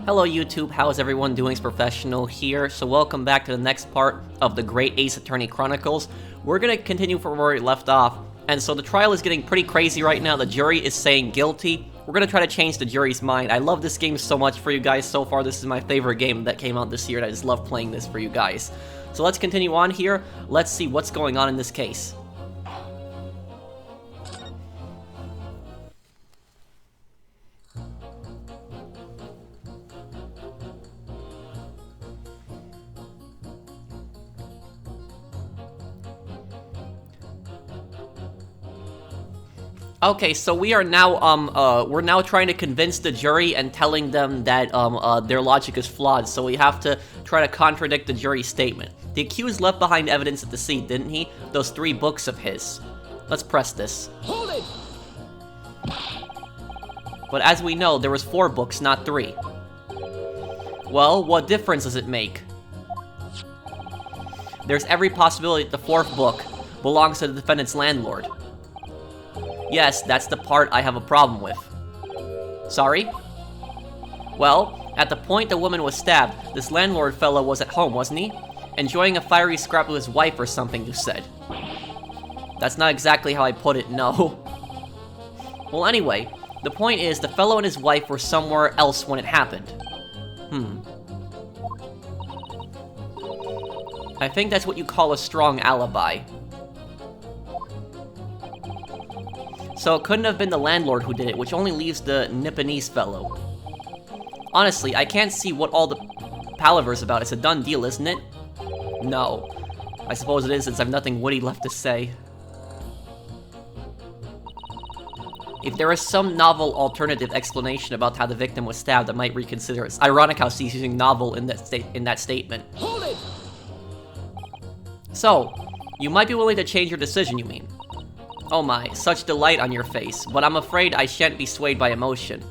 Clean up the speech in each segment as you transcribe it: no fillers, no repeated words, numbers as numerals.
Hello YouTube, how's everyone doing? It's Professional here. So welcome back to the next part of the Great Ace Attorney Chronicles. We're gonna continue from where we left off, and so the trial is getting pretty crazy right now. The jury is saying guilty. We're gonna try to change the jury's mind. I love this game so much for you guys so far. This is my favorite game that came out this year, and I just love playing this for you guys. So let's continue on here. Let's see what's going on in this case. Okay, so we are now, we're now trying to convince the jury and telling them that, their logic is flawed, so we have to try to contradict the jury's statement. The accused left behind evidence at the scene, didn't he? Those 3 books of his. Let's press this. Hold it! But as we know, there was 4 books, not 3. Well, what difference does it make? There's every possibility that the 4th book belongs to the defendant's landlord. Yes, that's the part I have a problem with. Sorry? Well, at the point the woman was stabbed, this landlord fellow was at home, wasn't he? Enjoying a fiery scrap with his wife or something, you said. That's not exactly how I put it, no. Well, anyway, the point is the fellow and his wife were somewhere else when it happened. I think that's what you call a strong alibi. So it couldn't have been the landlord who did it, which only leaves the Nipponese fellow. Honestly, I can't see what all the palaver's about. It's a done deal, isn't it? No. I suppose it is, since I've nothing witty left to say. If there is some novel alternative explanation about how the victim was stabbed, I might reconsider it. It's ironic how he's using novel in that statement. Hold it! So, you might be willing to change your decision, you mean? Oh my, such delight on your face, but I'm afraid I shan't be swayed by emotion.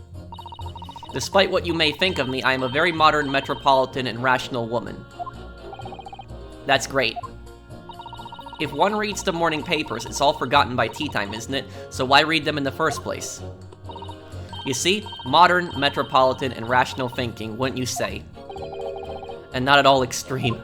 Despite what you may think of me, I am a very modern, metropolitan, and rational woman. That's great. If one reads the morning papers, it's all forgotten by tea time, isn't it? So why read them in the first place? You see, modern, metropolitan, and rational thinking, wouldn't you say? And not at all extreme.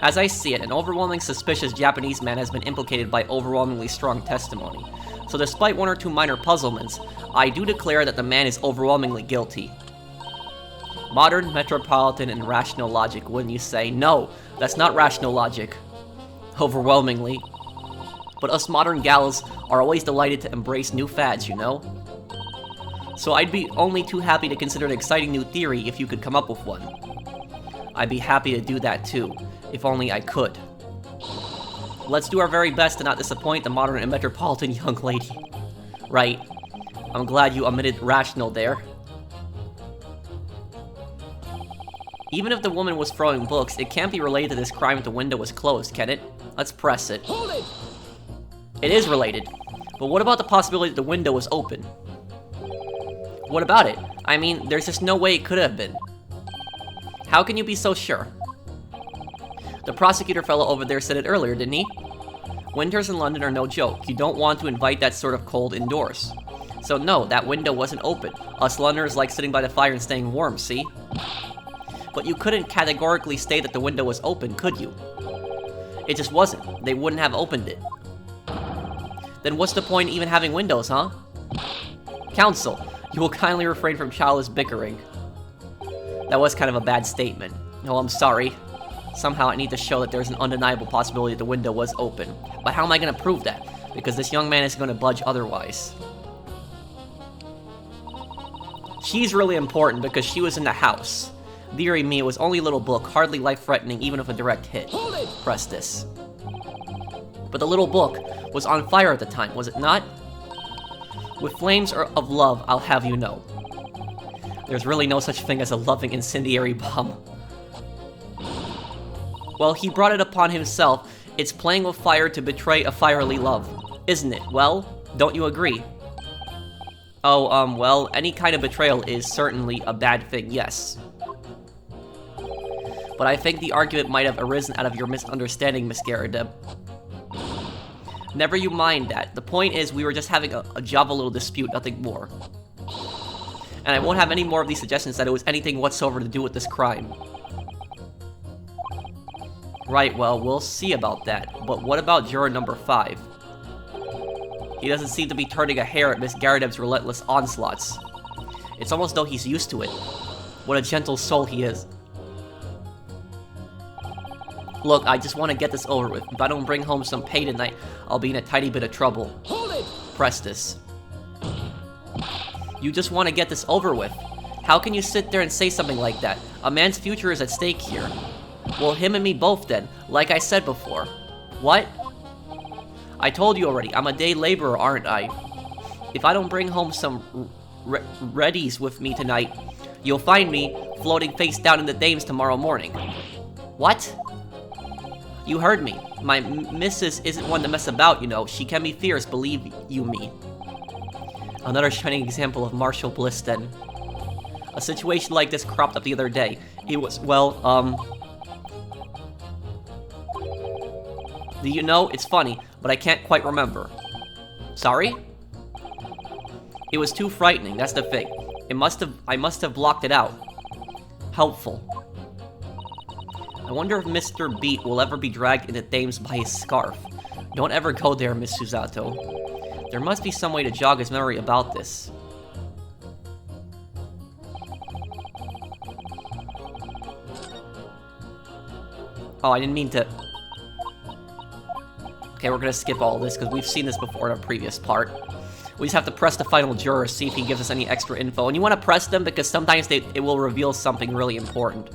As I see it, an overwhelmingly suspicious Japanese man has been implicated by overwhelmingly strong testimony. So despite 1 or 2 minor puzzlements, I do declare that the man is overwhelmingly guilty. Modern, metropolitan, and rational logic, wouldn't you say? No, that's not rational logic. Overwhelmingly. But us modern gals are always delighted to embrace new fads, you know? So I'd be only too happy to consider an exciting new theory if you could come up with one. I'd be happy to do that too. If only I could. Let's do our very best to not disappoint the modern and metropolitan young lady. Right. I'm glad you omitted rational there. Even if the woman was throwing books, it can't be related to this crime if the window was closed, can it? Let's press it. Hold it! It is related. But what about the possibility that the window was open? What about it? I mean, there's just no way it could have been. How can you be so sure? The prosecutor fellow over there said it earlier, didn't he? Winters in London are no joke. You don't want to invite that sort of cold indoors. So no, that window wasn't open. Us Londoners like sitting by the fire and staying warm, see? But you couldn't categorically state that the window was open, could you? It just wasn't. They wouldn't have opened it. Then what's the point in even having windows, huh? Counsel, you will kindly refrain from childish bickering. That was kind of a bad statement. Oh, I'm sorry. Somehow I need to show that there's an undeniable possibility that the window was open. But how am I going to prove that? Because this young man is going to budge otherwise. She's really important because she was in the house. Dearie me, it was only a little book, hardly life-threatening even with a direct hit. Hold it! Press this. But the little book was on fire at the time, was it not? With flames of love, I'll have you know. There's really no such thing as a loving incendiary bomb. Well, he brought it upon himself. It's playing with fire to betray a fiery love, isn't it? Well, don't you agree? Oh, well, any kind of betrayal is certainly a bad thing, yes. But I think the argument might have arisen out of your misunderstanding, Miss Garrideb. Never you mind that. The point is we were just having a jovial little dispute, nothing more. And I won't have any more of these suggestions that it was anything whatsoever to do with this crime. Right, well, we'll see about that. But what about juror number 5? He doesn't seem to be turning a hair at Miss Garadev's relentless onslaughts. It's almost though he's used to it. What a gentle soul he is. Look, I just want to get this over with. If I don't bring home some pay tonight, I'll be in a tiny bit of trouble. Hold it! Press this. You just want to get this over with. How can you sit there and say something like that? A man's future is at stake here. Well, him and me both then, like I said before. What? I told you already, I'm a day laborer, aren't I? If I don't bring home some readies with me tonight, you'll find me floating face down in the Thames tomorrow morning. What? You heard me. My missus isn't one to mess about, you know. She can be fierce, believe you me. Another shining example of martial bliss, then. A situation like this cropped up the other day. It was, well, do you know, it's funny, but I can't quite remember. Sorry? It was too frightening, that's the thing. I must have blocked it out. Helpful. I wonder if Mr. Beat will ever be dragged into Thames by his scarf. Don't ever go there, Miss Susato. There must be some way to jog his memory about this. Oh, I didn't mean to... Okay, we're gonna skip all this, because we've seen this before in a previous part. We just have to press the final juror, see if he gives us any extra info. And you want to press them, because sometimes it will reveal something really important.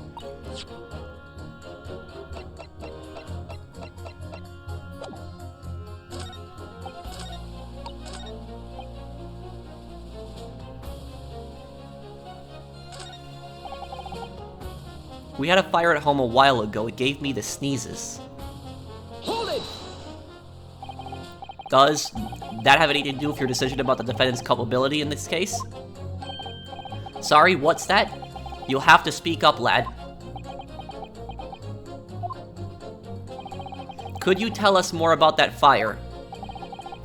We had a fire at home a while ago. It gave me the sneezes. Hold it! Does that have anything to do with your decision about the defendant's culpability in this case? Sorry, what's that? You'll have to speak up, lad. Could you tell us more about that fire?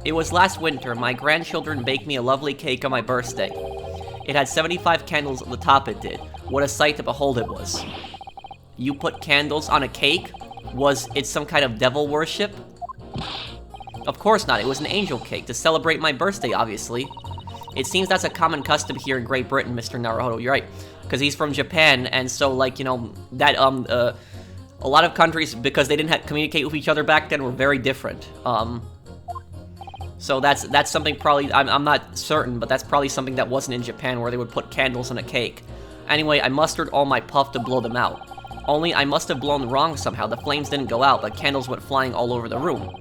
It was last winter. My grandchildren baked me a lovely cake on my birthday. It had 75 candles at the top, it did. What a sight to behold it was. You put candles on a cake? Was it some kind of devil worship? Of course not, it was an angel cake, to celebrate my birthday, obviously. It seems that's a common custom here in Great Britain, Mr. Naruhodo, you're right. Because he's from Japan, and so, like, you know, that, a lot of countries, because they didn't communicate with each other back then, were very different. So that's something probably, I'm not certain, but that's probably something that wasn't in Japan, where they would put candles on a cake. Anyway, I mustered all my puff to blow them out. Only I must have blown wrong somehow. The flames didn't go out, but candles went flying all over the room.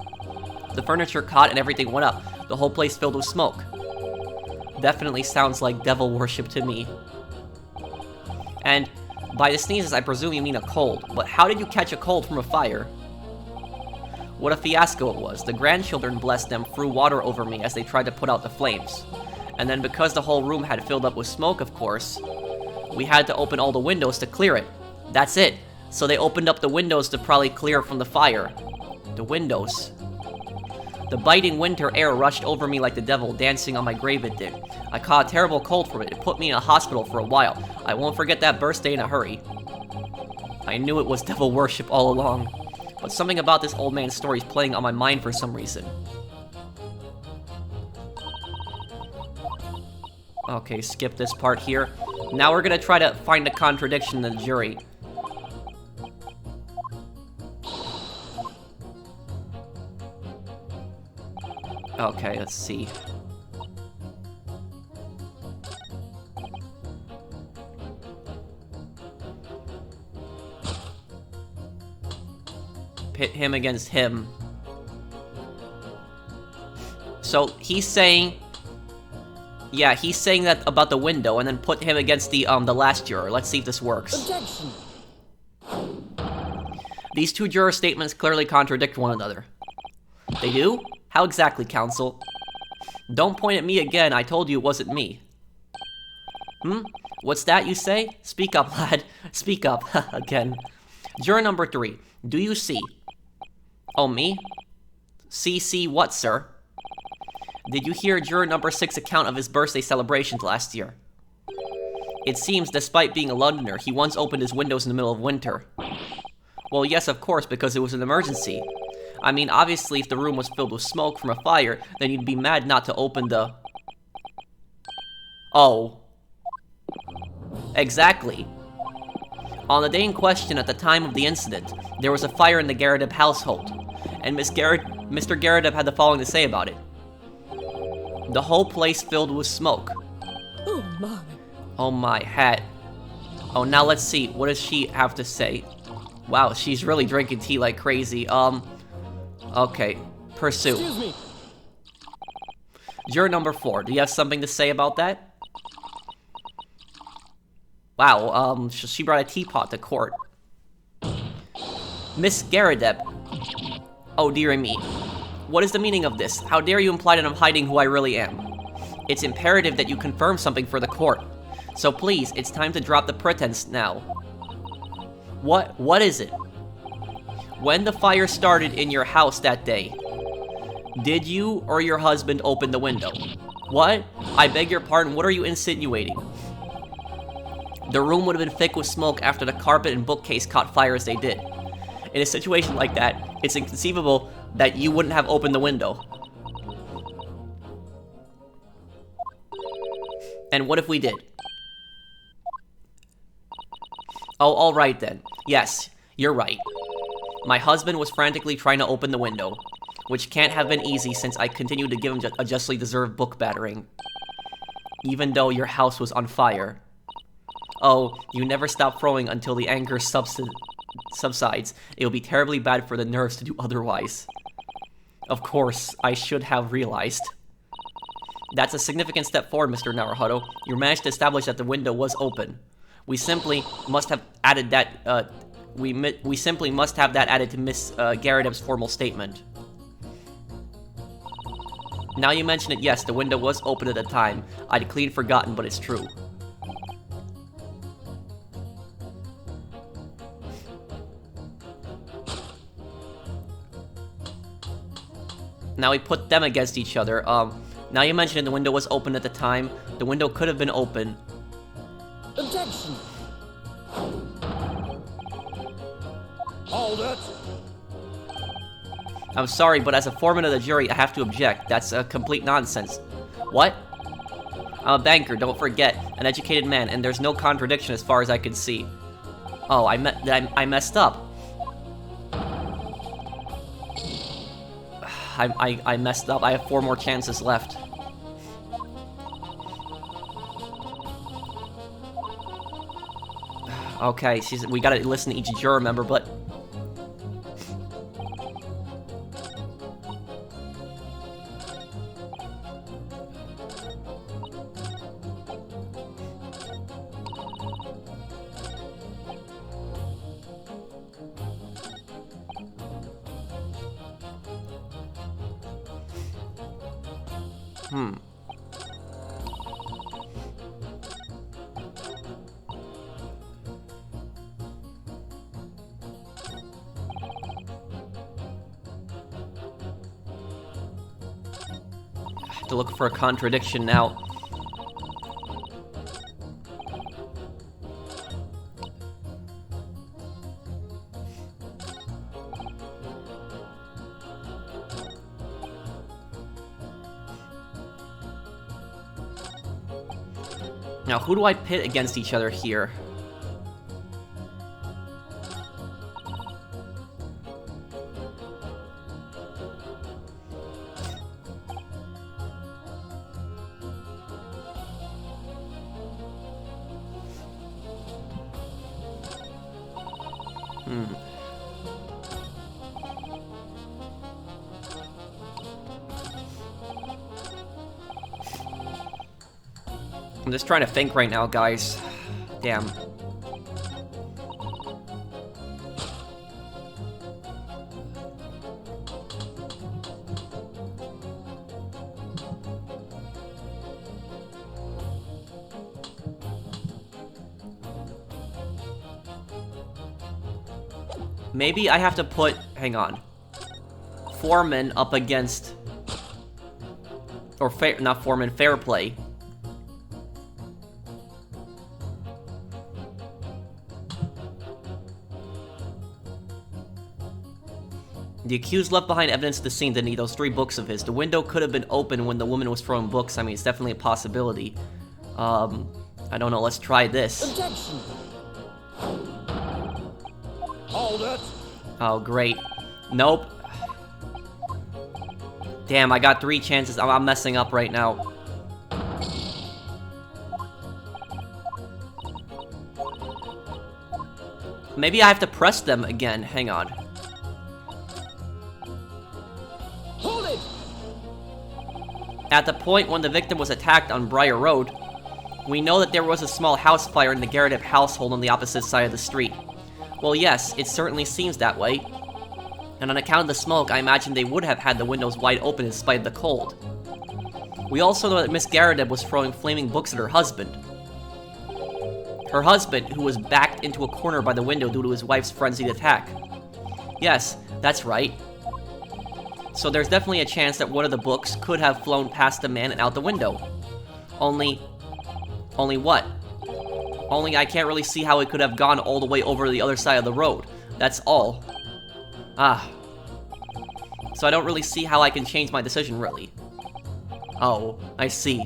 The furniture caught and everything went up. The whole place filled with smoke. Definitely sounds like devil worship to me. And by the sneezes, I presume you mean a cold. But how did you catch a cold from a fire? What a fiasco it was. The grandchildren, bless them, threw water over me as they tried to put out the flames. And then because the whole room had filled up with smoke, of course, we had to open all the windows to clear it. That's it. So they opened up the windows to probably clear from the fire. The windows. The biting winter air rushed over me like the devil dancing on my grave it did. I caught a terrible cold from it. It put me in a hospital for a while. I won't forget that birthday in a hurry. I knew it was devil worship all along. But something about this old man's story is playing on my mind for some reason. Okay, skip this part here. Now we're gonna try to find a contradiction in the jury. Okay, let's see. Pit him against him. So he's saying, yeah, he's saying that about the window, and then put him against the last juror. Let's see if this works. Objection. These two juror statements clearly contradict one another. They do? How exactly, counsel? Don't point at me again, I told you it wasn't me. What's that you say? Speak up, lad. Speak up. Again. Juror number 3. Do you see? Oh, me? See what, sir? Did you hear juror number 6's account of his birthday celebrations last year? It seems, despite being a Londoner, he once opened his windows in the middle of winter. Well, yes, of course, because it was an emergency. I mean, obviously, if the room was filled with smoke from a fire, then you'd be mad not to open the... Oh. Exactly. On the day in question, at the time of the incident, there was a fire in the Garrideb household, and Mr. Garrideb had the following to say about it. The whole place filled with smoke. Oh my. Oh my hat. Oh, now let's see. What does she have to say? Wow, she's really drinking tea like crazy. Okay. Pursue. Excuse me. Juror number 4. Do you have something to say about that? Wow, she brought a teapot to court. Miss Garrideb. Oh, dearie me. What is the meaning of this? How dare you imply that I'm hiding who I really am? It's imperative that you confirm something for the court. So please, it's time to drop the pretense now. What is it? When the fire started in your house that day, did you or your husband open the window? What? I beg your pardon, what are you insinuating? The room would have been thick with smoke after the carpet and bookcase caught fire as they did. In a situation like that, it's inconceivable that you wouldn't have opened the window. And what if we did? Oh, alright then. Yes, you're right. My husband was frantically trying to open the window, which can't have been easy since I continued to give him a justly deserved book battering. Even though your house was on fire. Oh, you never stop throwing until the anger subsides. It will be terribly bad for the nerves to do otherwise. Of course, I should have realized. That's a significant step forward, Mr. Naruhodo. You managed to establish that the window was open. We simply must have added that, we simply must have that added to Miss Garrideb's formal statement. Now you mention it, yes, the window was open at the time. I'd clean forgotten, but it's true. Now we put them against each other. Now you mentioned the window was open at the time. The window could have been open. Objection. Hold it. I'm sorry, but as a foreman of the jury, I have to object. That's complete nonsense. What? I'm a banker, don't forget. An educated man, and there's no contradiction as far as I can see. Oh, I messed up. I messed up. I have 4 more chances left. Okay, we gotta listen to each juror member, but... to look for a contradiction now. Now, who do I pit against each other here? I'm just trying to think right now, guys. Damn. Maybe I have to put, hang on, Foreman up against, or not Foreman, Fair Play. The accused left behind evidence at the scene, didn't he? Those 3 books of his. The window could have been open when the woman was throwing books. I mean, it's definitely a possibility. I don't know. Let's try this. Objection! Hold it! Oh, great. Nope. Damn, I got 3 chances. I'm messing up right now. Maybe I have to press them again. Hang on. Hold it! At the point when the victim was attacked on Briar Road, we know that there was a small house fire in the Garrett household on the opposite side of the street. Well, yes, it certainly seems that way. And on account of the smoke, I imagine they would have had the windows wide open in spite of the cold. We also know that Miss Garrett was throwing flaming books at her husband. Her husband, who was backed into a corner by the window due to his wife's frenzied attack. Yes, that's right. So there's definitely a chance that one of the books could have flown past the man and out the window. Only what? Only I can't really see how it could have gone all the way over the other side of the road. That's all. So I don't really see how I can change my decision, really. Oh, I see.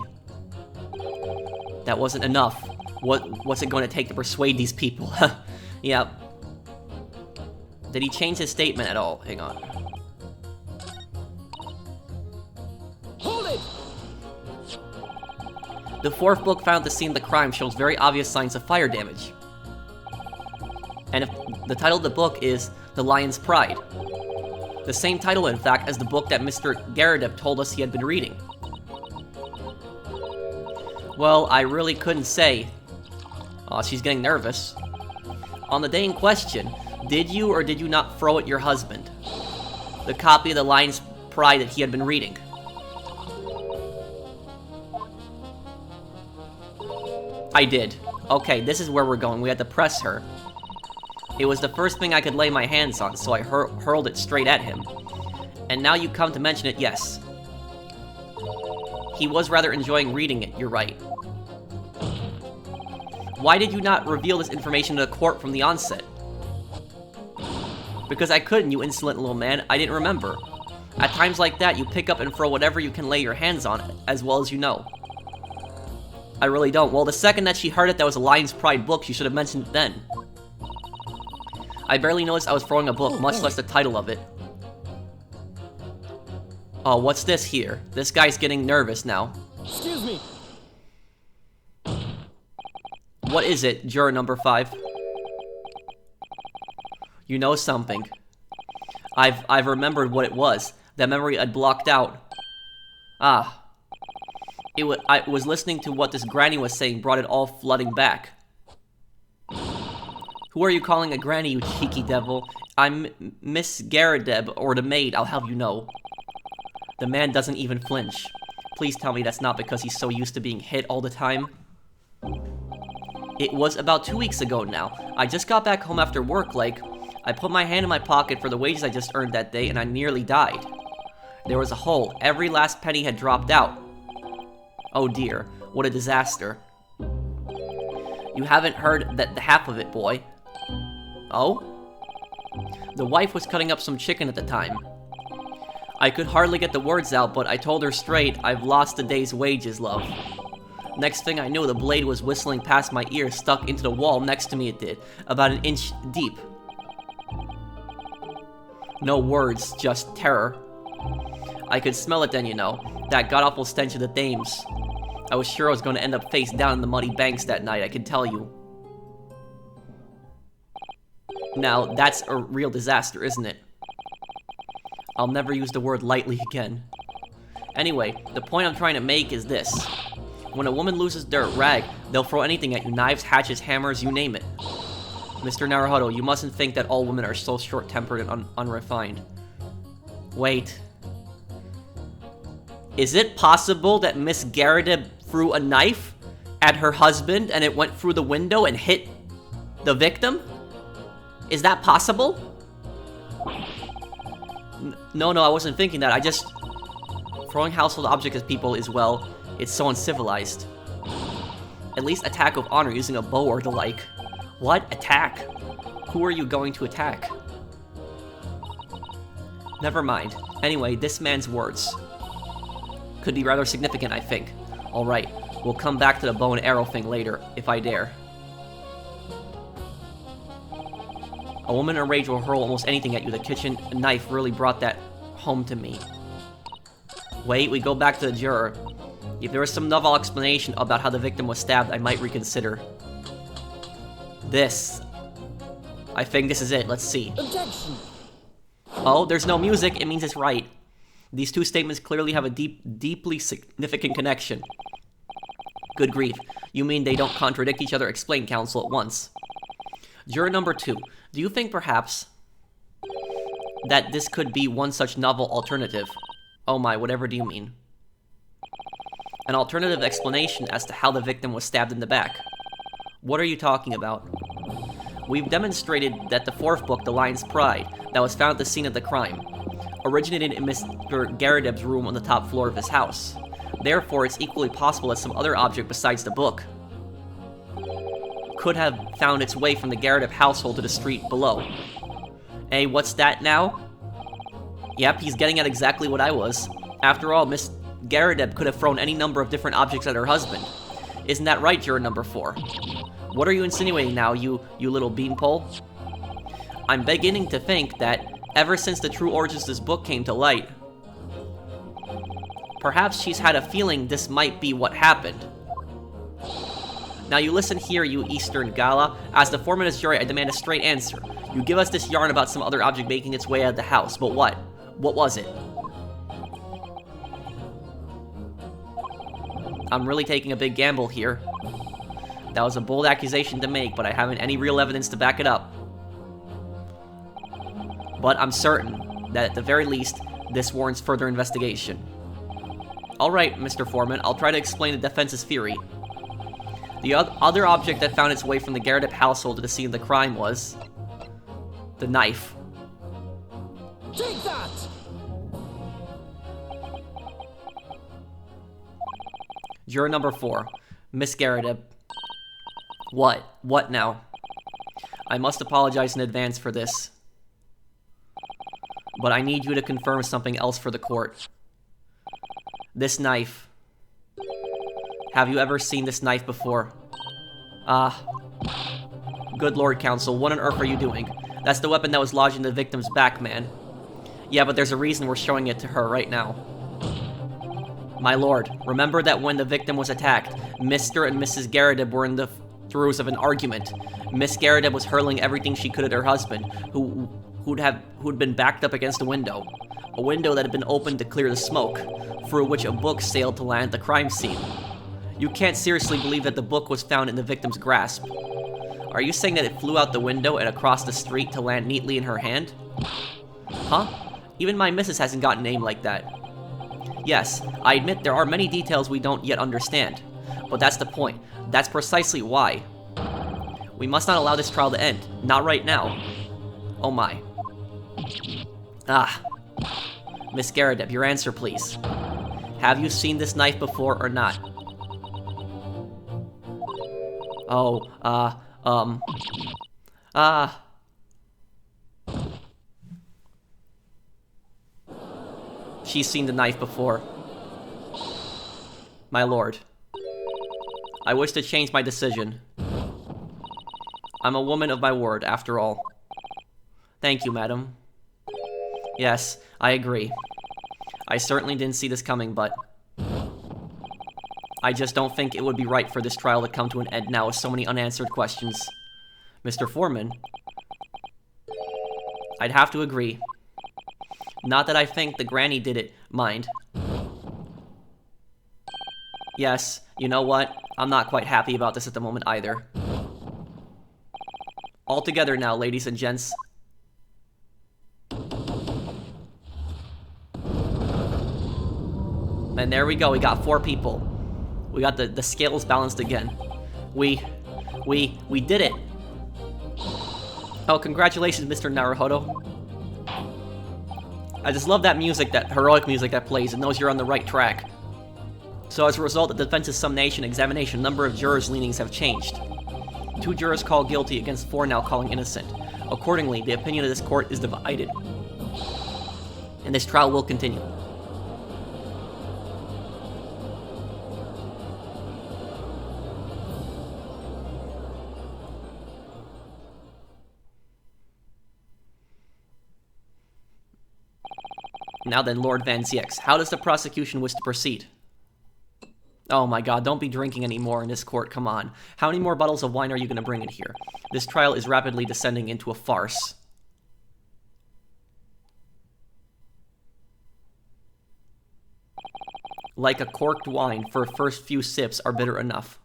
That wasn't enough. What's it going to take to persuade these people? Yep. Did he change his statement at all? Hang on. Hold it! The 4th book found at the scene of the crime shows very obvious signs of fire damage. And if the title of the book is The Lion's Pride. The same title, in fact, as the book that Mr. Garrett told us he had been reading. Well, I really couldn't say. Oh, she's getting nervous. On the day in question, did you or did you not throw at your husband the copy of The Lion's Pride that he had been reading? I did. Okay, this is where we're going. We had to press her. It was the first thing I could lay my hands on, so I hurled it straight at him. And now you come to mention it, yes. He was rather enjoying reading it, you're right. Why did you not reveal this information to the court from the onset? Because I couldn't, you insolent little man. I didn't remember. At times like that, you pick up and throw whatever you can lay your hands on, as well as you know. I really don't. Well, the second that she heard it that was a Lion's Pride book, she should have mentioned it then. I barely noticed I was throwing a book, much less the title of it. Oh, what's this here? This guy's getting nervous now. Excuse me. What is it, juror number 5? You know something. I've remembered what it was. That memory I'd blocked out. I was listening to what this granny was saying, brought it all flooding back. Who are you calling a granny, you cheeky devil? I'm Miss Garrett, or the maid, I'll have you know. The man doesn't even flinch. Please tell me that's not because he's so used to being hit all the time. It was about 2 weeks ago now. I just got back home after work, I put my hand in my pocket for the wages I just earned that day, and I nearly died. There was a hole. Every last penny had dropped out. Oh dear, what a disaster. You haven't heard the half of it, boy. Oh? The wife was cutting up some chicken at the time. I could hardly get the words out, but I told her straight, I've lost a day's wages, love. Next thing I knew, the blade was whistling past my ear, stuck into the wall next to me it did, about an inch deep. No words, just terror. I could smell it then, you know, that god-awful stench of the dames. I was sure I was going to end up face down in the muddy banks that night, I can tell you. Now, that's a real disaster, isn't it? I'll never use the word lightly again. Anyway, the point I'm trying to make is this. When a woman loses their rag, they'll throw anything at you, knives, hatchets, hammers, you name it. Mr. Naruhodo, you mustn't think that all women are so short-tempered and unrefined. Wait. Is it possible that Miss Garrett threw a knife at her husband and it went through the window and hit the victim? Is that possible? No, I wasn't thinking that. Throwing household objects at people is, well, it's so uncivilized. At least attack of honor using a bow or the like. What? Attack? Who are you going to attack? Never mind. Anyway, this man's words could be rather significant, I think. Alright, we'll come back to the bow and arrow thing later, if I dare. A woman in a rage will hurl almost anything at you. The kitchen knife really brought that home to me. Wait, we go back to the juror. If there was some novel explanation about how the victim was stabbed, I might reconsider. This. I think this is it. Let's see. Objection! Oh, there's no music. It means it's right. These two statements clearly have a deeply significant connection. Good grief. You mean they don't contradict each other? Explain, counsel, at once. Juror number 2. Do you think, perhaps, that this could be one such novel alternative? Oh my, whatever do you mean? An alternative explanation as to how the victim was stabbed in the back. What are you talking about? We've demonstrated that the 4th book, The Lion's Pride, that was found at the scene of the crime, originated in Mr. Garadeb's room on the top floor of his house. Therefore, it's equally possible that some other object besides the book could have found its way from the Garadeb household to the street below. Hey, what's that now? Yep, he's getting at exactly what I was. After all, Miss Garadeb could have thrown any number of different objects at her husband. Isn't that right, juror number 4? What are you insinuating now, you little beanpole? I'm beginning to think that, ever since the true origins of this book came to light, perhaps she's had a feeling this might be what happened. Now you listen here, you Eastern Gala. As the foreman of this jury, I demand a straight answer. You give us this yarn about some other object making its way out of the house, but what? What was it? I'm really taking a big gamble here. That was a bold accusation to make, but I haven't any real evidence to back it up. But I'm certain that at the very least, this warrants further investigation. Alright, Mr. Foreman, I'll try to explain the defense's theory. The other object that found its way from the Garadeb household to the scene of the crime was the knife. Take that! Juror number 4, Miss Garadeb. What? What now? I must apologize in advance for this, but I need you to confirm something else for the court. This knife. Have you ever seen this knife before? Good Lord, counsel, what on earth are you doing? That's the weapon that was lodged in the victim's back, man. Yeah, but there's a reason we're showing it to her right now. My lord, remember that when the victim was attacked, Mr. and Mrs. Garadeb were in the throes of an argument. Miss Garadeb was hurling everything she could at her husband, who'd been backed up against a window that had been opened to clear the smoke, through which a book sailed to land at the crime scene. You can't seriously believe that the book was found in the victim's grasp. Are you saying that it flew out the window and across the street to land neatly in her hand? Huh? Even my missus hasn't got a name like that. Yes, I admit there are many details we don't yet understand, but that's the point. That's precisely why. We must not allow this trial to end. Not right now. Oh my. Miss Garadeb, your answer, please. Have you seen this knife before or not? She's seen the knife before. My lord, I wish to change my decision. I'm a woman of my word, after all. Thank you, madam. Yes, I agree. I certainly didn't see this coming, but I just don't think it would be right for this trial to come to an end now with so many unanswered questions. Mr. Foreman, I'd have to agree. Not that I think the granny did it, mind. Yes, you know what? I'm not quite happy about this at the moment either. All together now, ladies and gents. And there we go, we got 4 people. We got the scales balanced again. We did it! Oh, congratulations, Mr. Naruhodo. I just love that music, that heroic music that plays. It knows you're on the right track. So as a result of the defense's summation examination, a number of jurors' leanings have changed. 2 jurors called guilty against 4 now calling innocent. Accordingly, the opinion of this court is divided. And this trial will continue. Now then, Lord Van Ziex, how does the prosecution wish to proceed? Oh my god, don't be drinking anymore in this court, come on. How many more bottles of wine are you going to bring in here? This trial is rapidly descending into a farce. Like a corked wine, for first few sips are bitter enough.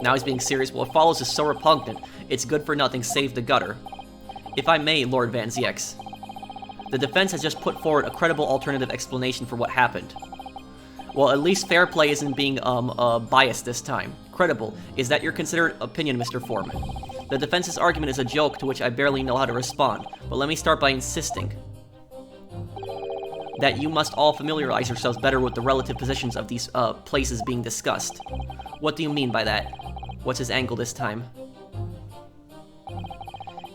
Now he's being serious. What follows is so repugnant, it's good for nothing save the gutter. If I may, Lord Van Ziex, the defense has just put forward a credible alternative explanation for what happened. Well, at least fair play isn't being, biased this time. Credible. Is that your considered opinion, Mr. Foreman? The defense's argument is a joke to which I barely know how to respond, but let me start by insisting that you must all familiarize yourselves better with the relative positions of these, places being discussed. What do you mean by that? What's his angle this time?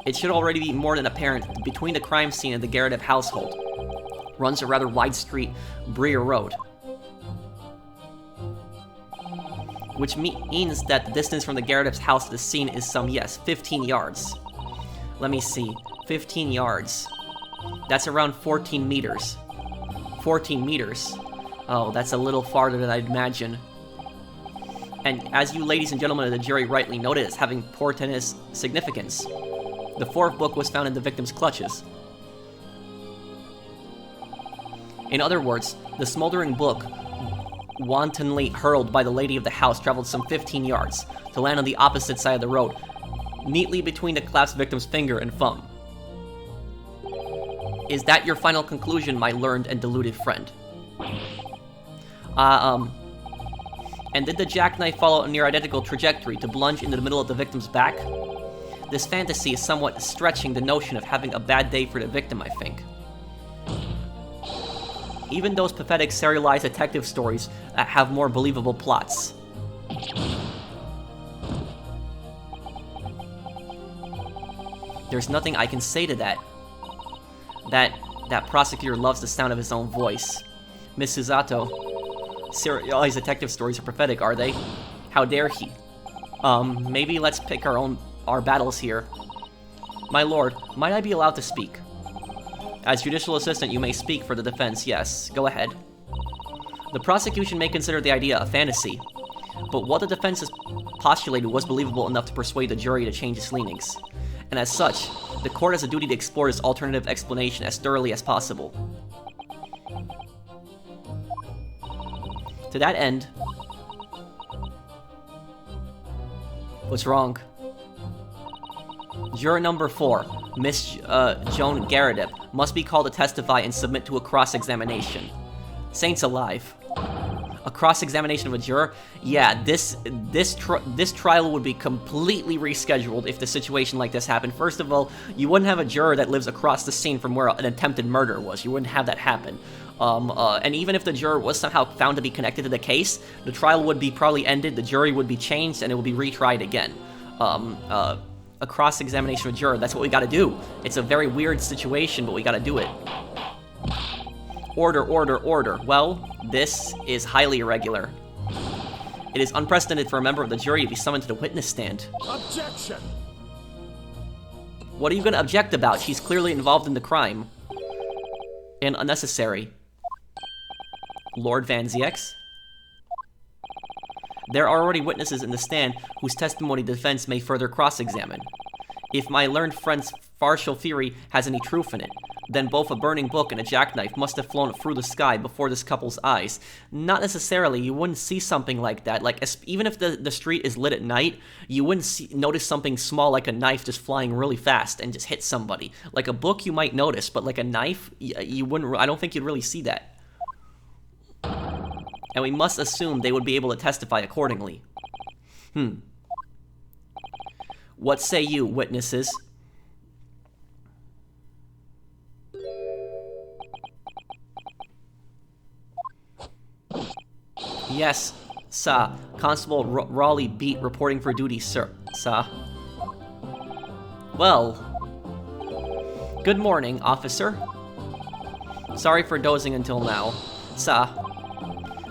It should already be more than apparent that between the crime scene and the Geradev household runs a rather wide street, Breer Road. Which means that the distance from the Geradev's house to the scene is some, yes, 15 yards. Let me see. 15 yards. That's around 14 meters. 14 meters. Oh, that's a little farther than I'd imagine. And as you ladies and gentlemen of the jury rightly noted as having portentous significance, the fourth book was found in the victim's clutches. In other words, the smoldering book, wantonly hurled by the lady of the house, traveled some 15 yards to land on the opposite side of the road, neatly between the collapsed victim's finger and thumb. Is that your final conclusion, my learned and deluded friend? And did the jackknife follow a near identical trajectory to plunge into the middle of the victim's back? This fantasy is somewhat stretching the notion of having a bad day for the victim, I think. Even those pathetic serialized detective stories have more believable plots. There's nothing I can say to that. That prosecutor loves the sound of his own voice. Miss Susato, serialized detective stories are prophetic, are they? How dare he? Maybe let's pick our battles here. My lord, might I be allowed to speak? As judicial assistant, you may speak for the defense, yes. Go ahead. The prosecution may consider the idea a fantasy, but what the defense has postulated was believable enough to persuade the jury to change its leanings. And as such, the court has a duty to explore this alternative explanation as thoroughly as possible. To that end... What's wrong? Juror number 4, Miss Joan Geradev, must be called to testify and submit to a cross-examination. Saints alive. A cross-examination of a juror? Yeah, this trial would be completely rescheduled if the situation like this happened. First of all, you wouldn't have a juror that lives across the scene from where an attempted murder was. You wouldn't have that happen. And even if the juror was somehow found to be connected to the case, the trial would be probably ended, the jury would be changed, and it would be retried again. A cross-examination of a juror, that's what we gotta do. It's a very weird situation, but we gotta do it. Order, order, order. Well, this is highly irregular. It is unprecedented for a member of the jury to be summoned to the witness stand. Objection! What are you gonna object about? She's clearly involved in the crime. And unnecessary. Lord Van Ziex? There are already witnesses in the stand whose testimony the defense may further cross-examine. If my learned friend's partial theory has any truth in it, then both a burning book and a jackknife must have flown through the sky before this couple's eyes. Not necessarily, you wouldn't see something like that. Like, even if the street is lit at night, you wouldn't notice something small like a knife just flying really fast and just hit somebody. Like a book you might notice, but like a knife, you wouldn't, I don't think you'd really see that. And we must assume they would be able to testify accordingly. What say you, witnesses? Yes, sir. Constable Raleigh Beat reporting for duty, sir. Well, Good morning, officer. Sorry for dozing until now. Sir,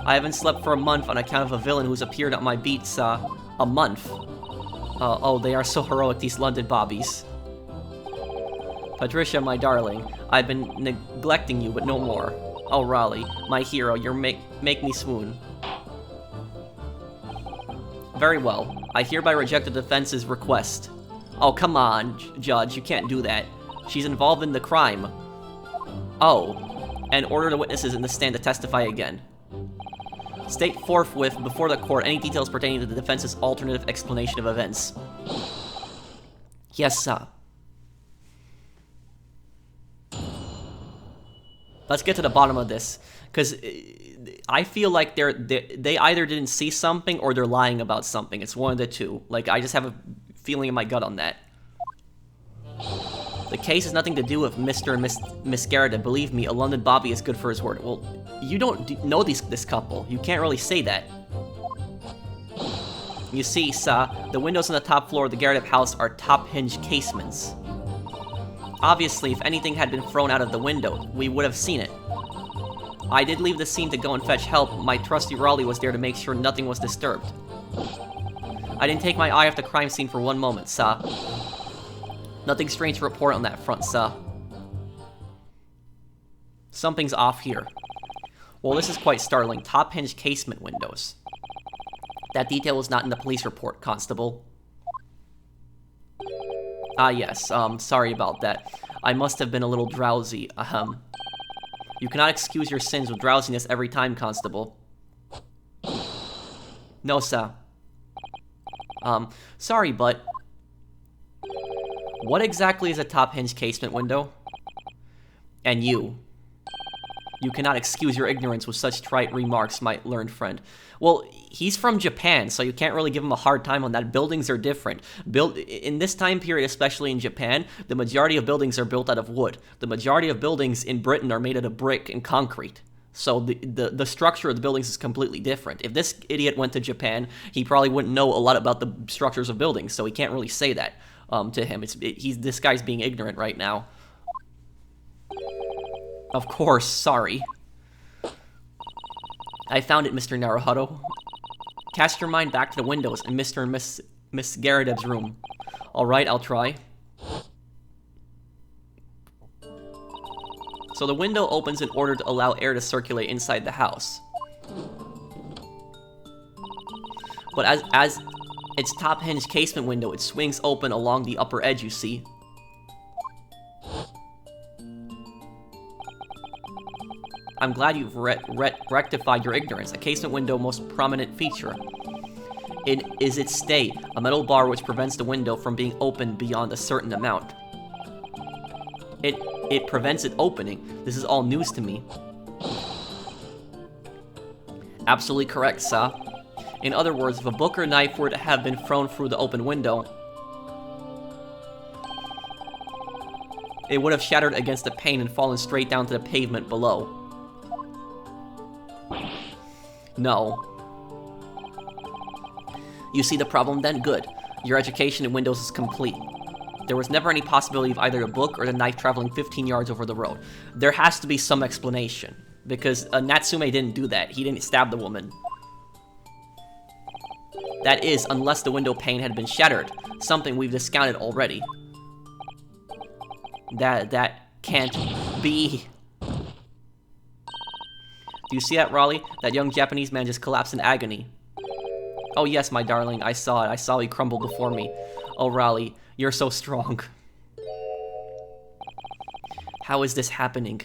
I haven't slept for a month on account of a villain who's appeared on my beat, sir. A month. Oh, they are so heroic, these London bobbies. Patricia, my darling, I've been neglecting you, but no more. Oh, Raleigh, my hero, you make me swoon. Very well. I hereby reject the defense's request. Oh, come on, Judge, you can't do that. She's involved in the crime. Oh, and order the witnesses in the stand to testify again. State forthwith before the court any details pertaining to the defense's alternative explanation of events. Yes, sir. Let's get to the bottom of this, because I feel like they either didn't see something or they're lying about something. It's one of the two. Like, I just have a feeling in my gut on that. The case has nothing to do with Mr. and Miss Garrett. Believe me, a London Bobby is good for his word. Well, you don't know this couple. You can't really say that. You see, sir, the windows on the top floor of the Garrett house are top-hinged casements. Obviously, if anything had been thrown out of the window, we would have seen it. I did leave the scene to go and fetch help. My trusty Raleigh was there to make sure nothing was disturbed. I didn't take my eye off the crime scene for one moment, sir. Nothing strange to report on that front, sir. Something's off here. Well, this is quite startling. Top-hinged casement windows. That detail was not in the police report, Constable. Ah, yes, sorry about that. I must have been a little drowsy, You cannot excuse your sins with drowsiness every time, Constable. No, sir. Sorry, but... what exactly is a top-hinged casement window? And you. You cannot excuse your ignorance with such trite remarks, my learned friend. Well, he's from Japan, so you can't really give him a hard time on that. Buildings are different. In this time period, especially in Japan, the majority of buildings are built out of wood. The majority of buildings in Britain are made out of brick and concrete. So the structure of the buildings is completely different. If this idiot went to Japan, he probably wouldn't know a lot about the structures of buildings, so he can't really say that to him. This guy's being ignorant right now. Of course, sorry. I found it, Mr. Naruhodo. Cast your mind back to the windows in Mr. and Miss Garredeb's room. Alright, I'll try. So the window opens in order to allow air to circulate inside the house. But as its top-hinged casement window, it swings open along the upper edge, you see. I'm glad you've rectified your ignorance. A casement window most prominent feature. It is its stay, a metal bar which prevents the window from being opened beyond a certain amount. It prevents it opening. This is all news to me. Absolutely correct, sir. In other words, if a book or knife were to have been thrown through the open window, it would have shattered against the pane and fallen straight down to the pavement below. No. You see the problem then? Good. Your education in Windows is complete. There was never any possibility of either a book or the knife traveling 15 yards over the road. There has to be some explanation, because Natsume didn't do that. He didn't stab the woman. That is, unless the window pane had been shattered, something we've discounted already. That can't be. Do you see that, Raleigh? That young Japanese man just collapsed in agony. Oh yes, my darling, I saw it. I saw he crumbled before me. Oh, Raleigh, you're so strong. How is this happening?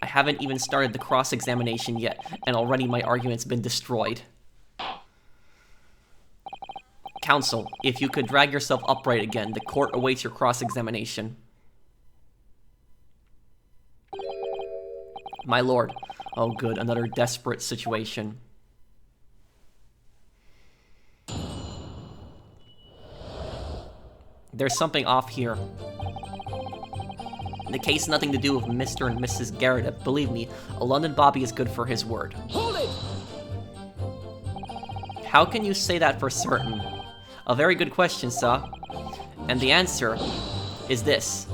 I haven't even started the cross-examination yet, and already my argument's been destroyed. Counsel, if you could drag yourself upright again, the court awaits your cross-examination. My lord. Oh good, another desperate situation. There's something off here. The case has nothing to do with Mr. and Mrs. Garrett. Believe me, a London Bobby is good for his word. Hold it! How can you say that for certain? A very good question, sir. And the answer is this.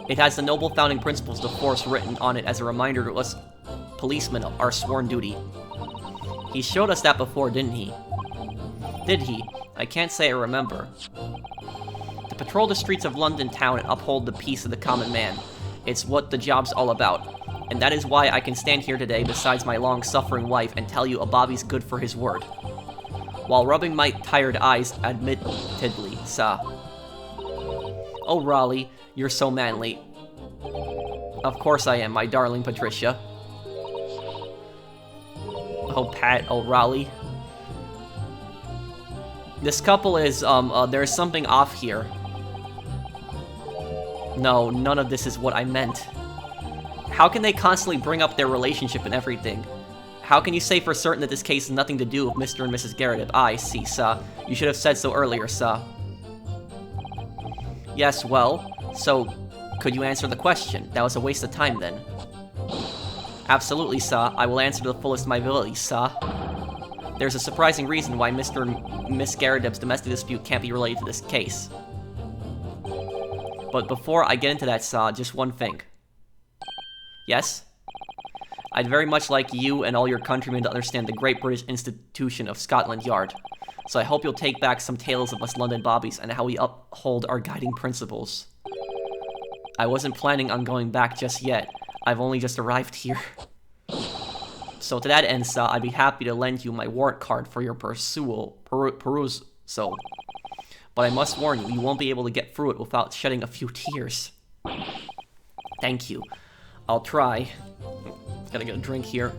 It has the noble founding principles of force written on it as a reminder to us policemen of our sworn duty. He showed us that before, didn't he? Did he? I can't say I remember. To patrol the streets of London town and uphold the peace of the common man. It's what the job's all about. And that is why I can stand here today besides my long-suffering wife and tell you a Bobby's good for his word. While rubbing my tired eyes, admittedly, sir. Oh, Raleigh, you're so manly. Of course I am, my darling Patricia. Oh, Pat, oh, Raleigh. This couple is, there's something off here. No, none of this is what I meant. How can they constantly bring up their relationship and everything? How can you say for certain that this case has nothing to do with Mr. and Mrs. Garrett? I see, sir. You should have said so earlier, sir. Yes, well, so, could you answer the question? That was a waste of time, then. Absolutely, sir. I will answer to the fullest of my ability, sir. There's a surprising reason why Mr. and Miss Garrett's domestic dispute can't be related to this case. But before I get into that, sir, just one thing. Yes? I'd very much like you and all your countrymen to understand the great British institution of Scotland Yard. So I hope you'll take back some tales of us London Bobbies and how we uphold our guiding principles. I wasn't planning on going back just yet. I've only just arrived here. So to that end, sir, I'd be happy to lend you my warrant card for your perusal. But I must warn you, you won't be able to get through it without shedding a few tears. Thank you. I'll try. Gotta get a drink here.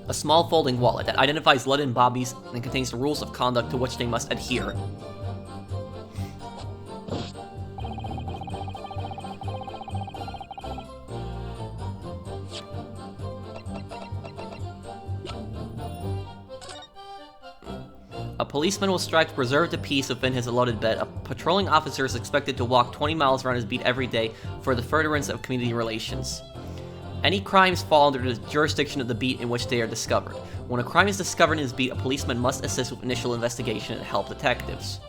A small folding wallet that identifies London Bobbies and contains the rules of conduct to which they must adhere. A policeman will strive to preserve the peace within his allotted bed. A patrolling officer is expected to walk 20 miles around his beat every day for the furtherance of community relations. Any crimes fall under the jurisdiction of the beat in which they are discovered. When a crime is discovered in his beat, a policeman must assist with initial investigation and help detectives.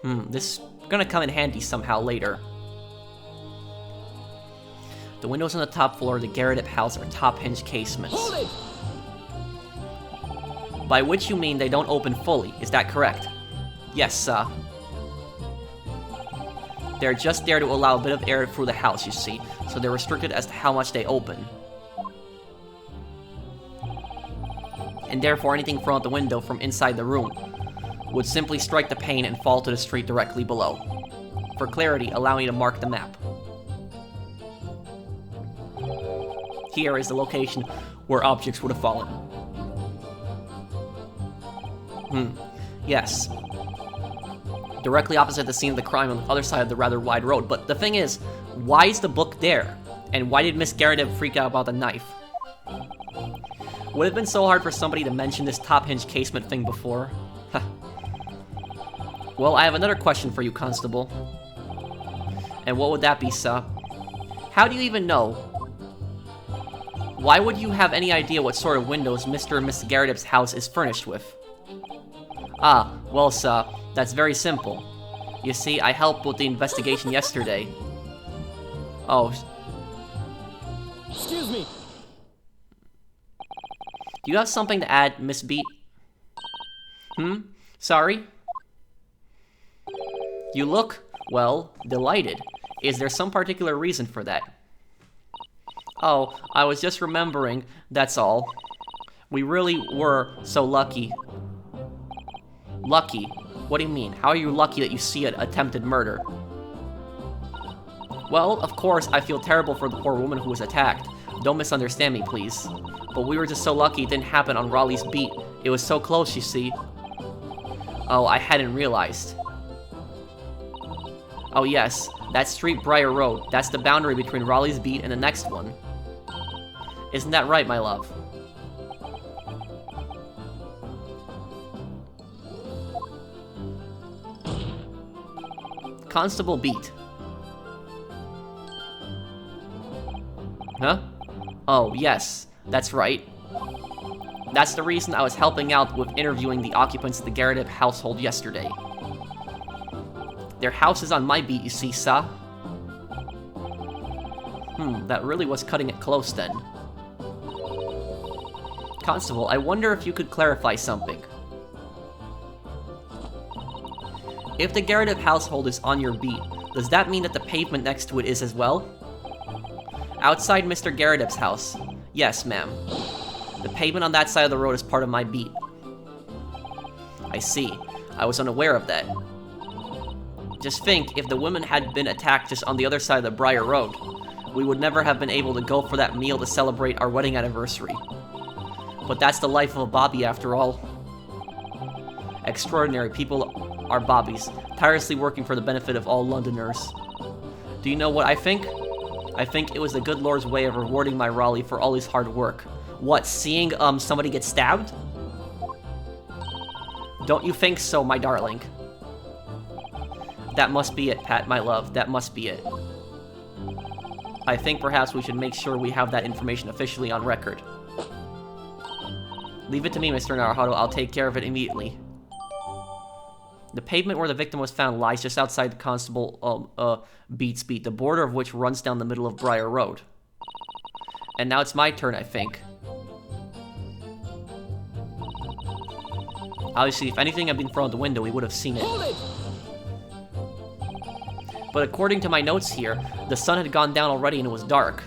This is gonna come in handy somehow later. The windows on the top floor of the Garrett house are top-hinged casements. Hold it! By which you mean they don't open fully, is that correct? Yes, sir. They're just there to allow a bit of air through the house, you see, so they're restricted as to how much they open. And therefore anything thrown out the window from inside the room would simply strike the pane and fall to the street directly below. For clarity, allow me to mark the map. Here is the location where objects would have fallen. Yes. Directly opposite the scene of the crime on the other side of the rather wide road. But the thing is, why is the book there? And why did Miss Garrett freak out about the knife? Would it have been so hard for somebody to mention this top-hinged casement thing before? Well, I have another question for you, Constable. And what would that be, sir? How do you even know? Why would you have any idea what sort of windows Mr. and Miss Garrett's house is furnished with? Ah, well, sir, that's very simple. You see, I helped with the investigation yesterday. Oh. Excuse me. Do you have something to add, Miss Beat? Sorry? You look, well, delighted. Is there some particular reason for that? Oh, I was just remembering, that's all. We really were so lucky. Lucky? What do you mean? How are you lucky that you see an attempted murder? Well, of course, I feel terrible for the poor woman who was attacked. Don't misunderstand me, please. But we were just so lucky it didn't happen on Raleigh's beat. It was so close, you see. Oh, I hadn't realized. Oh yes, that's Street Briar Road. That's the boundary between Raleigh's beat and the next one. Isn't that right, my love? Constable Beat. Huh? Oh, yes, that's right. That's the reason I was helping out with interviewing the occupants of the Garrett household yesterday. Their house is on my beat, you see, sir. That really was cutting it close then. Constable, I wonder if you could clarify something. If the Garrett household is on your beat, does that mean that the pavement next to it is as well? Outside Mr. Garrett's house. Yes, ma'am. The pavement on that side of the road is part of my beat. I see. I was unaware of that. Just think, if the women had been attacked just on the other side of the Briar Road, we would never have been able to go for that meal to celebrate our wedding anniversary. But that's the life of a Bobby after all. Extraordinary people are Bobbies, tirelessly working for the benefit of all Londoners. Do you know what I think? I think it was the good Lord's way of rewarding my Raleigh for all his hard work. What, seeing somebody get stabbed? Don't you think so, my darling? That must be it, Pat, my love. That must be it. I think perhaps we should make sure we have that information officially on record. Leave it to me, Mr. Naruhodo. I'll take care of it immediately. The pavement where the victim was found lies just outside the Constable Beat's beat, the border of which runs down the middle of Briar Road. And now it's my turn, I think. Obviously, if anything had been thrown out the window, we would have seen it. But according to my notes here, the sun had gone down already and it was dark.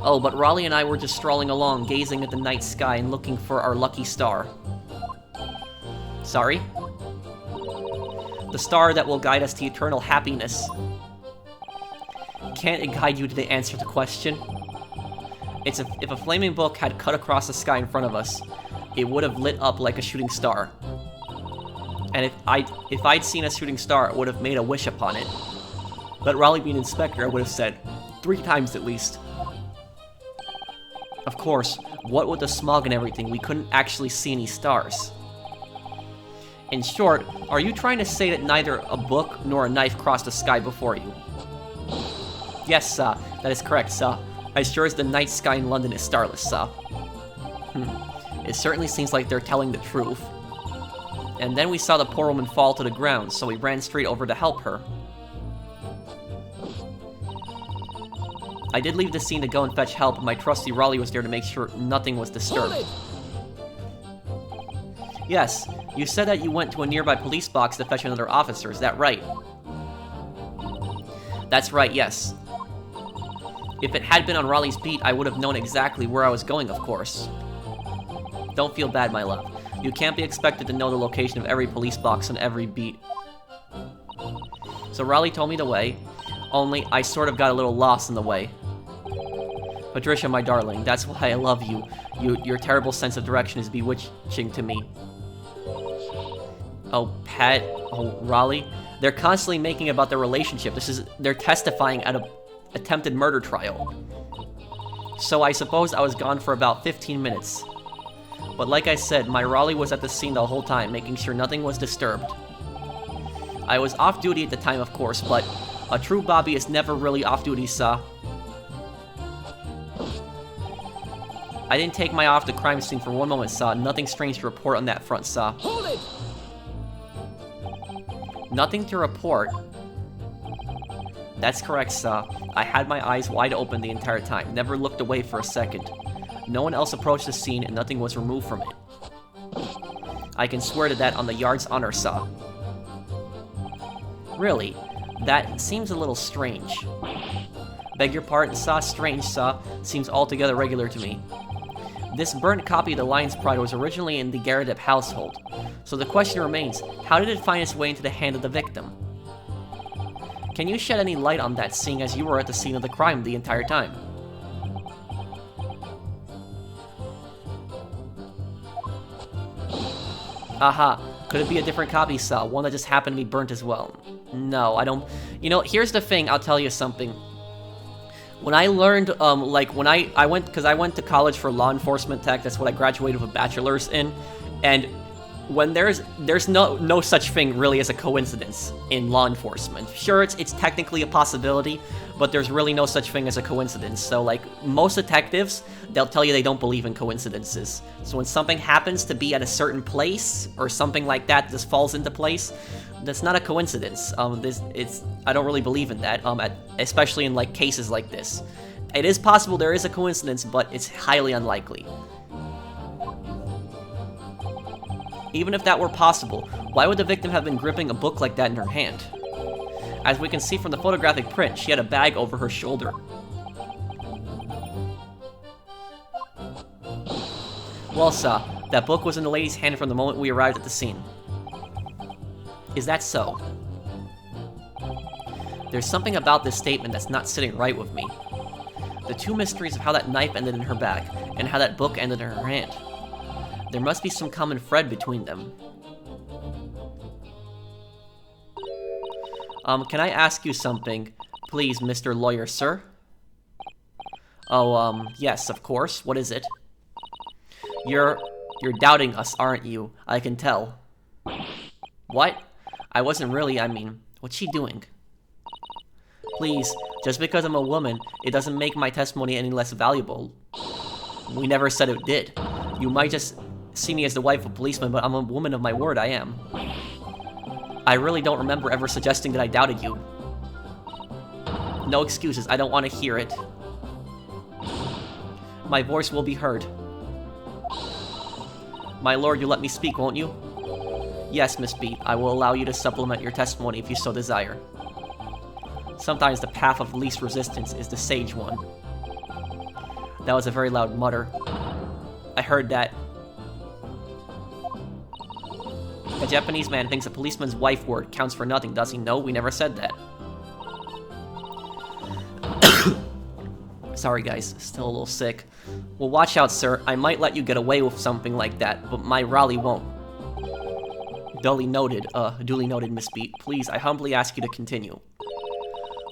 Oh, but Raleigh and I were just strolling along, gazing at the night sky and looking for our lucky star. Sorry? The star that will guide us to eternal happiness. Can't it guide you to the answer to the question? If a flaming book had cut across the sky in front of us, it would have lit up like a shooting star. And if I'd seen a shooting star, it would have made a wish upon it. But Raleigh being inspector, I would have said 3 times at least. Of course, what with the smog and everything, we couldn't actually see any stars. In short, are you trying to say that neither a book nor a knife crossed the sky before you? Yes, sir, that is correct, sir. As sure as the night sky in London is starless, sir. It certainly seems like they're telling the truth. And then we saw the poor woman fall to the ground, so we ran straight over to help her. I did leave the scene to go and fetch help, and my trusty Raleigh was there to make sure nothing was disturbed. Yes, you said that you went to a nearby police box to fetch another officer, is that right? That's right, yes. If it had been on Raleigh's beat, I would have known exactly where I was going, of course. Don't feel bad, my love. You can't be expected to know the location of every police box on every beat. So Raleigh told me the way, only I sort of got a little lost in the way. Patricia, my darling, that's why I love you. Your terrible sense of direction is bewitching to me. Oh, Pat. Oh, Raleigh. They're constantly making about their relationship. They're testifying at a attempted murder trial. So I suppose I was gone for about 15 minutes. But like I said, my Raleigh was at the scene the whole time, making sure nothing was disturbed. I was off duty at the time, of course, but a true Bobby is never really off duty, sir. I didn't take my eye off the crime scene for one moment, sir. Nothing strange to report on that front, sir. Hold it! Nothing to report. That's correct, sir. I had my eyes wide open the entire time, never looked away for a second. No one else approached the scene and nothing was removed from it. I can swear to that on the yard's honor, sir. Really? That seems a little strange. Beg your pardon, sir? Strange, sir. Seems altogether regular to me. This burnt copy of the Lion's Pride was originally in the Garrett household. So the question remains, how did it find its way into the hand of the victim? Can you shed any light on that, seeing as you were at the scene of the crime the entire time? Aha. Could it be a different copy, sir? One that just happened to be burnt as well? No, I don't... You know, here's the thing, I'll tell you something. When I learned, when I went to college for law enforcement tech, that's what I graduated with a bachelor's in, and when there's no such thing really as a coincidence in law enforcement. Sure, it's technically a possibility, but there's really no such thing as a coincidence. So like most detectives, they'll tell you they don't believe in coincidences. So when something happens to be at a certain place or something like that just falls into place, that's not a coincidence. I don't really believe in that. Especially in like cases like this. It is possible there is a coincidence, but it's highly unlikely. Even if that were possible, why would the victim have been gripping a book like that in her hand? As we can see from the photographic print, she had a bag over her shoulder. Well, sir, that book was in the lady's hand from the moment we arrived at the scene. Is that so? There's something about this statement that's not sitting right with me. The two mysteries of how that knife ended in her bag, and how that book ended in her hand. There must be some common thread between them. Can I ask you something, please, Mr. Lawyer, sir? Oh, yes, of course. What is it? You're doubting us, aren't you? I can tell. What? I wasn't really, what's she doing? Please, just because I'm a woman, it doesn't make my testimony any less valuable. We never said it did. You might just see me as the wife of a policeman, but I'm a woman of my word, I am. I really don't remember ever suggesting that I doubted you. No excuses, I don't want to hear it. My voice will be heard. My lord, you let me speak, won't you? Yes, Miss Beat, I will allow you to supplement your testimony if you so desire. Sometimes the path of least resistance is the sage one. That was a very loud mutter. I heard that. A Japanese man thinks a policeman's wife word counts for nothing, does he? No, we never said that. Sorry guys, still a little sick. Well, watch out, sir. I might let you get away with something like that, but my Raleigh won't. Duly noted, Miss Beat. Please, I humbly ask you to continue.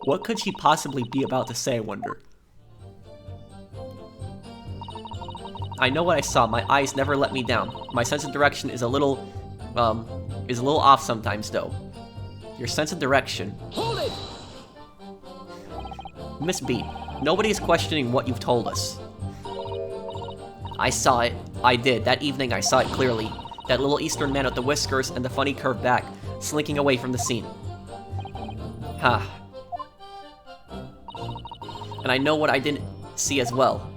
What could she possibly be about to say, I wonder? I know what I saw. My eyes never let me down. My sense of direction is a little off sometimes, though. Your sense of direction. Hold it! Miss Beat, nobody is questioning what you've told us. I saw it. I did. That evening I saw it clearly. That little Eastern man with the whiskers and the funny curved back, slinking away from the scene. Ha. And I know what I didn't see as well.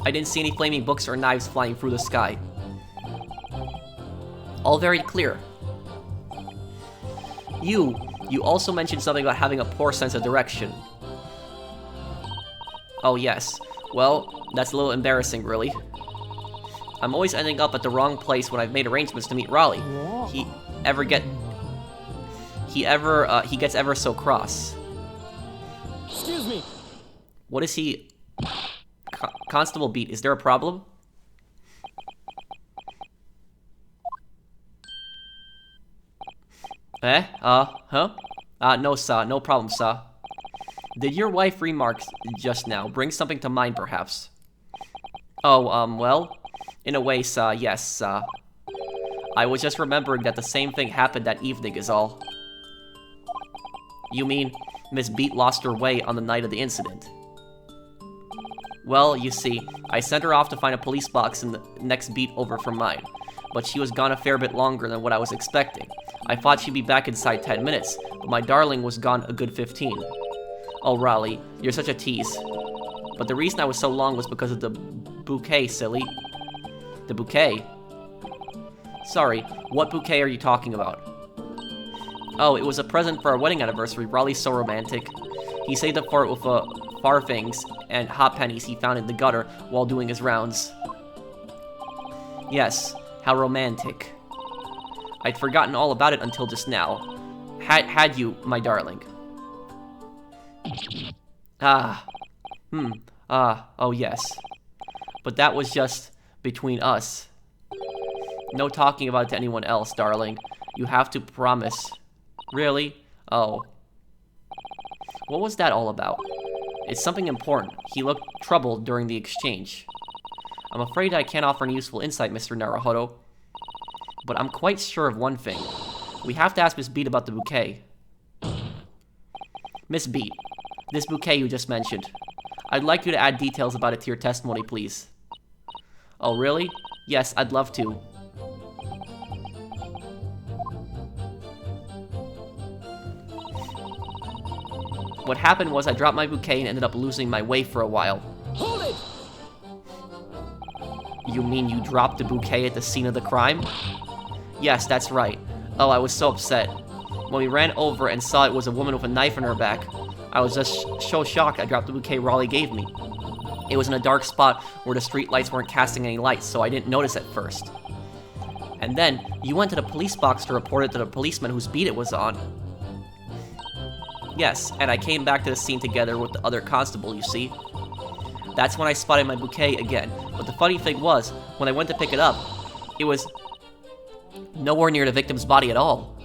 I didn't see any flaming books or knives flying through the sky. All very clear. You also mentioned something about having a poor sense of direction. Oh yes. Well, that's a little embarrassing, really. I'm always ending up at the wrong place when I've made arrangements to meet Raleigh. He gets ever so cross. Excuse me. What is he? Constable Beat, is there a problem? Huh? No, sir, no problem, sir. Did your wife remark just now bring something to mind, perhaps? Oh, well, in a way, sir, yes, sir. I was just remembering that the same thing happened that evening is all. You mean, Miss Beat lost her way on the night of the incident? Well, you see, I sent her off to find a police box in the next beat over from mine, but she was gone a fair bit longer than what I was expecting. I thought she'd be back inside 10 minutes, but my darling was gone a good 15. Oh, Raleigh, you're such a tease. But the reason I was so long was because of the bouquet, silly. The bouquet? Sorry, what bouquet are you talking about? Oh, it was a present for our wedding anniversary. Raleigh's so romantic. He saved up for it with farthings and hot pennies he found in the gutter while doing his rounds. How romantic. I'd forgotten all about it until just now. Had you, my darling? Oh yes. But that was just between us. No talking about it to anyone else, darling. You have to promise. Really? Oh. What was that all about? It's something important. He looked troubled during the exchange. I'm afraid I can't offer any useful insight, Mr. Naruhodo. But I'm quite sure of one thing. We have to ask Miss Beat about the bouquet. Miss Beat, this bouquet you just mentioned. I'd like you to add details about it to your testimony, please. Oh, really? Yes, I'd love to. What happened was I dropped my bouquet and ended up losing my way for a while. Hold it! You mean you dropped the bouquet at the scene of the crime? Yes, that's right. Oh, I was so upset. When we ran over and saw it was a woman with a knife in her back, I was just so shocked I dropped the bouquet Raleigh gave me. It was in a dark spot where the street lights weren't casting any light, so I didn't notice at first. And then, you went to the police box to report it to the policeman whose beat it was on. Yes, and I came back to the scene together with the other constable, you see. That's when I spotted my bouquet again, but the funny thing was, when I went to pick it up, it was nowhere near the victim's body at all.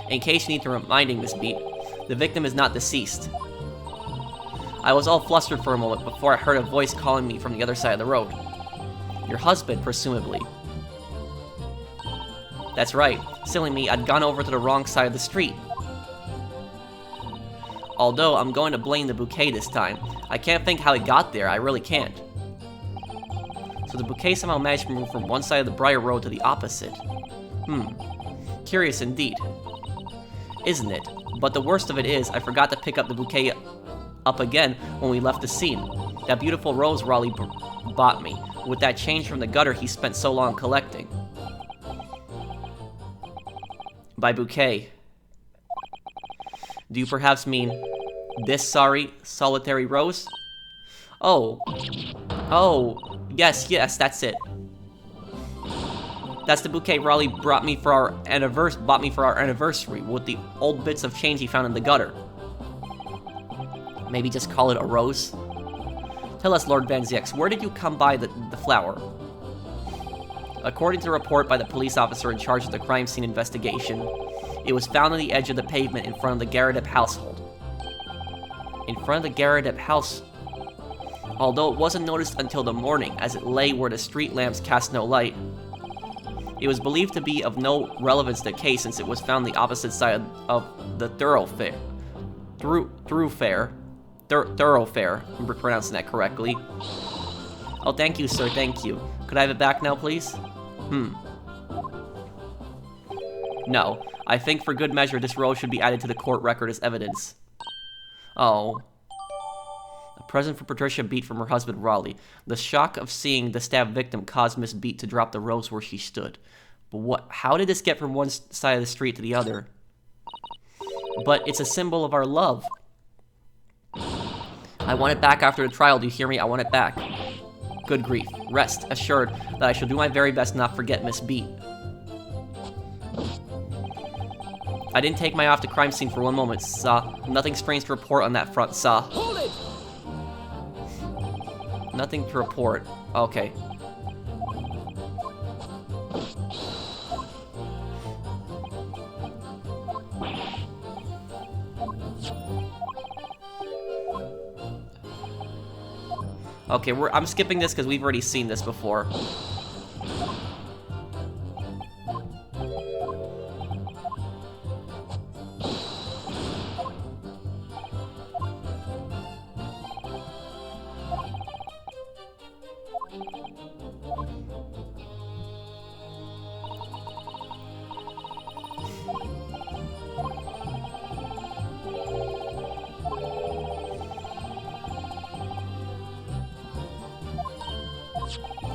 In case you need to reminding, Miss Beat, the victim is not deceased. I was all flustered for a moment before I heard a voice calling me from the other side of the road. Your husband, presumably. That's right. Silly me, I'd gone over to the wrong side of the street. Although, I'm going to blame the bouquet this time. I can't think how it got there, I really can't. So the bouquet somehow managed to move from one side of the Briar Road to the opposite. Curious indeed. Isn't it? But the worst of it is, I forgot to pick up the bouquet up again when we left the scene. That beautiful rose Raleigh bought me, with that change from the gutter he spent so long collecting. By bouquet, do you perhaps mean this solitary rose? Oh, yes, that's it. That's the bouquet Raleigh bought me for our anniversary with the old bits of change he found in the gutter. Maybe just call it a rose? Tell us, Lord Van Zix, where did you come by the flower? According to the report by the police officer in charge of the crime scene investigation, it was found on the edge of the pavement in front of the Garrideb household. In front of the Garrideb house, although it wasn't noticed until the morning as it lay where the street lamps cast no light. It was believed to be of no relevance to the case since it was found the opposite side of the thoroughfare. Thoroughfare, I'm pronouncing that correctly. Oh, thank you, sir, thank you. Could I have it back now, please? No, I think for good measure this rose should be added to the court record as evidence. Oh. A present for Patricia Beat from her husband, Raleigh. The shock of seeing the stabbed victim caused Miss Beat to drop the rose where she stood. But how did this get from one side of the street to the other? But it's a symbol of our love. I want it back after the trial, do you hear me? I want it back. Good grief. Rest assured that I shall do my very best not forget Miss Beat. I didn't take my eye off the crime scene for one moment, sir. Nothing strange to report on that front, sir. Hold it! Nothing to report. Okay. Okay, I'm skipping this because we've already seen this before.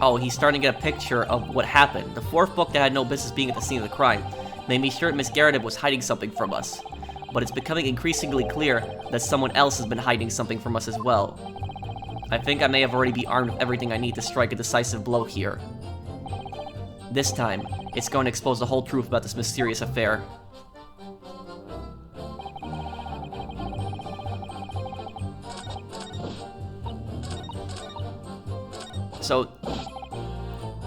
Oh, he's starting to get a picture of what happened. The fourth book that had no business being at the scene of the crime made me sure Miss Garrideb was hiding something from us. But it's becoming increasingly clear that someone else has been hiding something from us as well. I think I may have already be armed with everything I need to strike a decisive blow here. This time, it's going to expose the whole truth about this mysterious affair. So,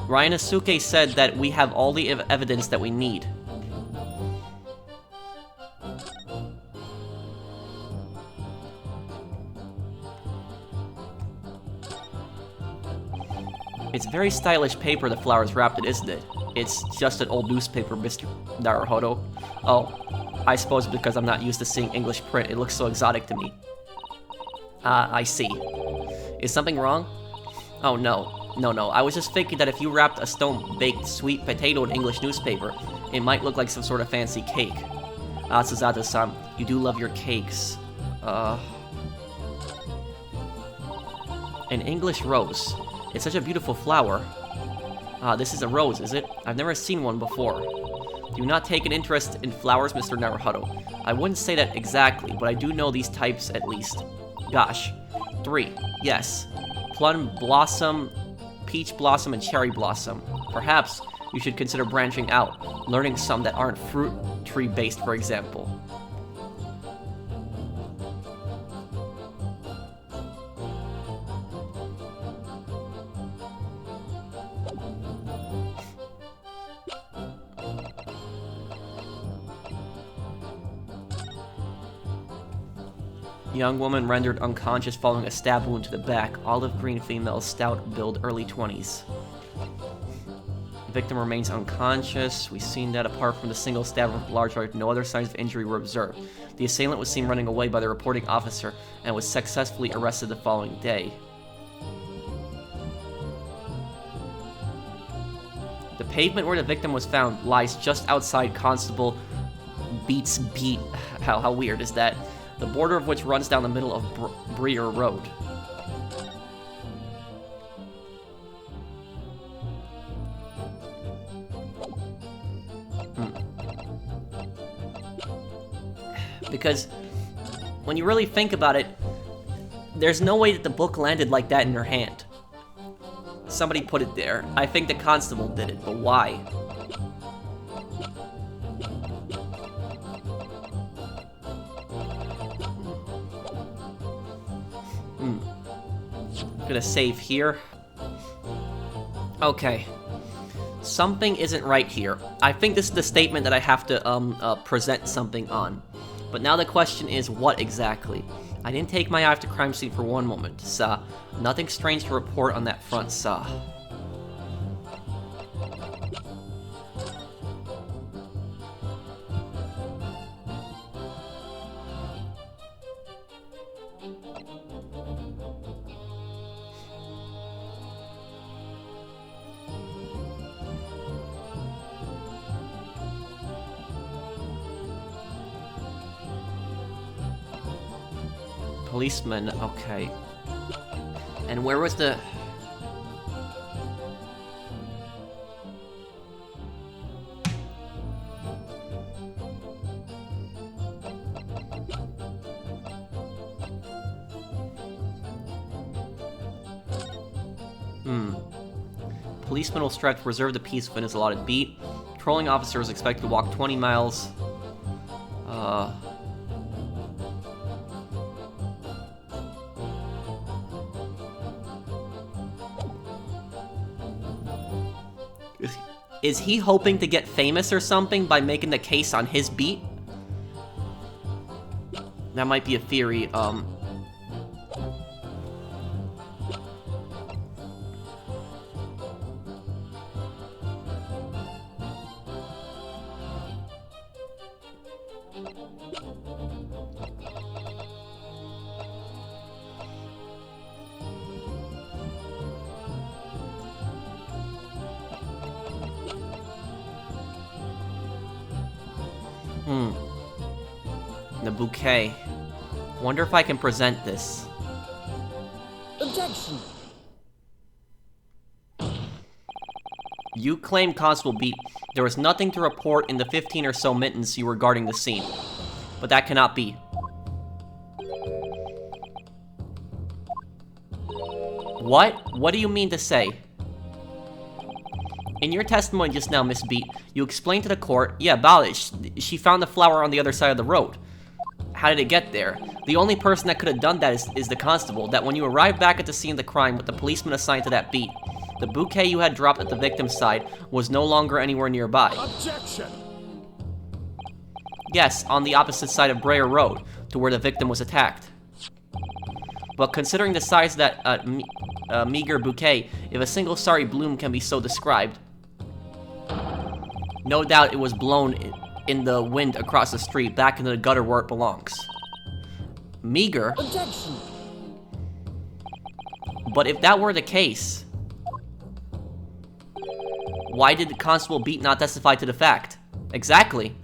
Ryunosuke said that we have all the evidence that we need. It's very stylish paper the flower's wrapped in, isn't it? It's just an old newspaper, Mr. Naruhodo. Oh, I suppose because I'm not used to seeing English print, it looks so exotic to me. I see. Is something wrong? Oh, no. No. I was just thinking that if you wrapped a stone-baked sweet potato in English newspaper, it might look like some sort of fancy cake. Ah, Suzato-san, you do love your cakes. An English rose. It's such a beautiful flower. This is a rose, is it? I've never seen one before. Do you not take an interest in flowers, Mr. Naruhodo? I wouldn't say that exactly, but I do know these types at least. Gosh. 3. Yes. Plum blossom, peach blossom, and cherry blossom. Perhaps you should consider branching out, learning some that aren't fruit tree based, for example. Young woman rendered unconscious following a stab wound to the back. Olive green female, stout build, early 20s. Victim remains unconscious. We've seen that apart from the single stab of large heart, no other signs of injury were observed. The assailant was seen running away by the reporting officer and was successfully arrested the following day. The pavement where the victim was found lies just outside Constable Beat's Beat. How weird is that? The border of which runs down the middle of Breer Road. Because when you really think about it, there's no way that the book landed like that in her hand. Somebody put it there. I think the constable did it, but why? Gonna save here. Okay. Something isn't right here. I think this is the statement that I have to present something on. But now the question is, what exactly? I didn't take my eye off the crime scene for one moment, sah. Nothing strange to report on that front, sah. Policeman, okay. And where was the... Policeman will stretch, reserve the peace within his allotted beat. Patrolling officer is expected to walk 20 miles. Is he hoping to get famous or something by making the case on his beat? That might be a theory, The bouquet. Wonder if I can present this. Objection! You claim, Constable Beat, there was nothing to report in the 15 or so minutes you were guarding the scene. But that cannot be. What? What do you mean to say? In your testimony just now, Miss Beat, you explained to the court, yeah, Balish, she found the flower on the other side of the road. How did it get there? The only person that could have done that is the constable, that when you arrived back at the scene of the crime with the policeman assigned to that beat, the bouquet you had dropped at the victim's side was no longer anywhere nearby. Objection! Yes, on the opposite side of Breyer Road, to where the victim was attacked. But considering the size of that meager bouquet, if a single sorry bloom can be so described... No doubt it was blown in the wind across the street back into the gutter where it belongs. Meager? Objection! But if that were the case, why did Constable Beat not testify to the fact? Exactly.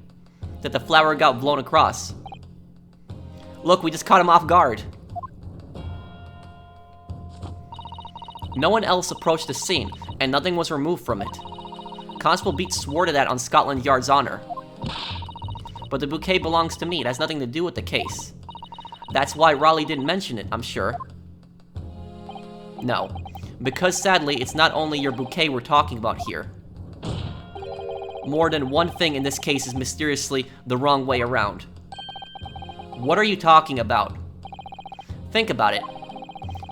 That the flower got blown across. Look, we just caught him off guard. No one else approached the scene, and nothing was removed from it. Constable Beat swore to that on Scotland Yard's honor. But the bouquet belongs to me. It has nothing to do with the case. That's why Raleigh didn't mention it, I'm sure. No. Because sadly, it's not only your bouquet we're talking about here. More than one thing in this case is mysteriously the wrong way around. What are you talking about? Think about it.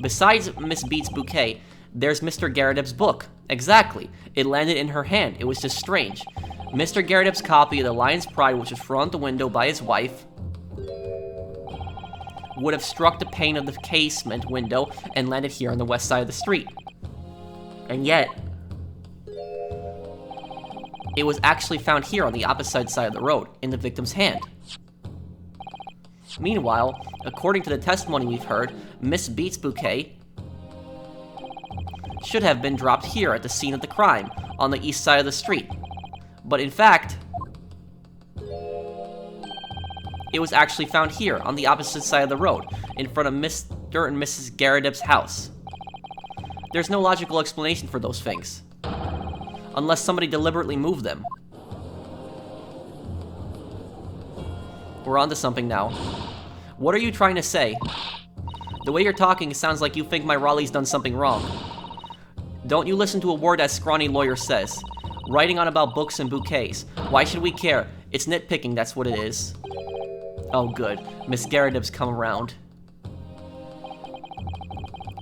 Besides Miss Beat's bouquet, there's Mr. Garrideb's book. Exactly. It landed in her hand. It was just strange. Mr. Garrideb's copy of The Lion's Pride, which was thrown out the window by his wife, would have struck the pane of the casement window and landed here on the west side of the street. And yet, it was actually found here on the opposite side of the road, in the victim's hand. Meanwhile, according to the testimony we've heard, Miss Beat's bouquet should have been dropped here at the scene of the crime, on the east side of the street. But in fact, it was actually found here, on the opposite side of the road, in front of Mr. and Mrs. Garrideb's house. There's no logical explanation for those things, unless somebody deliberately moved them. We're onto something now. What are you trying to say? The way you're talking, it sounds like you think my Raleigh's done something wrong. Don't you listen to a word that scrawny lawyer says. Writing on about books and bouquets. Why should we care? It's nitpicking, that's what it is. Oh good, Miss Garrideb's come around.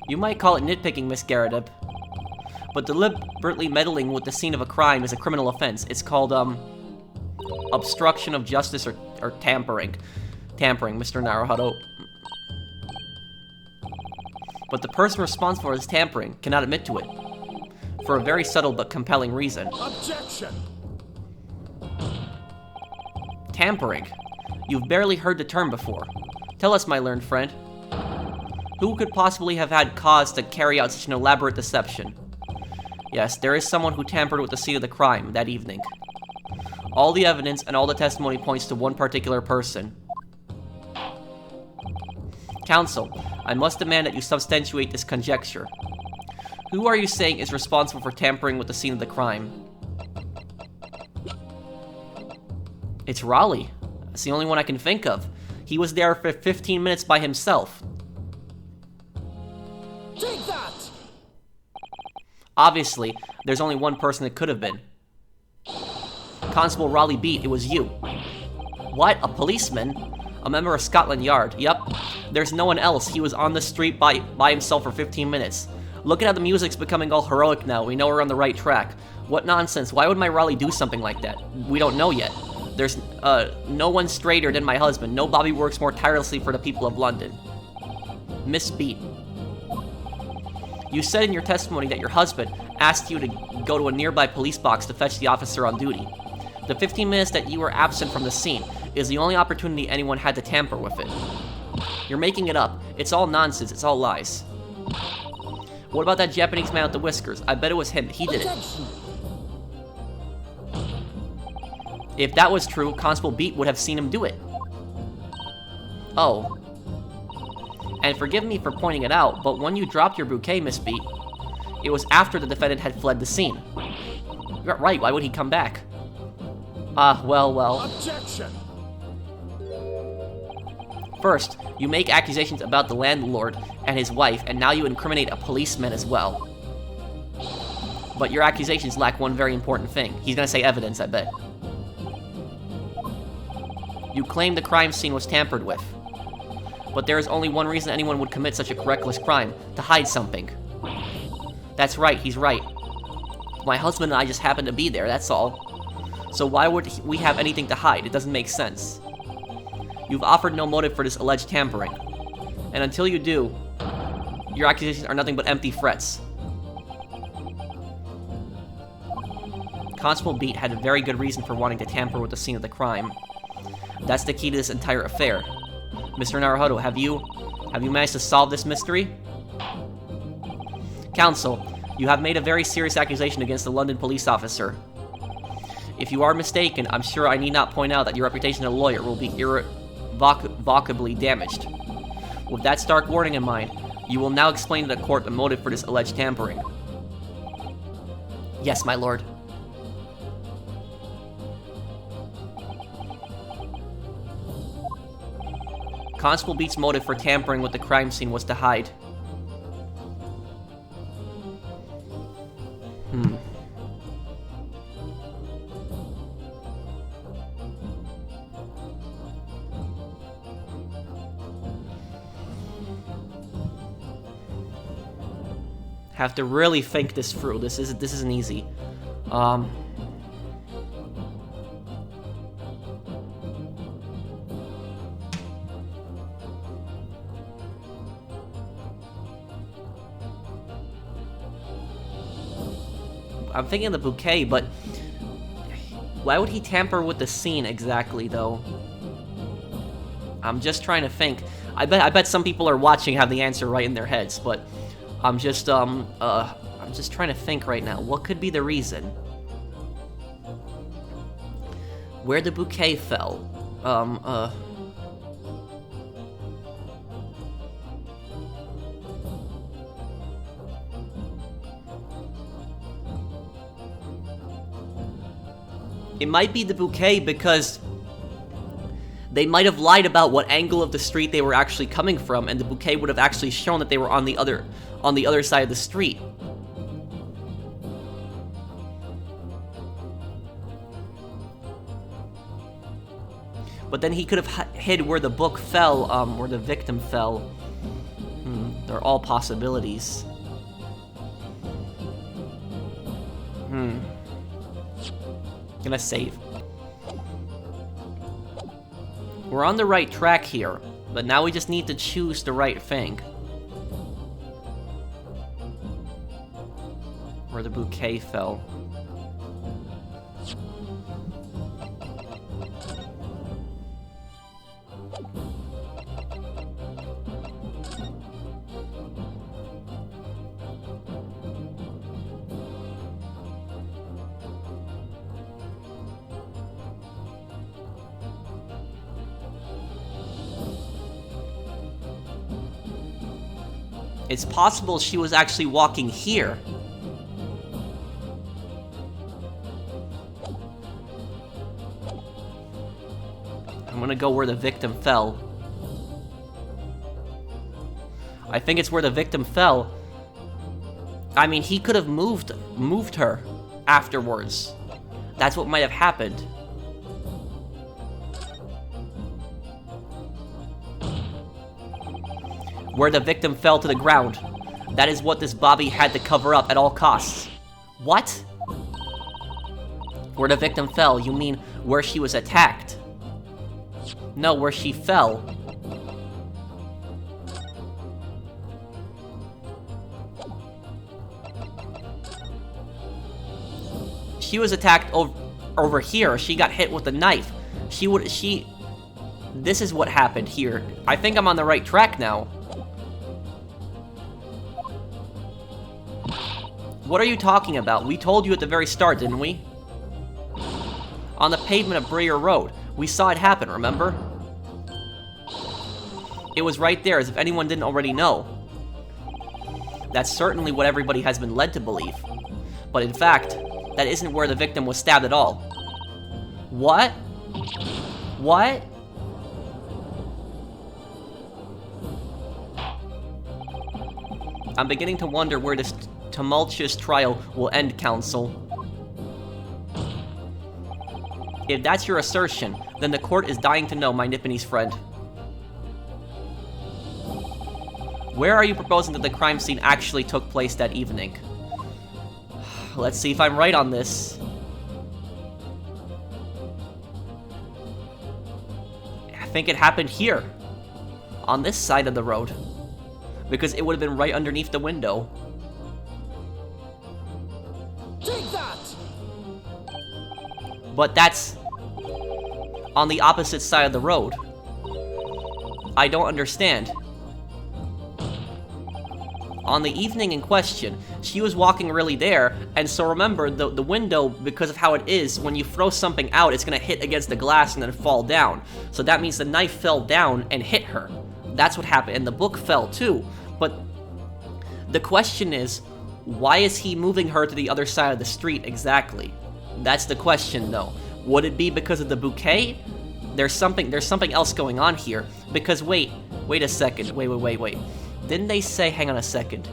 You might call it nitpicking, Miss Garrideb, but deliberately meddling with the scene of a crime is a criminal offense. It's called, obstruction of justice or tampering. Tampering, Mr. Naruhodo. But the person responsible for this tampering cannot admit to it, for a very subtle but compelling reason. Objection! Tampering. You've barely heard the term before. Tell us, my learned friend. Who could possibly have had cause to carry out such an elaborate deception? Yes, there is someone who tampered with the scene of the crime that evening. All the evidence and all the testimony points to one particular person. Counsel, I must demand that you substantiate this conjecture. Who are you saying is responsible for tampering with the scene of the crime? It's Raleigh. That's the only one I can think of. He was there for 15 minutes by himself. Take that! Obviously, there's only one person it could have been. Constable Raleigh Beat, it was you. What? A policeman? A member of Scotland Yard. Yep. There's no one else. He was on the street by himself for 15 minutes. Look at how the music's becoming all heroic now. We know we're on the right track. What nonsense. Why would my Raleigh do something like that? We don't know yet. There's, no one straighter than my husband. No Bobby works more tirelessly for the people of London. Miss Beat. You said in your testimony that your husband asked you to go to a nearby police box to fetch the officer on duty. The 15 minutes that you were absent from the scene is the only opportunity anyone had to tamper with it. You're making it up. It's all nonsense. It's all lies. What about that Japanese man with the whiskers? I bet it was him. He did it. If that was true, Constable Beat would have seen him do it. Oh. And forgive me for pointing it out, but when you dropped your bouquet, Miss Beat, it was after the defendant had fled the scene. You're right, why would he come back? Well. Objection! First, you make accusations about the landlord and his wife, and now you incriminate a policeman as well. But your accusations lack one very important thing. He's gonna say evidence, I bet. You claim the crime scene was tampered with. But there is only one reason anyone would commit such a reckless crime, to hide something. That's right, he's right. My husband and I just happened to be there, that's all. So why would we have anything to hide? It doesn't make sense. You've offered no motive for this alleged tampering. And until you do, your accusations are nothing but empty threats. Constable Beat had a very good reason for wanting to tamper with the scene of the crime. That's the key to this entire affair. Mr. Naruhodo, have you managed to solve this mystery? Counsel, you have made a very serious accusation against the London police officer. If you are mistaken, I'm sure I need not point out that your reputation as a lawyer will be irrevocably damaged. With that stark warning in mind, you will now explain to the court the motive for this alleged tampering. Yes, my lord. Constable Beat's motive for tampering with the crime scene was to hide. Have to really think this through. This isn't easy. I'm thinking of the bouquet, but why would he tamper with the scene exactly, though? I'm just trying to think. I bet some people are watching have the answer right in their heads, but I'm just trying to think right now. What could be the reason? Where the bouquet fell. It might be the bouquet because they might have lied about what angle of the street they were actually coming from, and the bouquet would have actually shown that they were on the other side of the street. But then he could have hid where the book fell, where the victim fell. They're all possibilities. Gonna save. We're on the right track here, but now we just need to choose the right thing. Where the bouquet fell. It's possible she was actually walking here. I'm gonna go where the victim fell. I think it's where the victim fell. I mean, he could have moved her afterwards. That's what might have happened. Where the victim fell to the ground. That is what this Bobby had to cover up at all costs. What? Where the victim fell, you mean where she was attacked? No, where she fell. She was attacked over here. She got hit with a knife. This is what happened here. I think I'm on the right track now. What are you talking about? We told you at the very start, didn't we? On the pavement of Breer Road. We saw it happen, remember? It was right there, as if anyone didn't already know. That's certainly what everybody has been led to believe. But in fact, that isn't where the victim was stabbed at all. What? What? I'm beginning to wonder where this tumultuous trial will end, Counsel. If that's your assertion, then the court is dying to know, my Nipponese friend. Where are you proposing that the crime scene actually took place that evening? Let's see if I'm right on this. I think it happened here. On this side of the road. Because it would have been right underneath the window. Take that! But that's on the opposite side of the road. I don't understand. On the evening in question, she was walking really there, and so remember, the window, because of how it is, when you throw something out, it's gonna hit against the glass and then fall down. So that means the knife fell down and hit her. That's what happened, and the book fell too. But the question is, why is he moving her to the other side of the street exactly? That's the question, though. Would it be because of the bouquet? There's something else going on here. Because wait a second, wait. Didn't they say, hang on a second.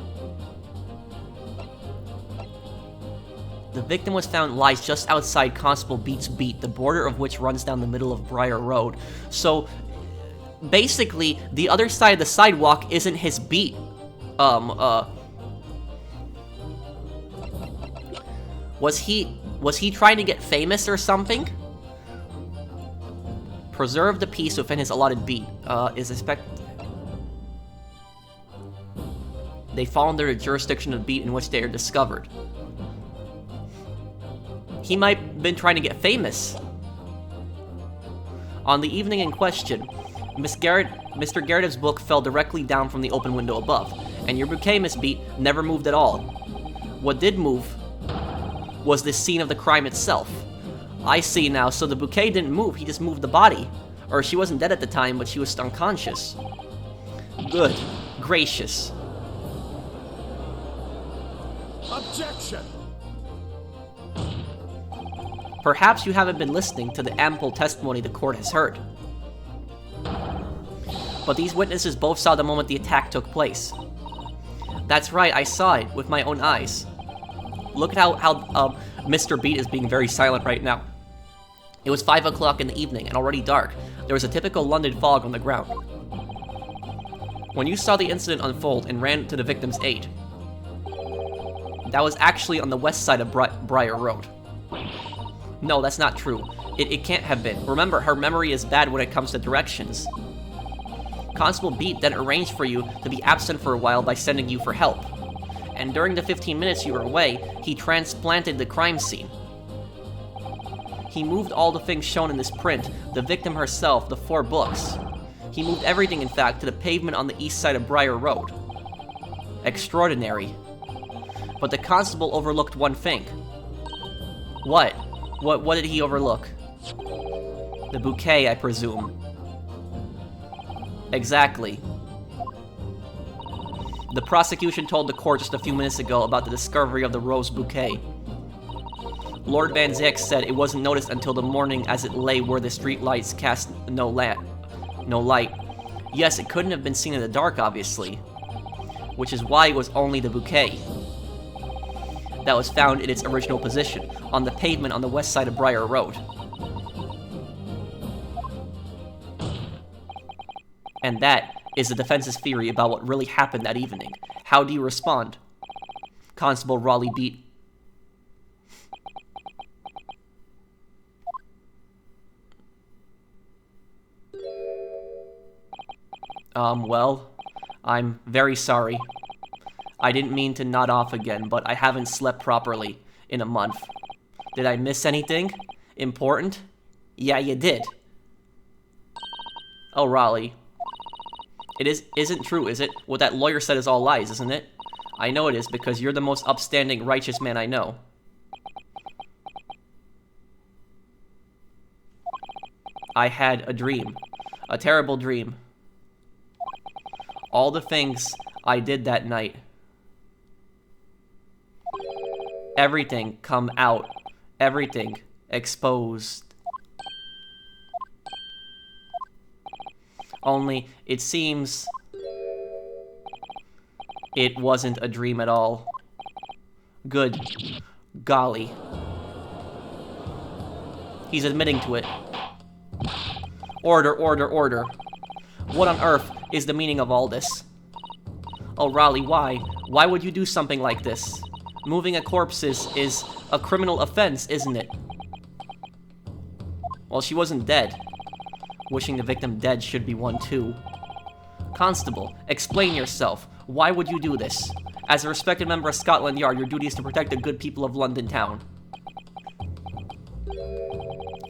The victim was found lies just outside Constable Beat's beat, the border of which runs down the middle of Briar Road. So, basically, the other side of the sidewalk isn't his beat. Was he trying to get famous or something? Preserve the peace within his allotted beat. Is expected. They fall under the jurisdiction of the beat in which they are discovered. He might have been trying to get famous. On the evening in question, Mr. Garrett's book fell directly down from the open window above, and your bouquet, Miss Beat, never moved at all. What did move was the scene of the crime itself. I see now, so the bouquet didn't move, he just moved the body. Or she wasn't dead at the time, but she was unconscious. Good gracious. Objection! Perhaps you haven't been listening to the ample testimony the court has heard. But these witnesses both saw the moment the attack took place. That's right, I saw it with my own eyes. Look at how Mr. Beat is being very silent right now. It was 5 o'clock in the evening and already dark. There was a typical London fog on the ground. When you saw the incident unfold and ran to the victim's aid, that was actually on the west side of Briar Road. No, that's not true. It can't have been. Remember, her memory is bad when it comes to directions. Constable Beat then arranged for you to be absent for a while by sending you for help. And during the 15 minutes you were away, he transplanted the crime scene. He moved all the things shown in this print, the victim herself, the 4 books. He moved everything, in fact, to the pavement on the east side of Briar Road. Extraordinary. But the constable overlooked one thing. What? What did he overlook? The bouquet, I presume. Exactly. The prosecution told the court just a few minutes ago about the discovery of the rose bouquet. Lord Van Zayek said it wasn't noticed until the morning as it lay where the street lights cast no light. Yes, it couldn't have been seen in the dark, obviously. Which is why it was only the bouquet that was found in its original position, on the pavement on the west side of Briar Road. And that is the defense's theory about what really happened that evening. How do you respond? Constable Raleigh Beat. Well, I'm very sorry. I didn't mean to nod off again, but I haven't slept properly in a month. Did I miss anything important? Yeah, you did. Oh, Raleigh. It isn't true, is it? What that lawyer said is all lies, isn't it? I know it is, because you're the most upstanding, righteous man I know. I had a dream. A terrible dream. All the things I did that night. Everything come out. Everything exposed. Only, it seems it wasn't a dream at all. Good golly. He's admitting to it. Order, order, order. What on earth is the meaning of all this? Oh, Raleigh, why? Why would you do something like this? Moving a corpse is a criminal offense, isn't it? Well, she wasn't dead. Wishing the victim dead should be one too. Constable, explain yourself. Why would you do this? As a respected member of Scotland Yard, your duty is to protect the good people of London Town.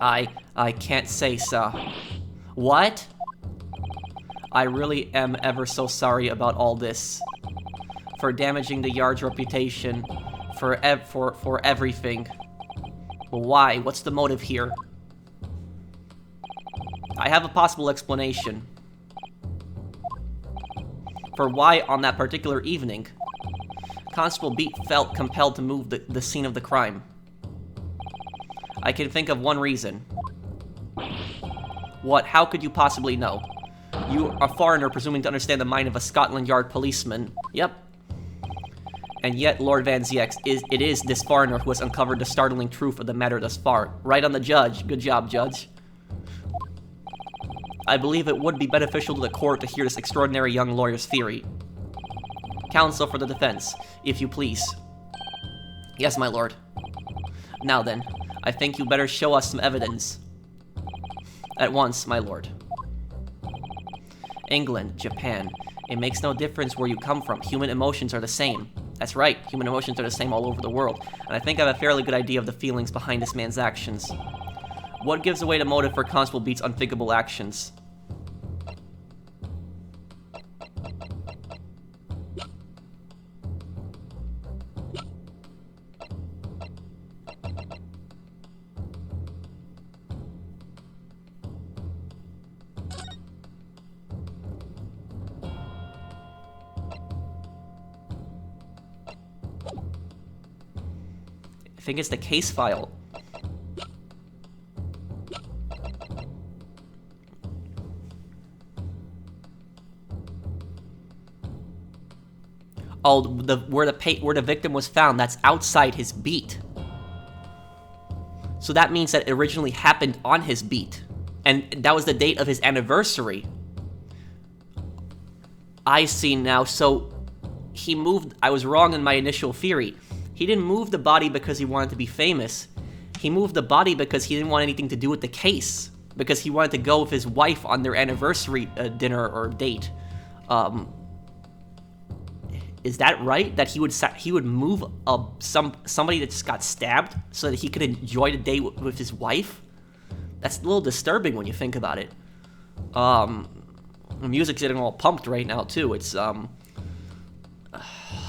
I can't say, sir. What? I really am ever so sorry about all this. For damaging the Yard's reputation. For everything. Well, why? What's the motive here? I have a possible explanation. For why, on that particular evening, Constable Beat felt compelled to move the scene of the crime. I can think of one reason. What? How could you possibly know? You are a foreigner presuming to understand the mind of a Scotland Yard policeman. Yep. And yet, Lord Van Ziex, it is this foreigner who has uncovered the startling truth of the matter thus far. Right on the judge. Good job, Judge. I believe it would be beneficial to the court to hear this extraordinary young lawyer's theory. Counsel for the defense, if you please. Yes, my lord. Now then, I think you better show us some evidence. At once, my lord. England, Japan. It makes no difference where you come from. Human emotions are the same. That's right, human emotions are the same all over the world. And I think I have a fairly good idea of the feelings behind this man's actions. What gives away the motive for Constable Beat's unthinkable actions? I think it's the case file. Oh, where the victim was found, that's outside his beat. So that means that it originally happened on his beat. And that was the date of his anniversary. I see now. So he moved. I was wrong in my initial theory. He didn't move the body because he wanted to be famous. He moved the body because he didn't want anything to do with the case. Because he wanted to go with his wife on their anniversary dinner or date. Is that right? That he would move somebody that just got stabbed so that he could enjoy the day with his wife? That's a little disturbing when you think about it. The music's getting all pumped right now too. It's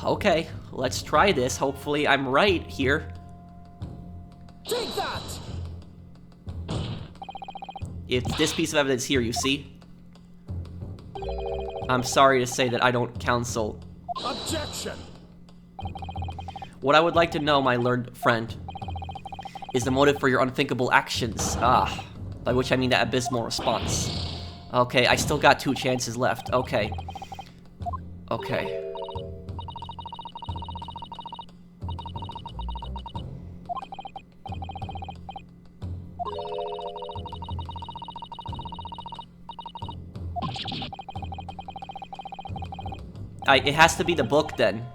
okay, let's try this. Hopefully I'm right here. Take that! It's this piece of evidence here, you see? I'm sorry to say that I don't counsel. Objection! What I would like to know, my learned friend, is the motive for your unthinkable actions. By which I mean that abysmal response. Okay, I still got 2 chances left. Okay. Okay. It has to be the book then.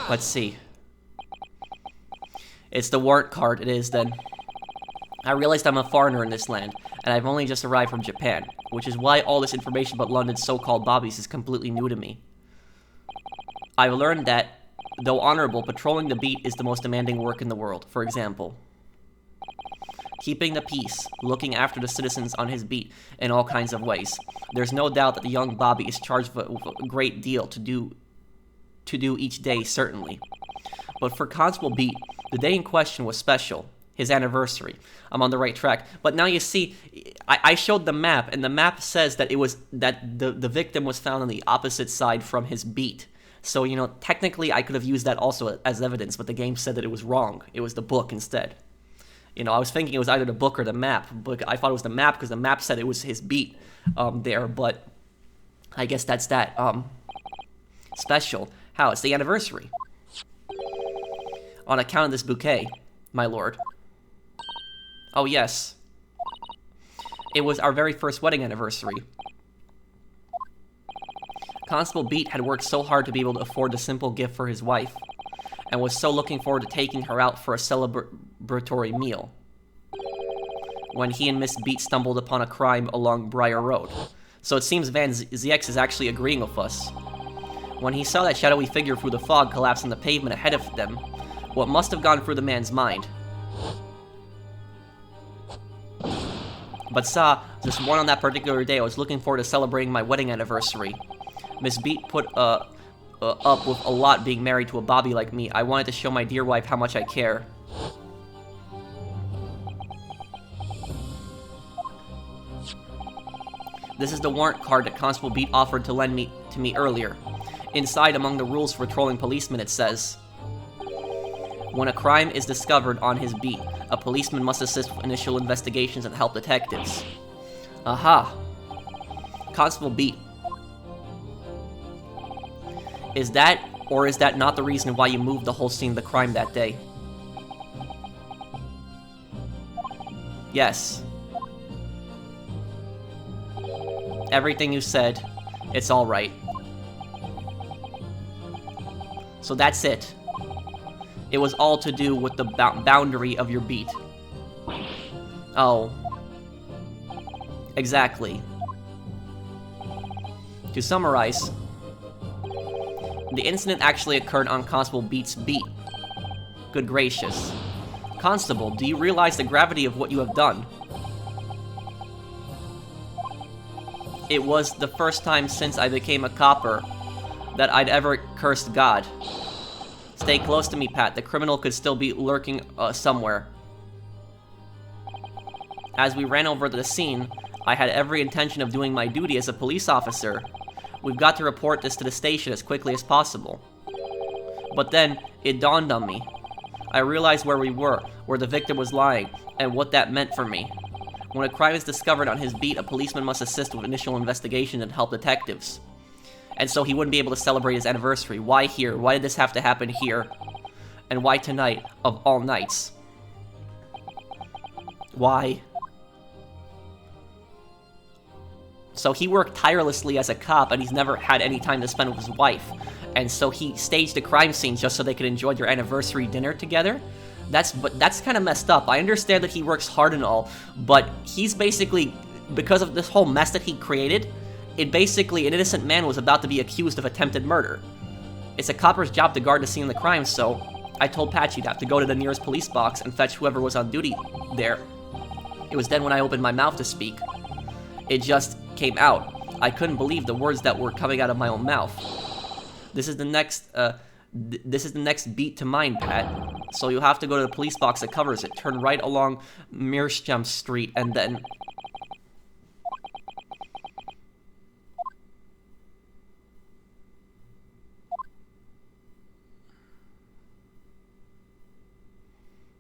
Let's see. It's the Warrant Card, it is then. I realized I'm a foreigner in this land, and I've only just arrived from Japan, which is why all this information about London's so-called bobbies is completely new to me. I've learned that, though honorable, patrolling the beat is the most demanding work in the world. For example, keeping the peace, looking after the citizens on his beat in all kinds of ways. There's no doubt that the young Bobby is charged with a great deal to do each day, certainly. But for Constable Beat, the day in question was special. His anniversary. I'm on the right track. But now you see, I showed the map, and the map says that the victim was found on the opposite side from his beat. So, you know, technically I could have used that also as evidence, but the game said that it was wrong. It was the book instead. You know, I was thinking it was either the book or the map, but I thought it was the map because the map said it was his beat there, but I guess that's that. Special. How? It's the anniversary. On account of this bouquet, my lord. Oh, yes. It was our very first wedding anniversary. Constable Beat had worked so hard to be able to afford the simple gift for his wife, and was so looking forward to taking her out for a celebratory meal, when he and Miss Beat stumbled upon a crime along Briar Road. So it seems Van ZX is actually agreeing with us. When he saw that shadowy figure through the fog collapse on the pavement ahead of them, what must have gone through the man's mind? But just one on that particular day, I was looking forward to celebrating my wedding anniversary. Miss Beat put up with a lot being married to a bobby like me. I wanted to show my dear wife how much I care. This is the warrant card that Constable Beat offered to lend to me earlier. Inside, among the rules for trolling policemen, it says, when a crime is discovered on his beat, a policeman must assist with initial investigations and help detectives. Aha. Constable Beat. Is that, or is that not the reason why you moved the whole scene of the crime that day? Yes. Everything you said, it's alright. So that's it. It was all to do with the boundary of your beat. Oh. Exactly. To summarize, the incident actually occurred on Constable Beat's beat. Good gracious. Constable, do you realize the gravity of what you have done? It was the first time since I became a copper that I'd ever cursed God. Stay close to me, Pat. The criminal could still be lurking somewhere. As we ran over to the scene, I had every intention of doing my duty as a police officer. We've got to report this to the station as quickly as possible. But then, it dawned on me. I realized where we were, where the victim was lying, and what that meant for me. When a crime is discovered on his beat, a policeman must assist with initial investigation and help detectives. And so he wouldn't be able to celebrate his anniversary. Why here? Why did this have to happen here? And why tonight, of all nights? Why? So he worked tirelessly as a cop, and he's never had any time to spend with his wife. And so he staged a crime scene just so they could enjoy their anniversary dinner together? That's kind of messed up. I understand that he works hard and all, but he's basically, because of this whole mess that he created, an innocent man was about to be accused of attempted murder. It's a copper's job to guard the scene of the crime, so I told Patchy to have to go to the nearest police box and fetch whoever was on duty there. It was then when I opened my mouth to speak. It just came out. I couldn't believe the words that were coming out of my own mouth. This is the next beat to mine, Pat. So you'll have to go to the police box that covers it. Turn right along Meerschaum Street, and then...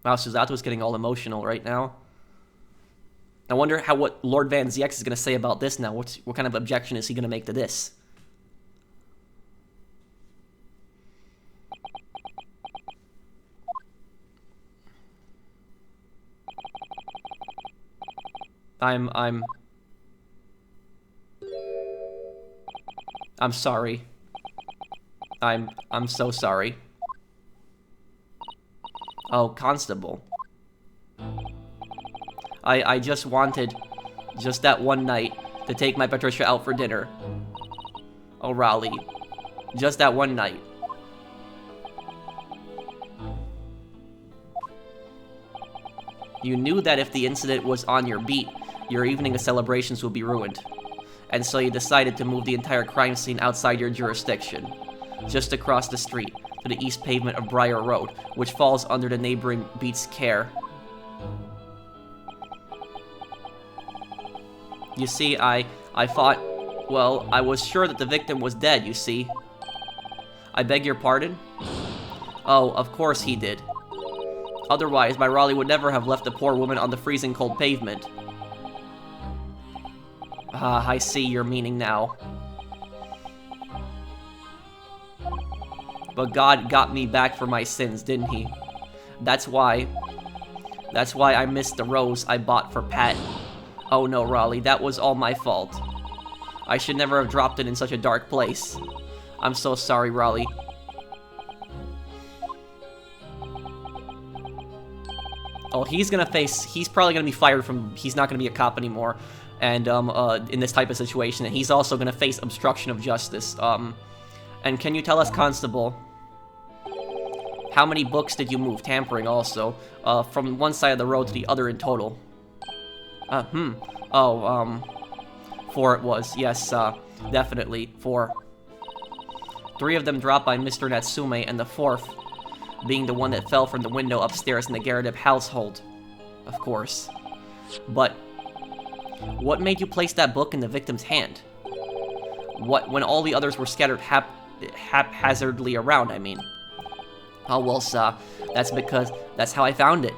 Wow, Suzato's getting all emotional right now. I wonder what Lord Van ZX is going to say about this now. What kind of objection is he going to make to this? I'm sorry. I'm so sorry. Oh, Constable. I just wanted, just that one night, to take my Patricia out for dinner. Oh, Raleigh. Just that one night. You knew that if the incident was on your beat, your evening of celebrations would be ruined. And so you decided to move the entire crime scene outside your jurisdiction, just across the street, to the east pavement of Briar Road, which falls under the neighboring beat's care. You see, I thought, well, I was sure that the victim was dead, you see. I beg your pardon? Oh, of course he did. Otherwise, my Raleigh would never have left the poor woman on the freezing cold pavement. Ah, I see your meaning now. But God got me back for my sins, didn't he? That's why I missed the rose I bought for Pat. Oh no, Raleigh, that was all my fault. I should never have dropped it in such a dark place. I'm so sorry, Raleigh. Oh, he's probably gonna be fired from, he's not gonna be a cop anymore, and, in this type of situation, and he's also gonna face obstruction of justice. And can you tell us, Constable, how many books did you move, tampering also, from one side of the road to the other in total? 4 it was, yes, definitely, 4. 3 of them dropped by Mr. Natsume, and the 4th being the one that fell from the window upstairs in the Garrett household. Of course. But what made you place that book in the victim's hand? When all the others were scattered haphazardly around, I mean. Oh, well, sir, that's because that's how I found it.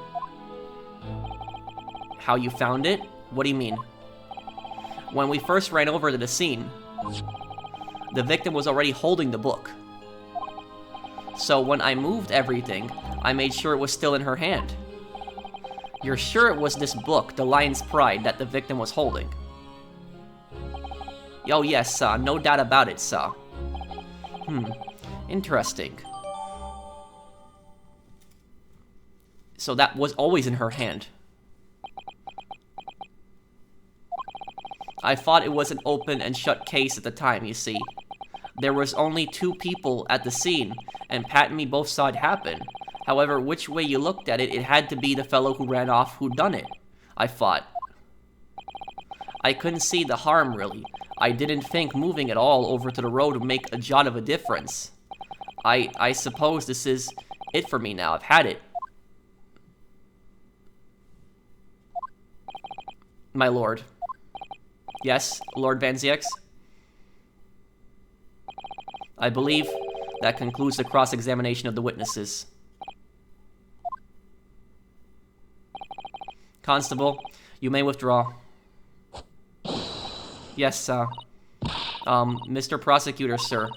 How you found it? What do you mean? When we first ran over to the scene, the victim was already holding the book. So when I moved everything, I made sure it was still in her hand. You're sure it was this book, The Lion's Pride, that the victim was holding? Oh yes, sir, no doubt about it, sir. Interesting. So that was always in her hand. I thought it was an open and shut case at the time, you see. There was only 2 people at the scene, and Pat and me both saw it happen. However, which way you looked at it, it had to be the fellow who ran off who done it, I thought. I couldn't see the harm, really. I didn't think moving it all over to the road would make a jot of a difference. I suppose this is it for me now. I've had it. My lord. Yes, Lord Van Ziex? I believe that concludes the cross-examination of the witnesses. Constable, you may withdraw. Yes, sir. Mr. Prosecutor, sir,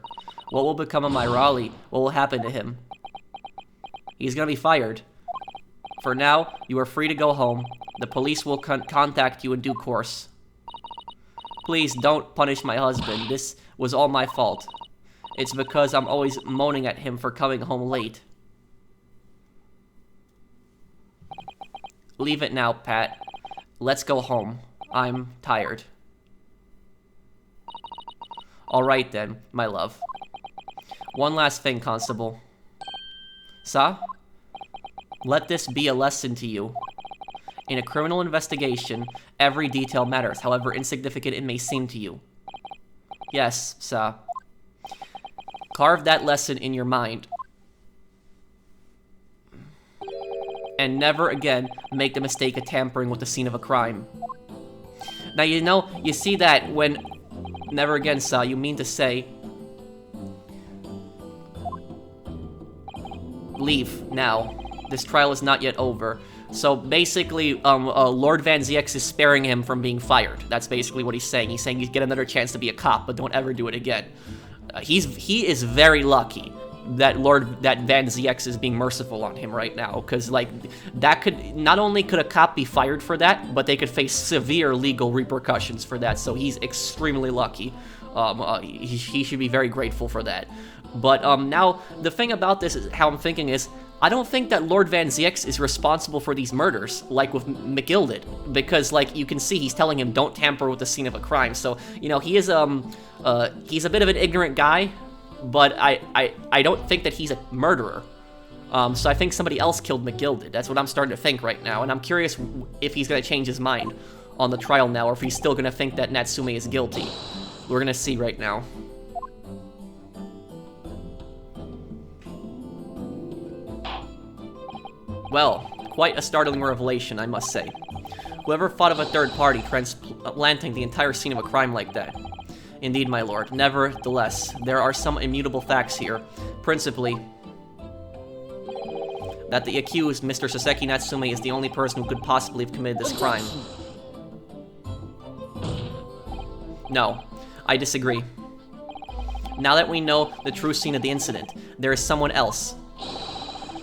what will become of my Raleigh? What will happen to him? He's gonna be fired. For now, you are free to go home. The police will contact you in due course. Please don't punish my husband. This was all my fault. It's because I'm always moaning at him for coming home late. Leave it now, Pat. Let's go home. I'm tired. Alright then, my love. One last thing, Constable. Sir? Let this be a lesson to you. In a criminal investigation, every detail matters, however insignificant it may seem to you. Yes, sir. Carve that lesson in your mind. And never again make the mistake of tampering with the scene of a crime. Now, you see that when... Never again, sir, you mean to say... Leave, now. This trial is not yet over. So basically, Lord Van Ziex is sparing him from being fired. That's basically what he's saying. He's saying you get another chance to be a cop, but don't ever do it again. He is very lucky that Van Ziex is being merciful on him right now, because like that could not only could a cop be fired for that, but they could face severe legal repercussions for that. So he's extremely lucky. He should be very grateful for that. But now the thing about this is how I'm thinking is, I don't think that Lord Van Ziex is responsible for these murders, like with McGill did, because, like, you can see he's telling him don't tamper with the scene of a crime. So, you know, he is, he's a bit of an ignorant guy, but I don't think that he's a murderer. So I think somebody else killed McGill did. That's what I'm starting to think right now, and I'm curious if he's going to change his mind on the trial now, or if he's still going to think that Natsume is guilty. We're going to see right now. Well, quite a startling revelation, I must say. Whoever thought of a third party transplanting the entire scene of a crime like that? Indeed, my lord. Nevertheless, there are some immutable facts here. Principally, that the accused, Mr. Soseki Natsume, is the only person who could possibly have committed this crime. No, I disagree. Now that we know the true scene of the incident, there is someone else.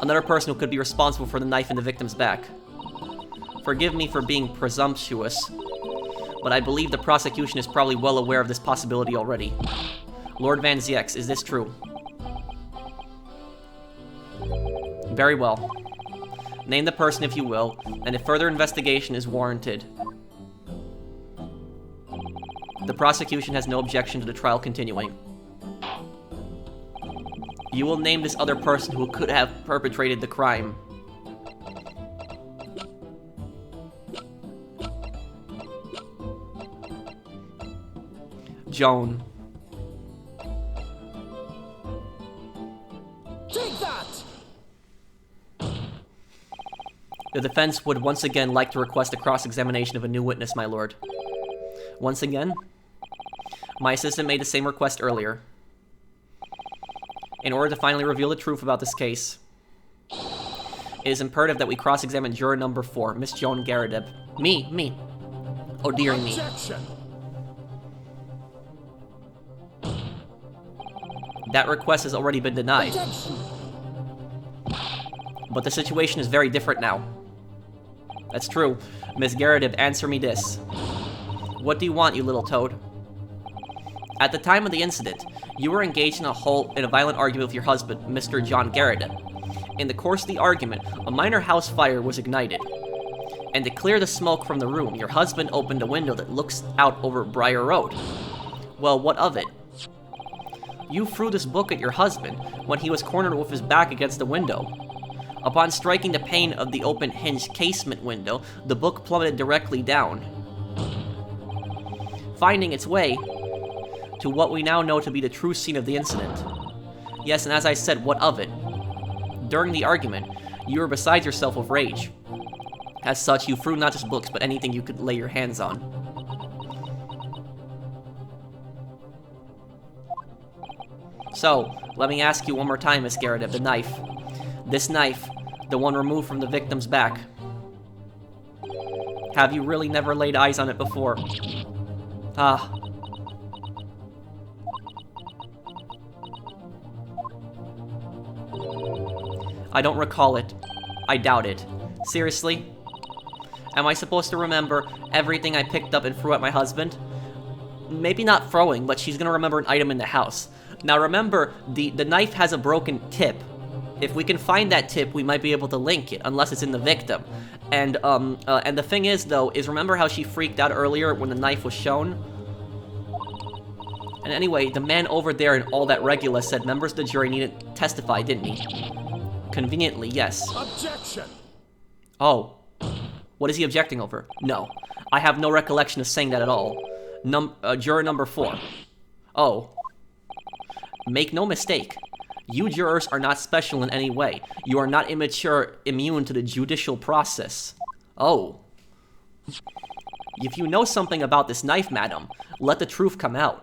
Another person who could be responsible for the knife in the victim's back. Forgive me for being presumptuous, but I believe the prosecution is probably well aware of this possibility already. Lord Van Ziex, is this true? Very well. Name the person if you will, and if further investigation is warranted. The prosecution has no objection to the trial continuing. You will name this other person who could have perpetrated the crime. Joan. Take that! The defense would once again like to request a cross-examination of a new witness, my lord. Once again? My assistant made the same request earlier. In order to finally reveal the truth about this case, it is imperative that we cross-examine juror number 4, Miss Joan Garadeb. Me. Oh, dearie me. Objection! That request has already been denied. Objection! But the situation is very different now. That's true. Miss Garadeb, answer me this. What do you want, you little toad? At the time of the incident, you were engaged in a violent argument with your husband, Mr. John Garadeb. In the course of the argument, a minor house fire was ignited. And to clear the smoke from the room, your husband opened a window that looks out over Briar Road. Well, what of it? You threw this book at your husband when he was cornered with his back against the window. Upon striking the pane of the open hinged casement window, the book plummeted directly down, finding its way to what we now know to be the true scene of the incident. Yes, and as I said, what of it? During the argument, you were beside yourself with rage. As such, you threw not just books, but anything you could lay your hands on. So, let me ask you one more time, Miss Garadeb, the knife. This knife, the one removed from the victim's back. Have you really never laid eyes on it before? Ah. I don't recall it. I doubt it. Seriously? Am I supposed to remember everything I picked up and threw at my husband? Maybe not throwing, but she's gonna remember an item in the house. Now remember, the knife has a broken tip. If we can find that tip, we might be able to link it, unless it's in the victim. And the thing is, though, is remember how she freaked out earlier when the knife was shown? And anyway, the man over there in all that regula said members of the jury needed to testify, didn't he? Conveniently, yes. Objection! Oh. What is he objecting over? No. I have no recollection of saying that at all. Juror number 4. Oh. Make no mistake. You jurors are not special in any way. You are not immune to the judicial process. Oh. If you know something about this knife, madam, let the truth come out.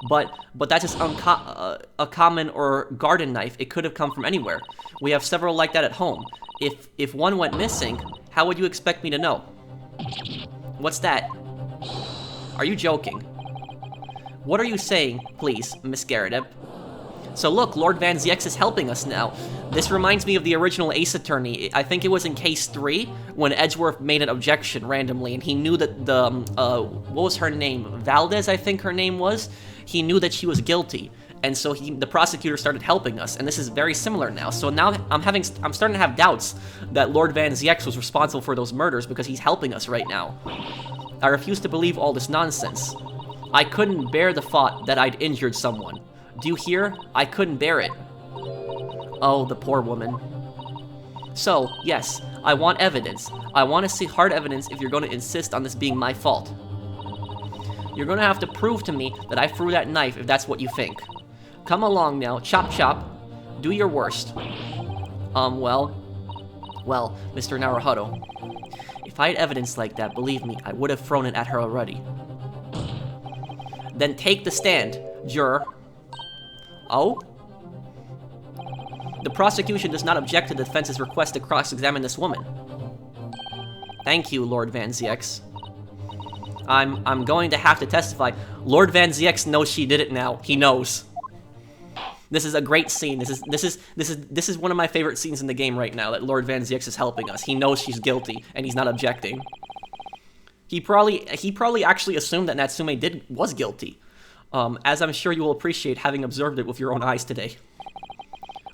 But that's just a common or garden knife. It could have come from anywhere. We have several like that at home. If one went missing, how would you expect me to know? What's that? Are you joking? What are you saying, please, Miss Garadeb? So look, Lord Van Ziex is helping us now. This reminds me of the original Ace Attorney. I think it was in case 3 when Edgeworth made an objection randomly, and he knew that the what was her name? Valdez, I think her name was. He knew that she was guilty, and so the prosecutor started helping us. And this is very similar now. So now I'm starting to have doubts that Lord Van Ziex was responsible for those murders because he's helping us right now. I refuse to believe all this nonsense. I couldn't bear the thought that I'd injured someone. Do you hear? I couldn't bear it. Oh, the poor woman. So, yes, I want evidence. I want to see hard evidence if you're going to insist on this being my fault. You're going to have to prove to me that I threw that knife if that's what you think. Come along now, chop chop. Do your worst. Well, Mr. Naruhodo. If I had evidence like that, believe me, I would have thrown it at her already. Then take the stand, juror. Oh? The prosecution does not object to the defense's request to cross-examine this woman. Thank you, Lord Van Ziex. I'm going to have to testify. Lord Van Ziex knows she did it now. He knows. This is a great scene. This is one of my favorite scenes in the game right now, that Lord Van Zieks is helping us. He knows she's guilty, and he's not objecting. He probably actually assumed that Natsume was guilty, as I'm sure you will appreciate having observed it with your own eyes today.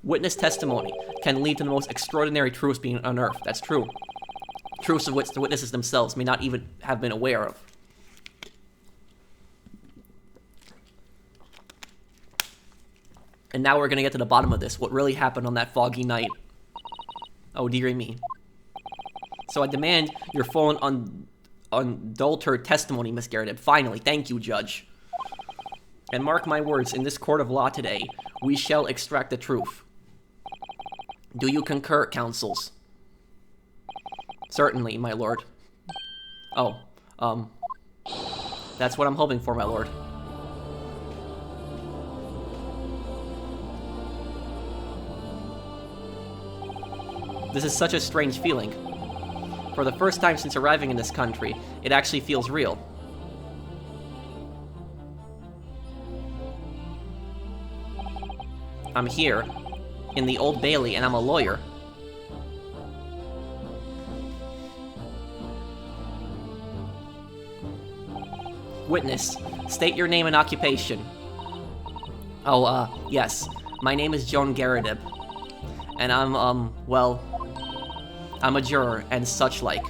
Witness testimony can lead to the most extraordinary truths being unearthed. That's true. Truths of which the witnesses themselves may not even have been aware of. And now we're gonna get to the bottom of this. What really happened on that foggy night? Oh, dearie me. So I demand your full and unadulterated testimony, Miss Garrett. Finally, thank you, Judge. And mark my words, in this court of law today, we shall extract the truth. Do you concur, counsels? Certainly, my lord. Oh, that's what I'm hoping for, my lord. This is such a strange feeling. For the first time since arriving in this country, it actually feels real. I'm here, in the Old Bailey, and I'm a lawyer. Witness, state your name and occupation. Oh, yes. My name is Joan Garrideb. And well, I'm a juror and such like.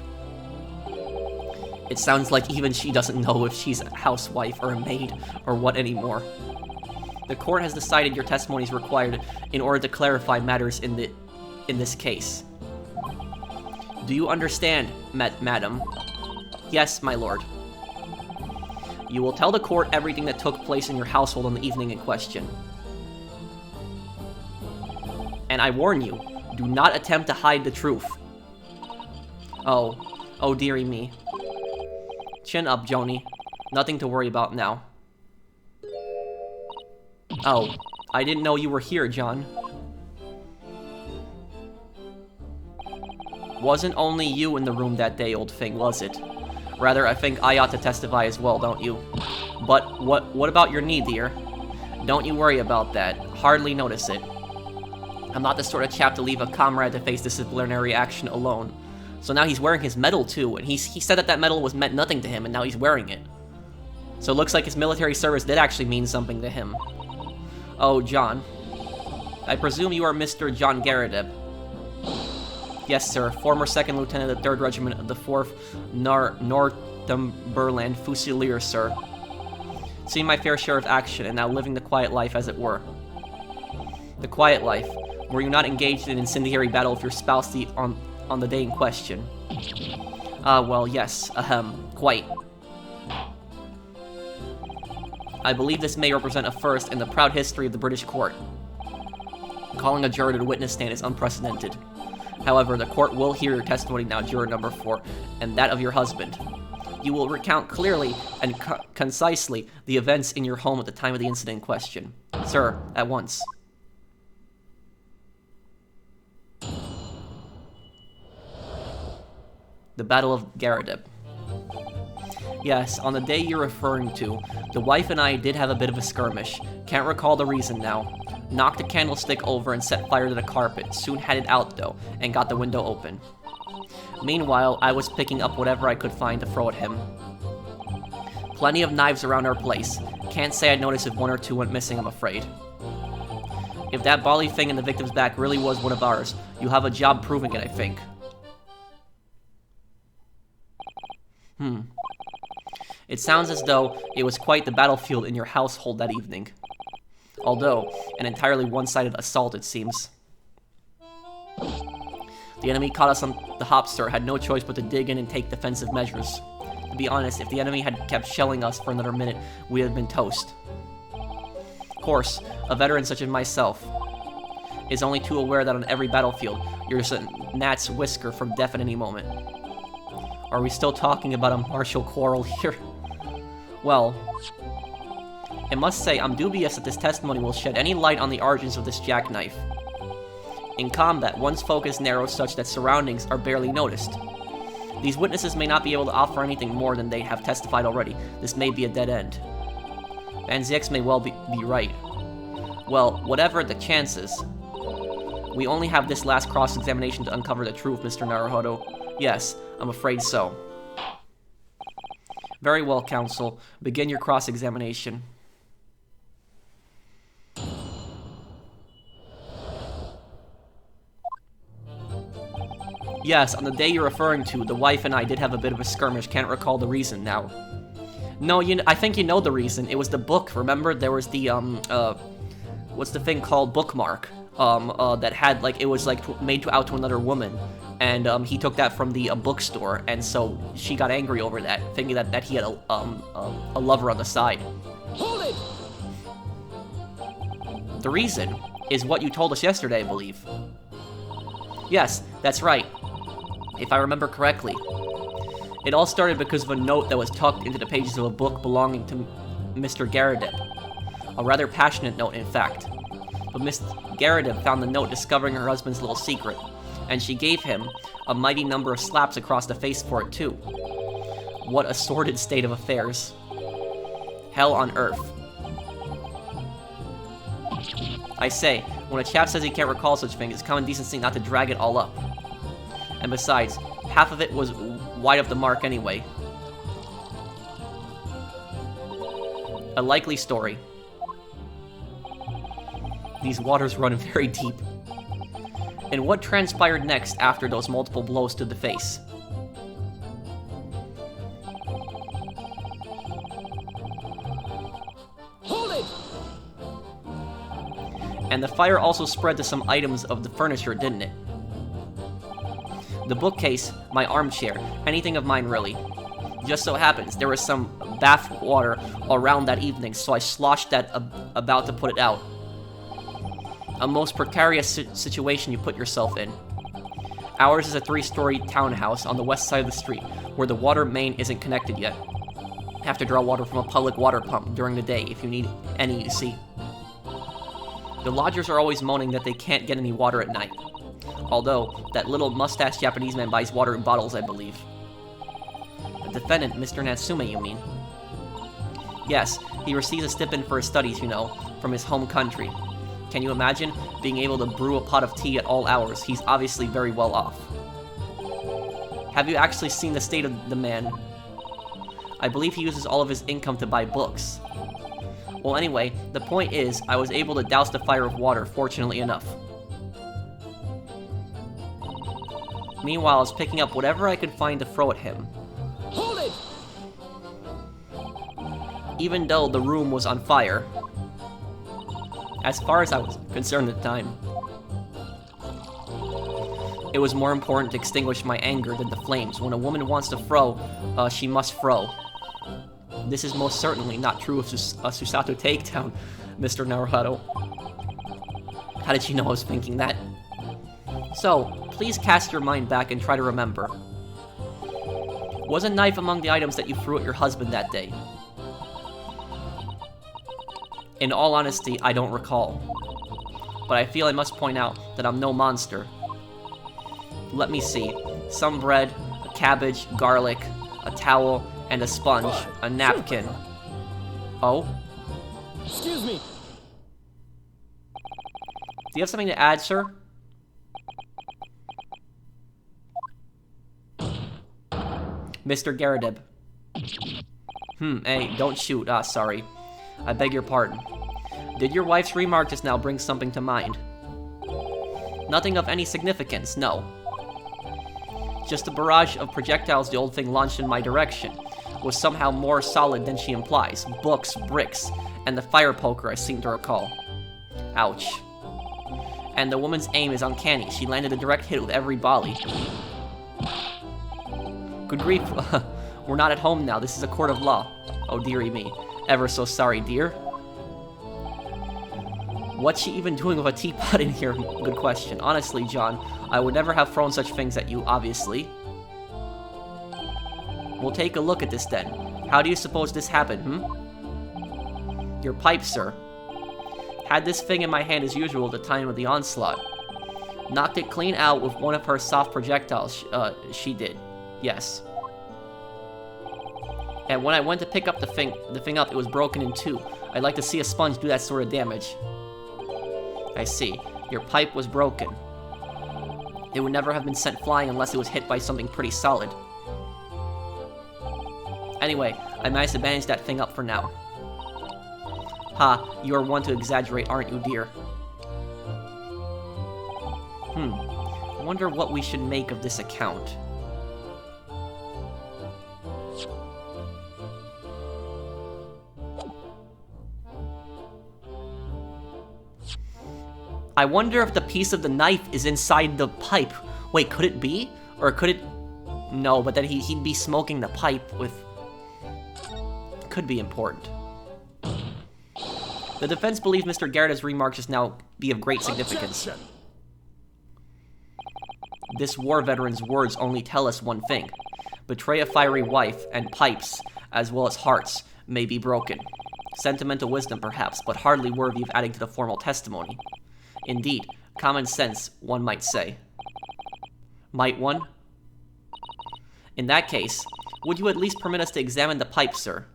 It sounds like even she doesn't know if she's a housewife or a maid or what anymore. The court has decided your testimony is required in order to clarify matters in this case. Do you understand, madam? Yes, my lord. You will tell the court everything that took place in your household on the evening in question. And I warn you, do not attempt to hide the truth. Oh dearie me. Chin up, Joni. Nothing to worry about now. Oh, I didn't know you were here, John. Wasn't only you in the room that day, old thing, was it? Rather, I think I ought to testify as well, don't you? But what about your knee, dear? Don't you worry about that. Hardly notice it. I'm not the sort of chap to leave a comrade to face disciplinary action alone. So now he's wearing his medal too, and he said that medal meant nothing to him, and now he's wearing it. So it looks like his military service did actually mean something to him. Oh, John. I presume you are Mr. John Garrideb. Yes, sir. Former 2nd Lieutenant of the 3rd Regiment of the 4th Northumberland Fusiliers, sir. Seen my fair share of action, and now living the quiet life, as it were. The quiet life. Were you not engaged in an incendiary battle with your spouse on the day in question? Well, yes. Quite. I believe this may represent a first in the proud history of the British court. Calling a juror to the witness stand is unprecedented. However, the court will hear your testimony now, juror number 4, and that of your husband. You will recount clearly and concisely the events in your home at the time of the incident in question. Sir, at once. The Battle of Garrideb. Yes, on the day you're referring to, the wife and I did have a bit of a skirmish. Can't recall the reason now. Knocked a candlestick over and set fire to the carpet. Soon had it out, though, and got the window open. Meanwhile, I was picking up whatever I could find to throw at him. Plenty of knives around our place. Can't say I'd noticed if 1 or 2 went missing, I'm afraid. If that bally thing in the victim's back really was one of ours, you'll have a job proving it, I think. It sounds as though it was quite the battlefield in your household that evening. Although, an entirely one-sided assault, it seems. The enemy caught us on the hop, sir, had no choice but to dig in and take defensive measures. To be honest, if the enemy had kept shelling us for another minute, we'd have been toast. Of course, a veteran such as myself is only too aware that on every battlefield, you're just a gnat's whisker from death at any moment. Are we still talking about a martial quarrel here? Well, I must say I'm dubious that this testimony will shed any light on the origins of this jackknife. In combat, one's focus narrows such that surroundings are barely noticed. These witnesses may not be able to offer anything more than they have testified already. This may be a dead end. Van Zieks may well be right. Well, whatever the chances, we only have this last cross-examination to uncover the truth, Mr. Naruhodo. Yes, I'm afraid so. Very well, counsel. Begin your cross-examination. Yes, on the day you're referring to, the wife and I did have a bit of a skirmish. Can't recall the reason now. No, I think you know the reason. It was the book, remember? There was the, what's the thing called? Bookmark. That had, like, it was, like, made out to another woman. And, he took that from the bookstore, and so she got angry over that, thinking that he had a lover on the side. Hold it! The reason is what you told us yesterday, I believe. Yes, that's right. If I remember correctly. It all started because of a note that was tucked into the pages of a book belonging to Mr. Garadib. A rather passionate note, in fact. But Miss Garadib found the note discovering her husband's little secret, and she gave him a mighty number of slaps across the face for it, too. What a sordid state of affairs. Hell on earth. I say, when a chap says he can't recall such things, it's common decency not to drag it all up. And besides, half of it was wide of the mark anyway. A likely story. These waters run very deep. And what transpired next after those multiple blows to the face? Hold it! And the fire also spread to some items of the furniture, didn't it? The bookcase, my armchair, anything of mine really. Just so happens, there was some bath water around that evening, so I sloshed that about to put it out. A most precarious situation you put yourself in. Ours is a 3-story townhouse on the west side of the street, where the water main isn't connected yet. Have to draw water from a public water pump during the day if you need any, you see. The lodgers are always moaning that they can't get any water at night. Although, that little mustached Japanese man buys water in bottles, I believe. The defendant, Mr. Natsume, you mean? Yes, he receives a stipend for his studies, you know, from his home country. Can you imagine being able to brew a pot of tea at all hours? He's obviously very well off. Have you actually seen the state of the man? I believe he uses all of his income to buy books. Well, anyway, the point is, I was able to douse the fire with water, fortunately enough. Meanwhile, I was picking up whatever I could find to throw at him. Hold it! Even though the room was on fire. As far as I was concerned at the time. It was more important to extinguish my anger than the flames. When a woman wants to throw, she must throw. This is most certainly not true of Susato Takedown, Mr. Naruhodo. How did you know I was thinking that? So, please cast your mind back and try to remember. Was a knife among the items that you threw at your husband that day? In all honesty, I don't recall. But I feel I must point out that I'm no monster. Let me see. Some bread, a cabbage, garlic, a towel, and a sponge, a napkin. Oh? Excuse me. Do you have something to add, sir? Mr. Garadib. Hey, don't shoot. Sorry. I beg your pardon. Did your wife's remark just now bring something to mind? Nothing of any significance, no. Just a barrage of projectiles the old thing launched in my direction was somehow more solid than she implies. Books, bricks, and the fire poker I seem to recall. Ouch. And the woman's aim is uncanny. She landed a direct hit with every volley. Good grief. We're not at home now. This is a court of law. Oh, dearie me. Ever so sorry, dear. What's she even doing with a teapot in here? Good question. Honestly, John, I would never have thrown such things at you, obviously. We'll take a look at this then. How do you suppose this happened, Your pipe, sir. Had this thing in my hand as usual at the time of the onslaught. Knocked it clean out with one of her soft projectiles, she did. Yes. And when I went to pick up the thing up, it was broken in two. I'd like to see a sponge do that sort of damage. I see. Your pipe was broken. It would never have been sent flying unless it was hit by something pretty solid. Anyway, I managed to bandage that thing up for now. Ha, you are one to exaggerate, aren't you, dear? I wonder what we should make of this account. I wonder if the piece of the knife is inside the pipe. Wait, could it be? Or could it... No, but then he'd be smoking the pipe with... Could be important. The defense believes Mr. Garrett's remarks just now be of great significance. Objection. This war veteran's words only tell us one thing. Betray a fiery wife, and pipes, as well as hearts, may be broken. Sentimental wisdom, perhaps, but hardly worthy of adding to the formal testimony. Indeed, common sense, one might say. Might one? In that case, would you at least permit us to examine the pipe, sir?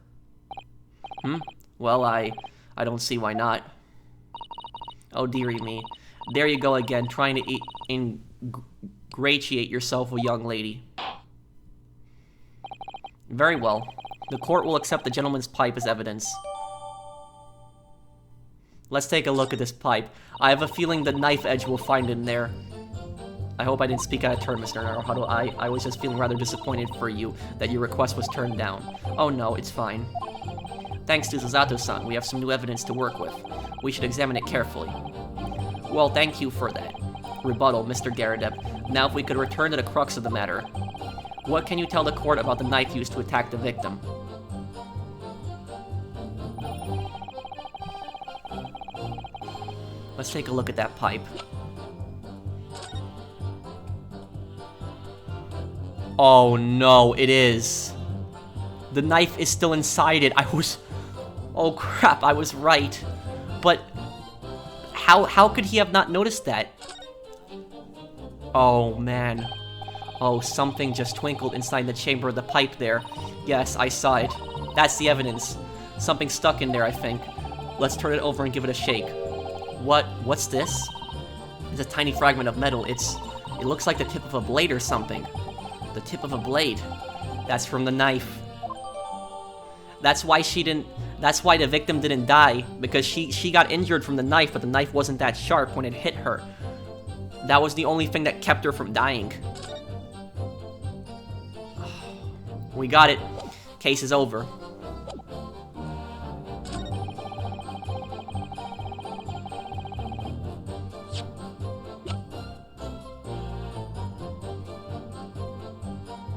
Well, I don't see why not. Oh, dearie me. There you go again, trying to ingratiate yourself, a young lady. Very well. The court will accept the gentleman's pipe as evidence. Let's take a look at this pipe. I have a feeling the knife edge will find in there. I hope I didn't speak out of turn, Mr. Naruhodo. I was just feeling rather disappointed for you that your request was turned down. Oh no, it's fine. Thanks to Susato-san, we have some new evidence to work with. We should examine it carefully. Well, thank you for that. Rebuttal, Mr. Garredep. Now if we could return to the crux of the matter. What can you tell the court about the knife used to attack the victim? Let's take a look at that pipe. Oh no, it is. The knife is still inside it. Oh crap, I was right. But how could he have not noticed that? Oh man. Oh, something just twinkled inside the chamber of the pipe there. Yes, I saw it. That's the evidence. Something stuck in there, I think. Let's turn it over and give it a shake. What's this? It's a tiny fragment of metal. It looks like the tip of a blade or something. The tip of a blade. That's from the knife. That's why the victim didn't die, because she got injured from the knife, but the knife wasn't that sharp when it hit her. That was the only thing that kept her from dying. We got it. Case is over.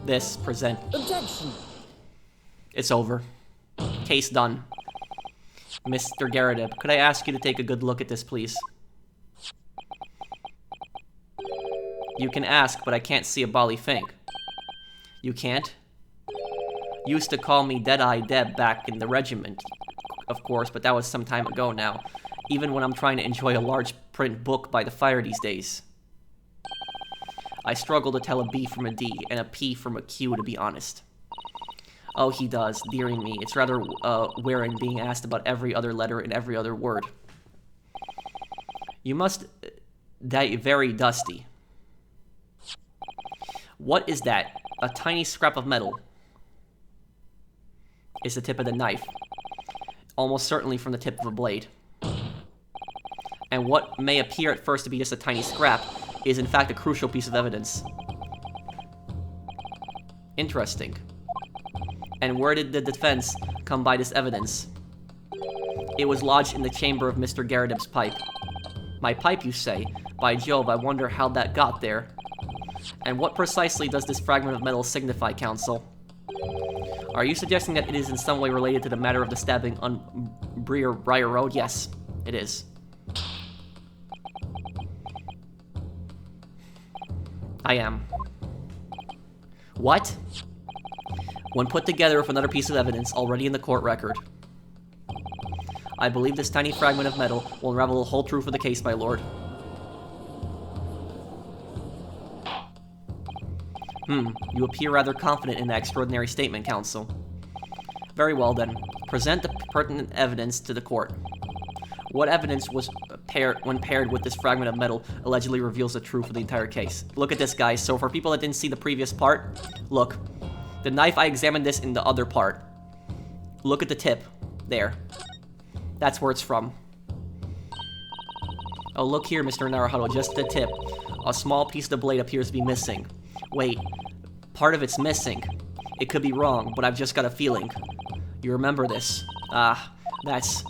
This, present. Objection. It's over. Case done. Mr. Garredep, could I ask you to take a good look at this, please? You can ask, but I can't see a bally thing. You can't? You used to call me Dead-Eye Deb back in the regiment, of course, but that was some time ago now. Even when I'm trying to enjoy a large print book by the fire these days. I struggle to tell a B from a D and a P from a Q, to be honest. Oh, he does, dearie me. It's rather wearing being asked about every other letter and every other word. You must... that very dusty. What is that? A tiny scrap of metal. It's the tip of the knife. Almost certainly from the tip of a blade. And what may appear at first to be just a tiny scrap is in fact a crucial piece of evidence. Interesting. And where did the defense come by this evidence? It was lodged in the chamber of Mr. Garredep's pipe. My pipe, you say? By Jove, I wonder how that got there. And what precisely does this fragment of metal signify, counsel? Are you suggesting that it is in some way related to the matter of the stabbing on Briar Road? Yes, it is. I am. What? When put together with another piece of evidence already in the court record, I believe this tiny fragment of metal will unravel the whole truth of the case, my lord. You appear rather confident in that extraordinary statement, counsel. Very well then. Present the pertinent evidence to the court. What evidence was when paired with this fragment of metal allegedly reveals the truth of the entire case? Look at this, guys. So for people that didn't see the previous part, look. The knife, I examined this in the other part. Look at the tip. There. That's where it's from. Oh, look here, Mr. Naruhodo. Just the tip. A small piece of the blade appears to be missing. Wait. Part of it's missing. It could be wrong, but I've just got a feeling. You remember this. Ah, that's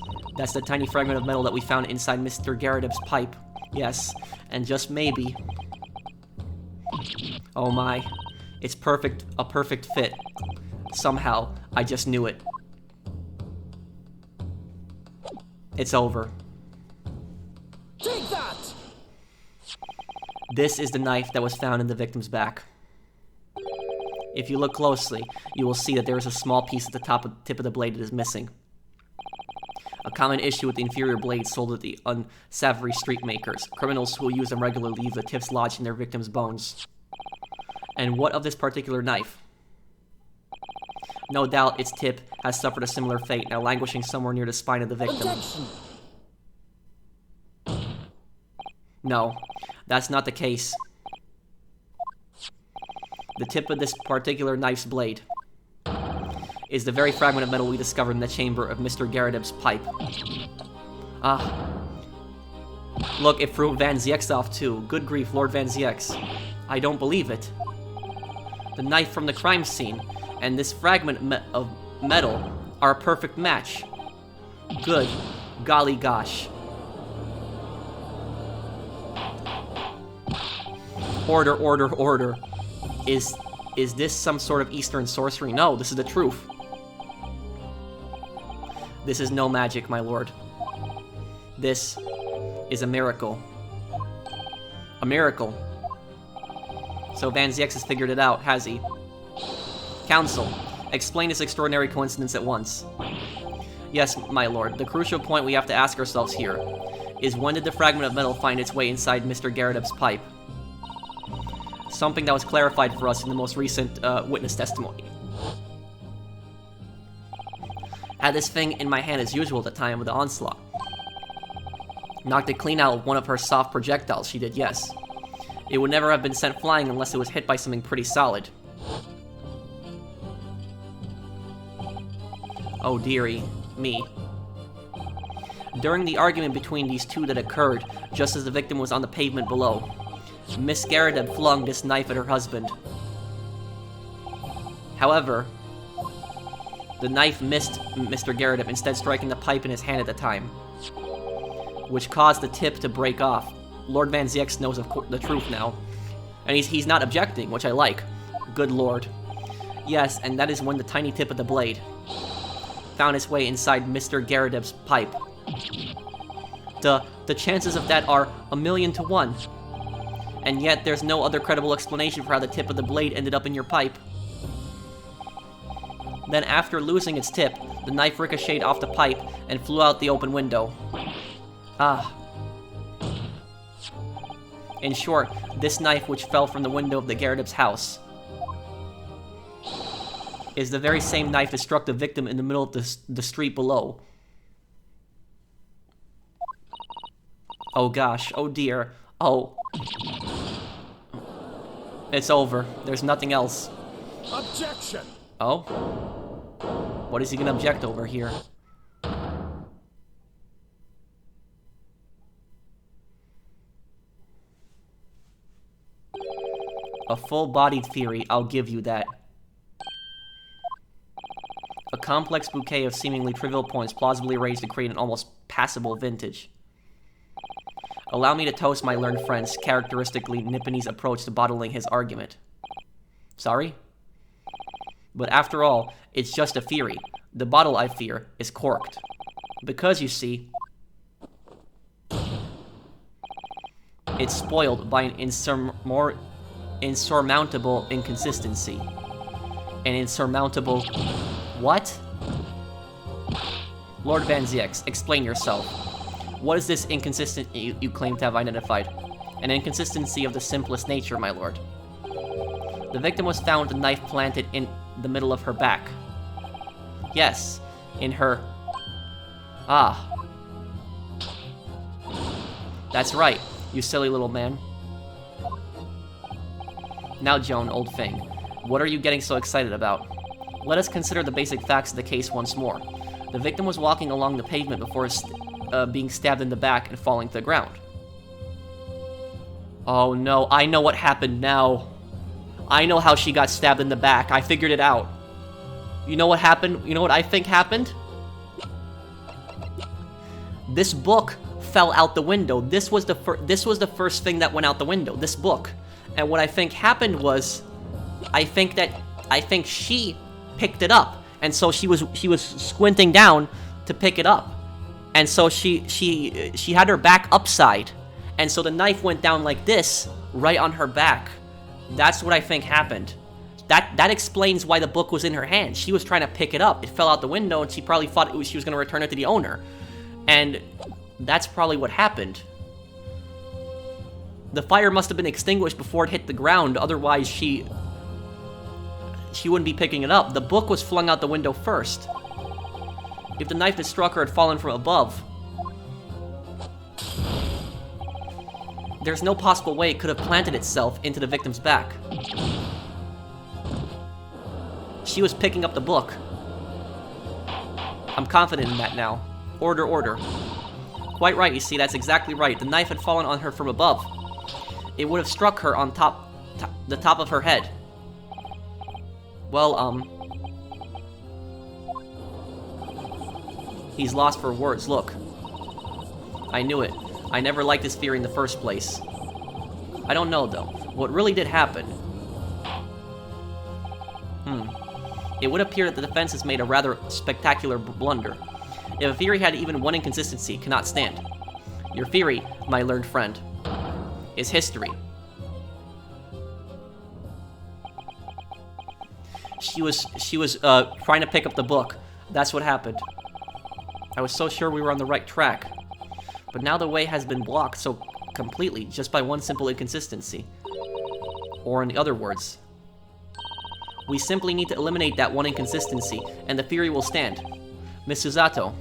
the tiny fragment of metal that we found inside Mr. Garrideb's pipe. Yes, and just maybe... Oh my. It's perfect, a perfect fit. Somehow, I just knew it. It's over. Take that! This is the knife that was found in the victim's back. If you look closely, you will see that there is a small piece at the tip of the blade that is missing. A common issue with the inferior blades sold at the unsavory street makers. Criminals who use them regularly leave the tips lodged in their victims' bones. And what of this particular knife? No doubt its tip has suffered a similar fate, now languishing somewhere near the spine of the victim. Objection! No, that's not the case. The tip of this particular knife's blade is the very fragment of metal we discovered in the chamber of Mr. Garrideb's pipe. Ah. Look, it threw Van Ziek's off too. Good grief, Lord Van Zieks. I don't believe it. The knife from the crime scene and this fragment of metal are a perfect match. Good. Golly gosh. Order, order, order. Is this some sort of Eastern sorcery? No, this is the truth. This is no magic, my lord. This is a miracle. A miracle. So Van Zieks has figured it out, has he? Counsel, explain this extraordinary coincidence at once. Yes, my lord. The crucial point we have to ask ourselves here is, when did the fragment of metal find its way inside Mr. Garrideb's pipe? Something that was clarified for us in the most recent witness testimony. Had this thing in my hand as usual at the time of the onslaught. Knocked it clean out with one of her soft projectiles, she did, yes. It would never have been sent flying unless it was hit by something pretty solid. Oh dearie, me. During the argument between these two that occurred, just as the victim was on the pavement below, Miss Garrideb flung this knife at her husband. However, the knife missed Mr. Garrideb, instead striking the pipe in his hand at the time, which caused the tip to break off. Lord Van Zieks knows the truth now, and he's not objecting, which I like. Good lord. Yes, and that is when the tiny tip of the blade found its way inside Mr. Garrideb's pipe. The chances of that are 1,000,000 to 1. And yet, there's no other credible explanation for how the tip of the blade ended up in your pipe. Then, after losing its tip, the knife ricocheted off the pipe and flew out the open window. Ah. In short, this knife, which fell from the window of the Garrideb's house, is the very same knife that struck the victim in the middle of the street below. Oh gosh, oh dear, oh. It's over. There's nothing else. Objection! Oh? What is he gonna object over here? A full-bodied theory, I'll give you that. A complex bouquet of seemingly trivial points plausibly arranged to create an almost passable vintage. Allow me to toast my learned friend's characteristically Nipponese approach to bottling his argument. Sorry? But after all, it's just a theory. The bottle, I fear, is corked. Because, you see, it's spoiled by an insurmountable inconsistency. An insurmountable... What? Lord Van Zieks, explain yourself. What is this inconsistency you claim to have identified? An inconsistency of the simplest nature, my lord. The victim was found with a knife planted in the middle of her back. Yes, in her... Ah. That's right, you silly little man. Now, Joan, old thing, what are you getting so excited about? Let us consider the basic facts of the case once more. The victim was walking along the pavement before being stabbed in the back and falling to the ground. Oh no, I know what happened now. I know how she got stabbed in the back. I figured it out. You know what happened? You know what I think happened? This book fell out the window. This was the first thing that went out the window, this book. And what I think happened was, I think she picked it up, and so she was squinting down to pick it up, and so she had her back upside, and so the knife went down like this, right on her back. That's what I think happened. That explains why the book was in her hand. She was trying to pick it up. It fell out the window, and she probably thought she was going to return it to the owner, and that's probably what happened. The fire must have been extinguished before it hit the ground, otherwise she wouldn't be picking it up. The book was flung out the window first. If the knife that struck her had fallen from above, there's no possible way it could have planted itself into the victim's back. She was picking up the book. I'm confident in that now. Order, order. Quite right, you see, that's exactly right. The knife had fallen on her from above. It would have struck her on the top of her head. Well, he's lost for words, look. I knew it. I never liked this theory in the first place. I don't know, though. What really did happen? It would appear that the defense has made a rather spectacular blunder. If a theory had even one inconsistency, it cannot stand. Your theory, my learned friend, is history. She was trying to pick up the book. That's what happened. I was so sure we were on the right track. But now the way has been blocked so completely just by one simple inconsistency. Or in other words, we simply need to eliminate that one inconsistency, and the theory will stand. Miss Susato.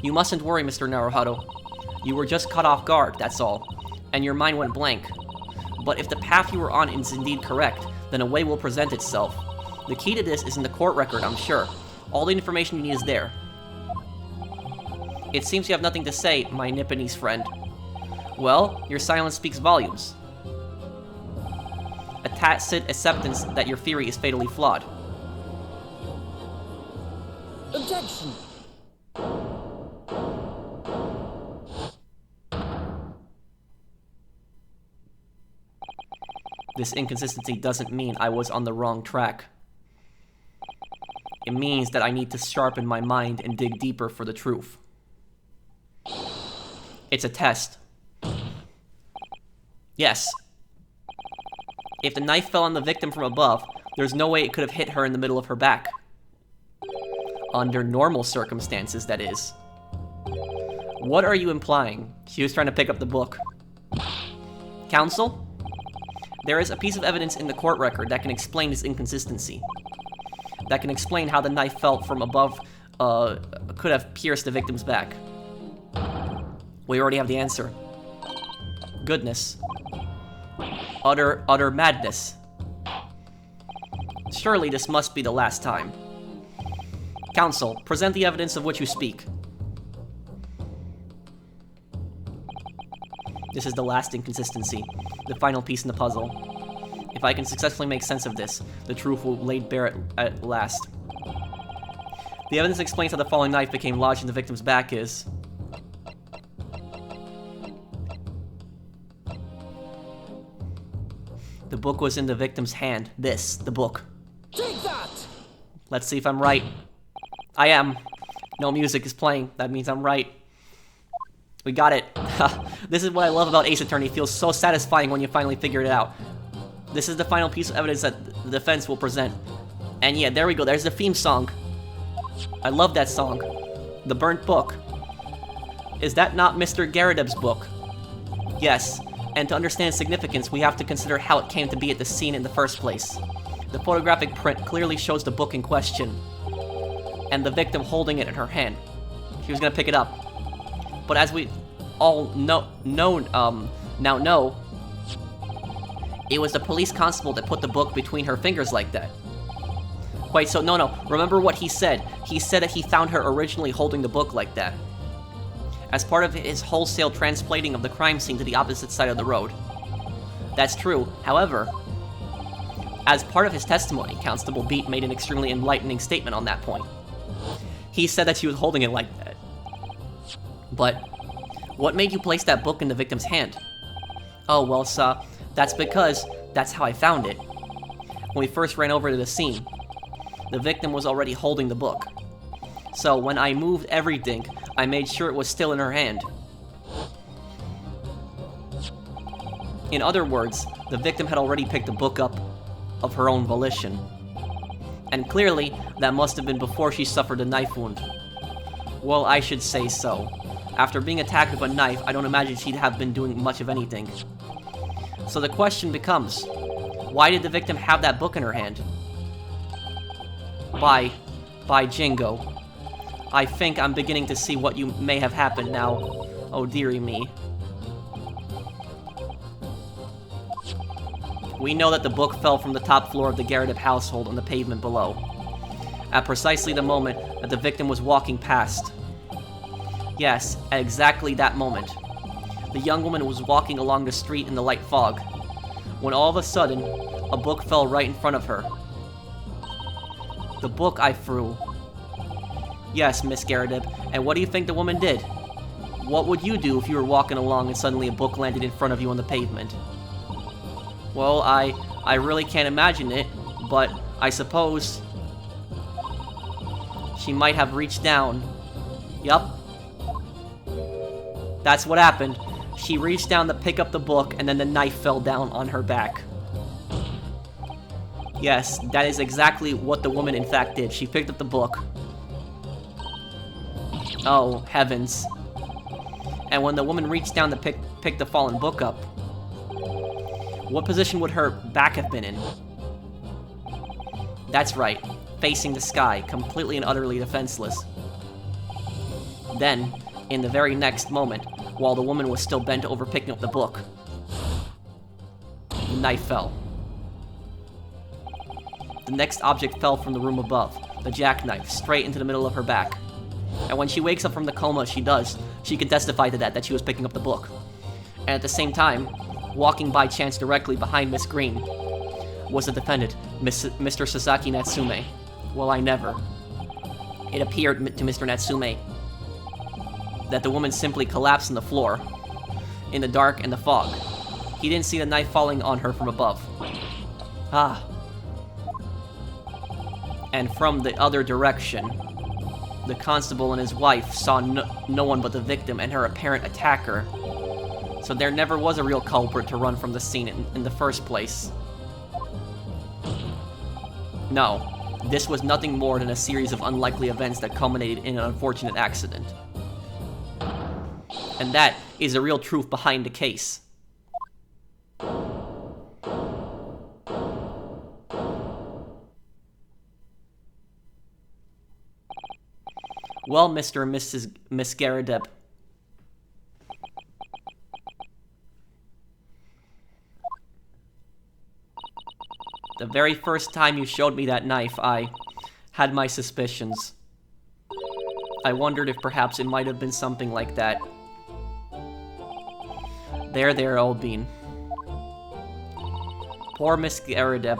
You mustn't worry, Mr. Naruhado. You were just caught off guard, that's all. And your mind went blank. But if the path you were on is indeed correct, then a way will present itself. The key to this is in the court record, I'm sure. All the information you need is there. It seems you have nothing to say, my Nipponese friend. Well, your silence speaks volumes. A tacit acceptance that your theory is fatally flawed. Objection! This inconsistency doesn't mean I was on the wrong track. It means that I need to sharpen my mind and dig deeper for the truth. It's a test. Yes. If the knife fell on the victim from above, there's no way it could have hit her in the middle of her back. Under normal circumstances, that is. What are you implying? She was trying to pick up the book. Counsel? There is a piece of evidence in the court record that can explain this inconsistency. That can explain how the knife fell from above could have pierced the victim's back. We already have the answer. Goodness. Utter madness. Surely this must be the last time. Counsel, present the evidence of which you speak. This is the last inconsistency, the final piece in the puzzle. If I can successfully make sense of this, the truth will be laid bare at last. The evidence explains how the falling knife became lodged in the victim's back is... The book was in the victim's hand. This, the book. Take that! Let's see if I'm right. I am. No music is playing. That means I'm right. We got it. This is what I love about Ace Attorney. It feels so satisfying when you finally figure it out. This is the final piece of evidence that the defense will present. And yeah, there we go. There's the theme song. I love that song. The burnt book. Is that not Mr. Garadeb's book? Yes. And to understand its significance, we have to consider how it came to be at the scene in the first place. The photographic print clearly shows the book in question, and the victim holding it in her hand. She was gonna pick it up. But as we all now know, it was the police constable that put the book between her fingers like that. Wait, so no, remember what he said. He said that he found her originally holding the book like that, as part of his wholesale transplanting of the crime scene to the opposite side of the road. That's true. However, as part of his testimony, Constable Beat made an extremely enlightening statement on that point. He said that she was holding it like that. But what made you place that book in the victim's hand? Oh, well, sir, that's because that's how I found it. When we first ran over to the scene, the victim was already holding the book. So when I moved everything, I made sure it was still in her hand. In other words, the victim had already picked the book up of her own volition. And clearly, that must have been before she suffered a knife wound. Well, I should say so. After being attacked with a knife, I don't imagine she'd have been doing much of anything. So the question becomes, why did the victim have that book in her hand? By Jingo. I think I'm beginning to see what you may have happened now. Oh dearie me. We know that the book fell from the top floor of the Garrett household on the pavement below, at precisely the moment that the victim was walking past. Yes, at exactly that moment. The young woman was walking along the street in the light fog, when all of a sudden, a book fell right in front of her. The book I threw. Yes, Miss Garrett, and what do you think the woman did? What would you do if you were walking along and suddenly a book landed in front of you on the pavement? Well, I really can't imagine it, but I suppose she might have reached down. Yup. That's what happened. She reached down to pick up the book, and then the knife fell down on her back. Yes, that is exactly what the woman in fact did. She picked up the book. Oh, heavens. And when the woman reached down to pick the fallen book up, what position would her back have been in? That's right, facing the sky, completely and utterly defenseless. Then, in the very next moment, while the woman was still bent over picking up the book, the knife fell. The next object fell from the room above, the jackknife, straight into the middle of her back. And when she wakes up from the coma, she can testify to that she was picking up the book. And at the same time, walking by chance directly behind Miss Green, was the defendant, Mr. Sasaki Natsume. Well, I never. It appeared to Mr. Natsume that the woman simply collapsed on the floor, in the dark and the fog. He didn't see the knife falling on her from above. Ah. And from the other direction, the constable and his wife saw no one but the victim and her apparent attacker. So there never was a real culprit to run from the scene in the first place. No, this was nothing more than a series of unlikely events that culminated in an unfortunate accident. And that is the real truth behind the case. Well, Mr. and Miss Garrett, the very first time you showed me that knife, I had my suspicions. I wondered if perhaps it might have been something like that. There, old bean. Poor Miss Garrett.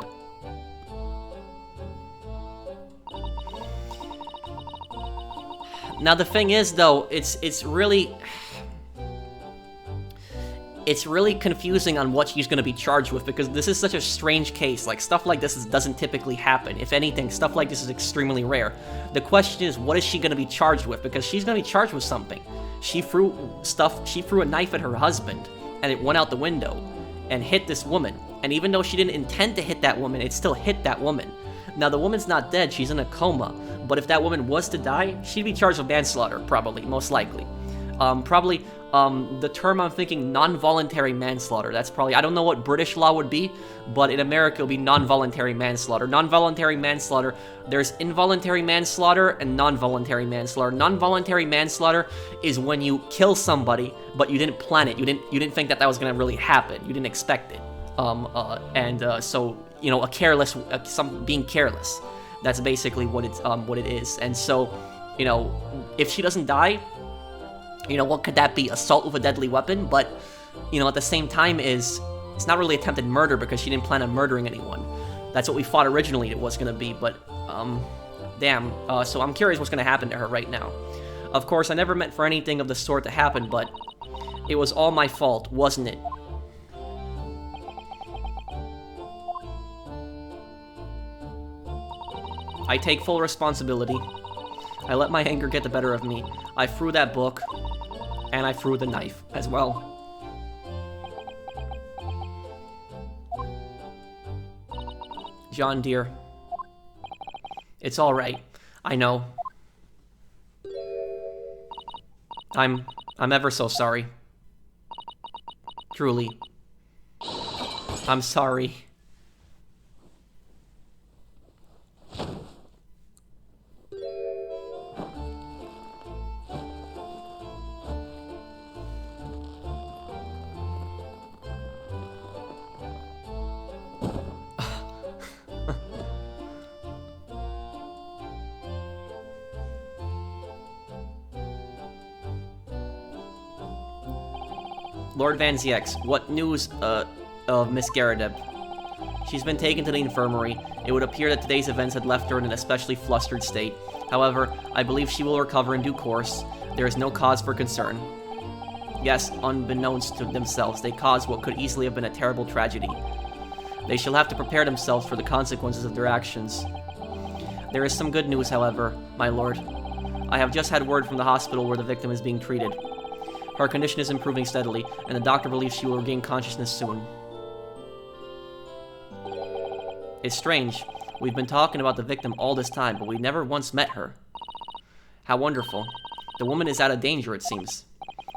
Now the thing is, though, it's really confusing on what she's going to be charged with, because this is such a strange case. Like, stuff like this doesn't typically happen. If anything, stuff like this is extremely rare. The question is, what is she going to be charged with? Because she's going to be charged with something. She threw a knife at her husband, and it went out the window and hit this woman. And even though she didn't intend to hit that woman, it still hit that woman. Now, the woman's not dead, she's in a coma, but if that woman was to die, she'd be charged with manslaughter, probably, most likely. Probably, the term I'm thinking, non-voluntary manslaughter. That's probably, I don't know what British law would be, but in America it'll be non-voluntary manslaughter. Non-voluntary manslaughter, there's involuntary manslaughter and non-voluntary manslaughter. Non-voluntary manslaughter is when you kill somebody, but you didn't plan it. You didn't think that was gonna really happen. You didn't expect it. So, you know, being careless. That's basically what it is. And so, you know, if she doesn't die, you know, what could that be? Assault with a deadly weapon? But, you know, at the same time it's not really attempted murder because she didn't plan on murdering anyone. That's what we thought originally it was going to be, but, damn. So I'm curious what's going to happen to her right now. Of course, I never meant for anything of the sort to happen, but it was all my fault, wasn't it? I take full responsibility. I let my anger get the better of me. I threw that book, and I threw the knife as well. John, dear. It's all right. I know. I'm ever so sorry. Truly. I'm sorry. Lord Van Ziex, what news of Miss Garadeb? She's been taken to the infirmary. It would appear that today's events had left her in an especially flustered state. However, I believe she will recover in due course. There is no cause for concern. Yes, unbeknownst to themselves, they caused what could easily have been a terrible tragedy. They shall have to prepare themselves for the consequences of their actions. There is some good news, however, my lord. I have just had word from the hospital where the victim is being treated. Her condition is improving steadily, and the doctor believes she will regain consciousness soon. It's strange. We've been talking about the victim all this time, but we never once met her. How wonderful. The woman is out of danger, it seems.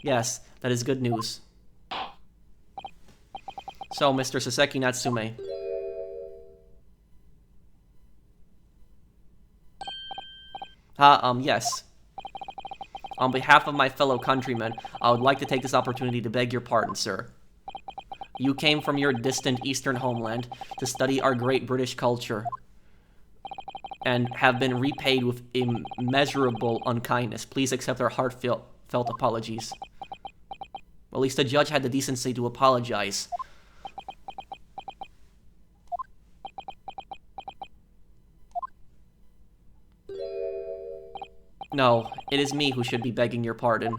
Yes, that is good news. So, Mr. Saseki Natsume. Yes. On behalf of my fellow countrymen, I would like to take this opportunity to beg your pardon, sir. You came from your distant eastern homeland to study our great British culture and have been repaid with immeasurable unkindness. Please accept our heartfelt apologies. Well, at least the judge had the decency to apologize. No, it is me who should be begging your pardon.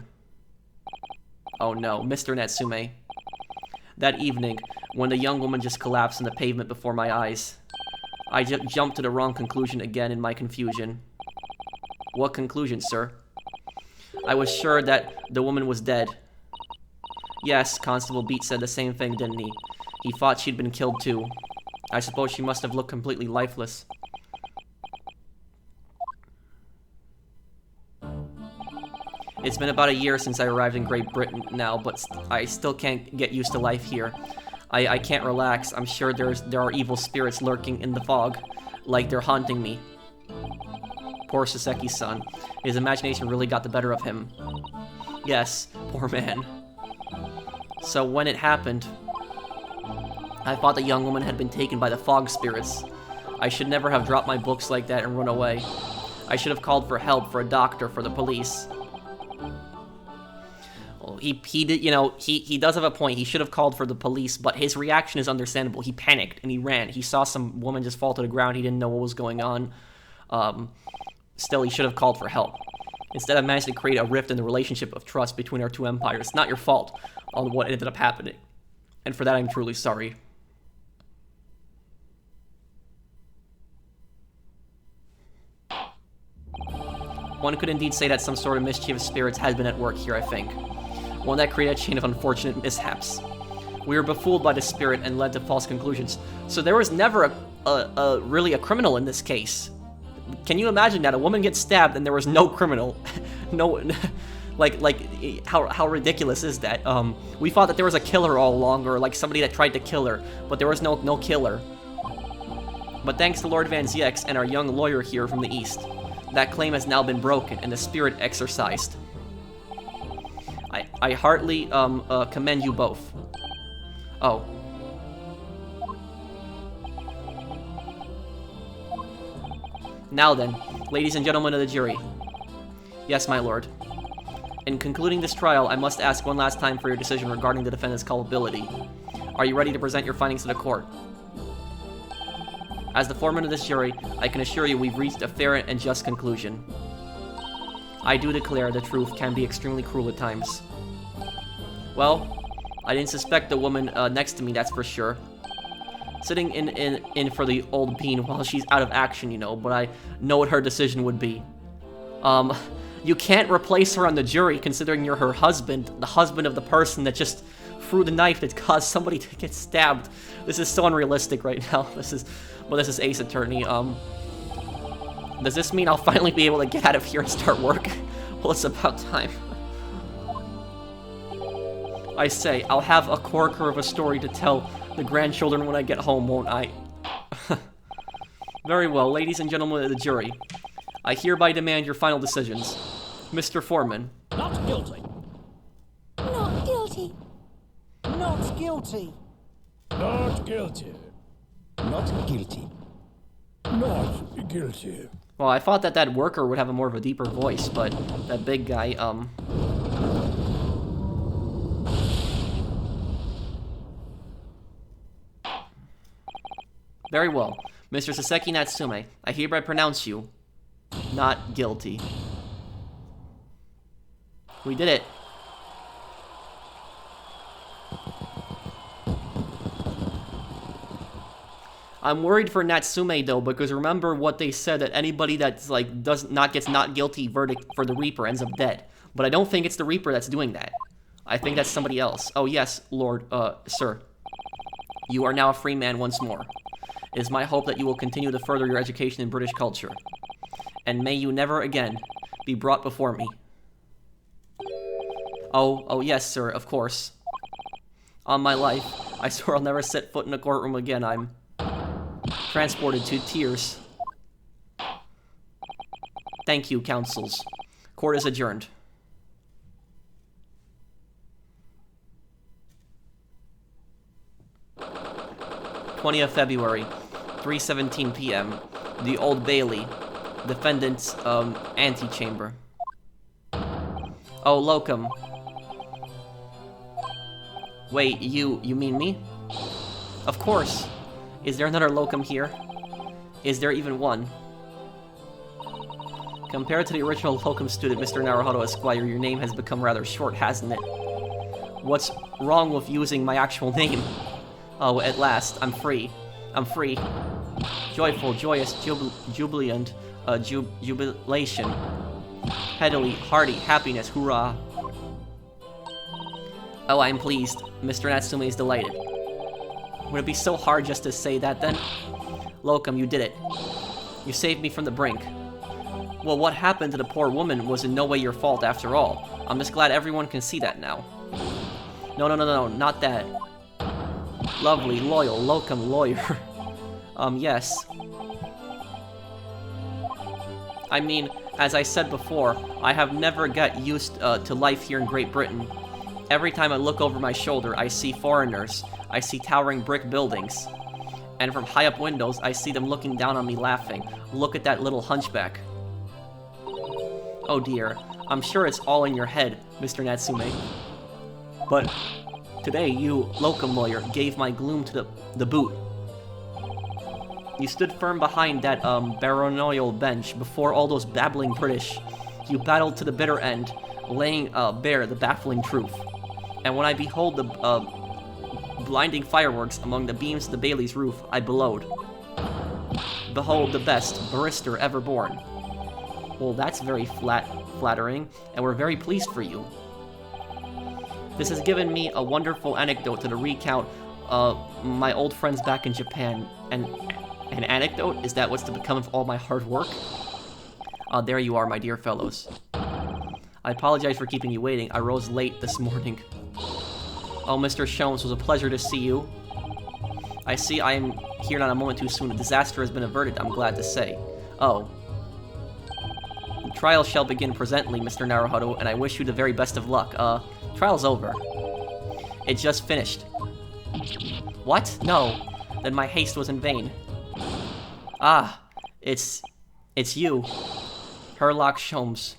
Oh no, Mr. Natsume. That evening, when the young woman just collapsed on the pavement before my eyes, I jumped to the wrong conclusion again in my confusion. What conclusion, sir? I was sure that the woman was dead. Yes, Constable Beat said the same thing, didn't he? He thought she'd been killed too. I suppose she must have looked completely lifeless. It's been about a year since I arrived in Great Britain now, but I still can't get used to life here. I can't relax. I'm sure there are evil spirits lurking in the fog, like they're haunting me. Poor Saseki's son. His imagination really got the better of him. Yes, poor man. So when it happened, I thought the young woman had been taken by the fog spirits. I should never have dropped my books like that and run away. I should have called for help, for a doctor, for the police. Well, he did, you know, he does have a point. He should have called for the police, but his reaction is understandable. He panicked and he ran. He saw some woman just fall to the ground. He didn't know what was going on. Still, he should have called for help. Instead, I managed to create a rift in the relationship of trust between our two empires. It's not your fault on what ended up happening. And for that, I'm truly sorry. One could indeed say that some sort of mischievous spirits has been at work here, I think. One that created a chain of unfortunate mishaps. We were befooled by the spirit and led to false conclusions. So there was never really a criminal in this case. Can you imagine that? A woman gets stabbed and there was no criminal. How ridiculous is that? We thought that there was a killer all along, or like somebody that tried to kill her, but there was no killer. But thanks to Lord Van Ziex and our young lawyer here from the east, that claim has now been broken and the spirit exorcised. I heartily commend you both. Oh. Now then, ladies and gentlemen of the jury. Yes, my lord. In concluding this trial, I must ask one last time for your decision regarding the defendant's culpability. Are you ready to present your findings to the court? As the foreman of this jury, I can assure you we've reached a fair and just conclusion. I do declare the truth can be extremely cruel at times. Well, I didn't suspect the woman next to me, that's for sure. Sitting in for the old bean while she's out of action, you know, but I know what her decision would be. You can't replace her on the jury considering you're her husband, the husband of the person that just threw the knife that caused somebody to get stabbed. This is so unrealistic right now. This is Ace Attorney. Does this mean I'll finally be able to get out of here and start work? Well, it's about time. I say, I'll have a corker of a story to tell the grandchildren when I get home, won't I? Very well, ladies and gentlemen of the jury. I hereby demand your final decisions. Mr. Foreman. Not guilty. Not guilty. Not guilty. Not guilty. Not guilty. Not guilty. Well, I thought that worker would have a more of a deeper voice, but that big guy, Very well. Mr. Saseki Natsume, I hereby pronounce you not guilty. We did it. I'm worried for Natsume though, because remember what they said, that anybody that's like gets not guilty verdict for the Reaper ends up dead. But I don't think it's the Reaper that's doing that. I think that's somebody else. Oh yes, Lord, sir. You are now a free man once more. It is my hope that you will continue to further your education in British culture. And may you never again be brought before me. Oh yes, sir, of course. On my life, I swear I'll never set foot in a courtroom again. I'm transported to tears. Thank you, counsels. Court is adjourned. 20th February, 3:17 p.m. The Old Bailey, defendant's antechamber. Oh, locum. Wait, you mean me? Of course. Is there another locum here? Is there even one? Compared to the original locum student, Mr. Naruhodo Esquire, your name has become rather short, hasn't it? What's wrong with using my actual name? Oh, at last, I'm free. I'm free. Joyful, joyous, jubilant, jubilation. Headily, hearty, happiness, hurrah. Oh, I'm pleased. Mr. Natsume is delighted. Would it be so hard just to say that, then? Locum, you did it. You saved me from the brink. Well, what happened to the poor woman was in no way your fault, after all. I'm just glad everyone can see that now. No, not that. Lovely, loyal, locum lawyer. Yes. I mean, as I said before, I have never got used to life here in Great Britain. Every time I look over my shoulder, I see foreigners. I see towering brick buildings. And from high up windows, I see them looking down on me laughing. Look at that little hunchback. Oh dear, I'm sure it's all in your head, Mr. Natsume. But today, you, locum lawyer, gave my gloom to the boot. You stood firm behind that baronial bench before all those babbling British. You battled to the bitter end, laying bare the baffling truth. And when I behold the blinding fireworks among the beams of the Bailey's roof, I bellowed. Behold the best barrister ever born. Well, that's very flattering, and we're very pleased for you. This has given me a wonderful anecdote to recount my old friends back in Japan. And an anecdote? Is that what's to become of all my hard work? There you are, my dear fellows. I apologize for keeping you waiting. I rose late this morning. Oh, Mr. Sholmes, it was a pleasure to see you. I see I am here not a moment too soon. A disaster has been averted, I'm glad to say. Oh. The trial shall begin presently, Mr. Naruhodo, and I wish you the very best of luck. Trial's over. It just finished. What? No. Then my haste was in vain. Ah, it's you. Herlock Sholmes.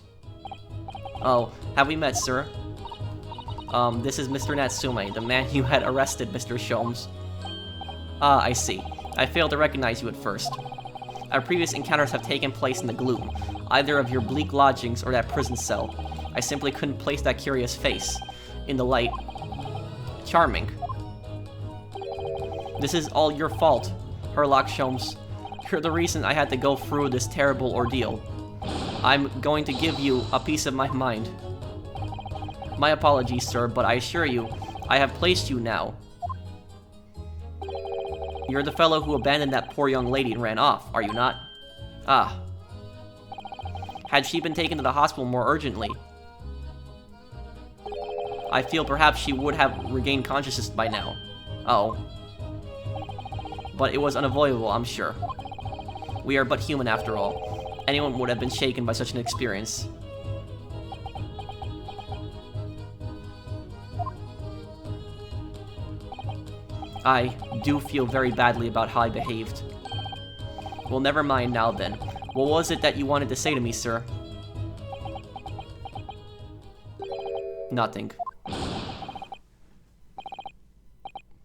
Oh, have we met, sir? This is Mr. Natsume, the man you had arrested, Mr. Sholmes. Ah, I see. I failed to recognize you at first. Our previous encounters have taken place in the gloom, either of your bleak lodgings or that prison cell. I simply couldn't place that curious face in the light. Charming. This is all your fault, Herlock Sholmes. You're the reason I had to go through this terrible ordeal. I'm going to give you a piece of my mind. My apologies, sir, but I assure you, I have placed you now. You're the fellow who abandoned that poor young lady and ran off, are you not? Ah. Had she been taken to the hospital more urgently, I feel perhaps she would have regained consciousness by now. Oh. But it was unavoidable, I'm sure. We are but human after all. Anyone would have been shaken by such an experience. I do feel very badly about how I behaved. Well, never mind now then. What was it that you wanted to say to me, sir? Nothing.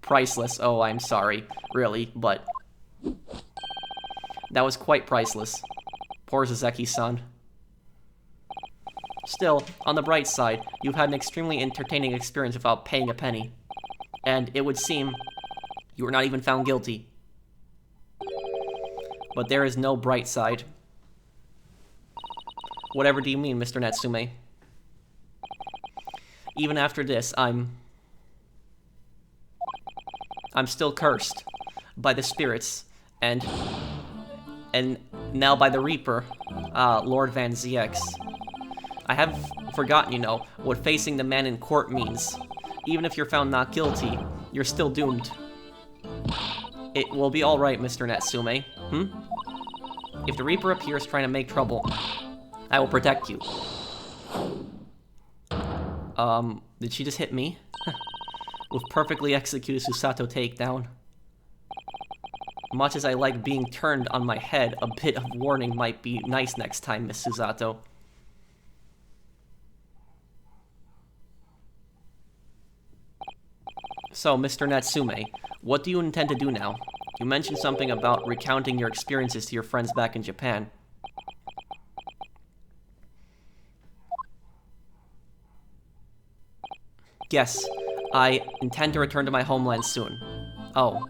Priceless. Oh, I'm sorry. Really, but... that was quite priceless. Poor Zazeki-san. Still, on the bright side, you've had an extremely entertaining experience without paying a penny. And it would seem you were not even found guilty. But there is no bright side. Whatever do you mean, Mr. Natsume? Even after this, I'm still cursed by the spirits, and now by the Reaper, Lord Van ZX. I have forgotten, you know, what facing the man in court means. Even if you're found not guilty, you're still doomed. It will be alright, Mr. Natsume. If the Reaper appears trying to make trouble, I will protect you. Did she just hit me? With perfectly executed Susato takedown. Much as I like being turned on my head, a bit of warning might be nice next time, Miss Susato. So, Mr. Natsume, what do you intend to do now? You mentioned something about recounting your experiences to your friends back in Japan. Yes, I intend to return to my homeland soon. Oh.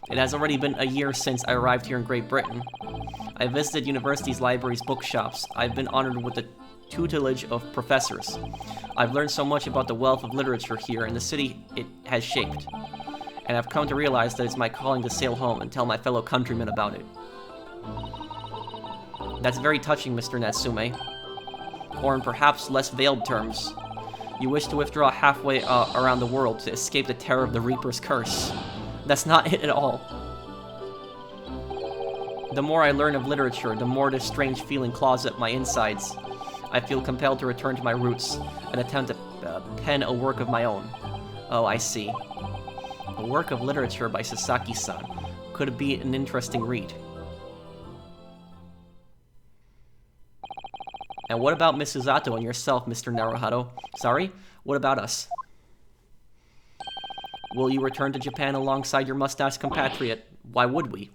It has already been a year since I arrived here in Great Britain. I visited universities, libraries, bookshops. I've been honored with the tutelage of professors. I've learned so much about the wealth of literature here and the city it has shaped. And I've come to realize that it's my calling to sail home and tell my fellow countrymen about it. That's very touching, Mr. Natsume. Or in perhaps less veiled terms, you wish to withdraw halfway around the world to escape the terror of the Reaper's curse. That's not it at all. The more I learn of literature, the more this strange feeling claws at my insides. I feel compelled to return to my roots and attempt to pen a work of my own. Oh, I see. A work of literature by Sasaki-san. Could it be an interesting read? And what about Miss Susato and yourself, Mr. Naruhodo? Sorry? What about us? Will you return to Japan alongside your mustached compatriot? Why would we?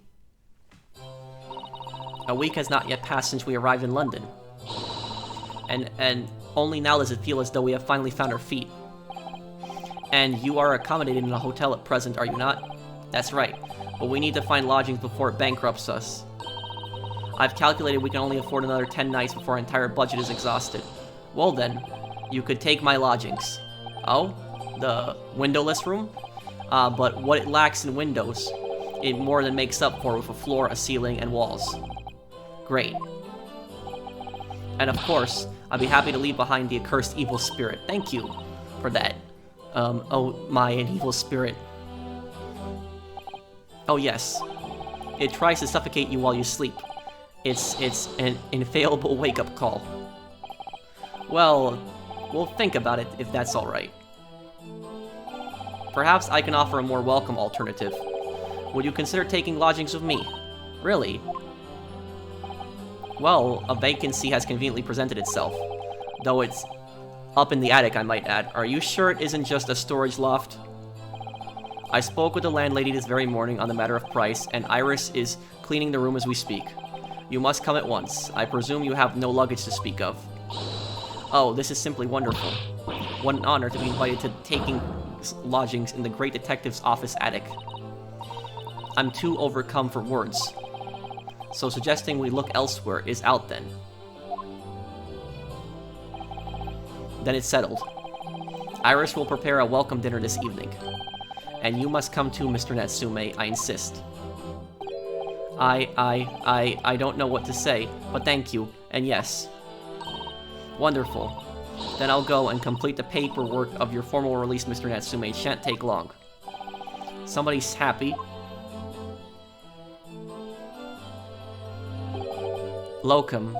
A week has not yet passed since we arrived in London. And only now does it feel as though we have finally found our feet. And you are accommodated in a hotel at present, are you not? That's right, but we need to find lodgings before it bankrupts us. I've calculated we can only afford another 10 nights before our entire budget is exhausted. Well then, you could take my lodgings. Oh? The windowless room? But what it lacks in windows, it more than makes up for with a floor, a ceiling, and walls. Great. And of course, I'd be happy to leave behind the accursed evil spirit. Thank you for that. Oh my, an evil spirit. Oh yes. It tries to suffocate you while you sleep. It's an infallible wake-up call. Well, we'll think about it if that's alright. Perhaps I can offer a more welcome alternative. Would you consider taking lodgings with me? Really? Well, a vacancy has conveniently presented itself. Though it's up in the attic, I might add. Are you sure it isn't just a storage loft? I spoke with the landlady this very morning on the matter of price, and Iris is cleaning the room as we speak. You must come at once. I presume you have no luggage to speak of. Oh, this is simply wonderful. What an honor to be invited to taking lodgings in the Great Detective's office attic. I'm too overcome for words. So suggesting we look elsewhere is out then. Then it's settled. Iris will prepare a welcome dinner this evening. And you must come too, Mr. Natsume, I insist. I don't know what to say, but thank you, and yes. Wonderful. Then I'll go and complete the paperwork of your formal release, Mr. Natsume. It shan't take long. Somebody's happy. Locum.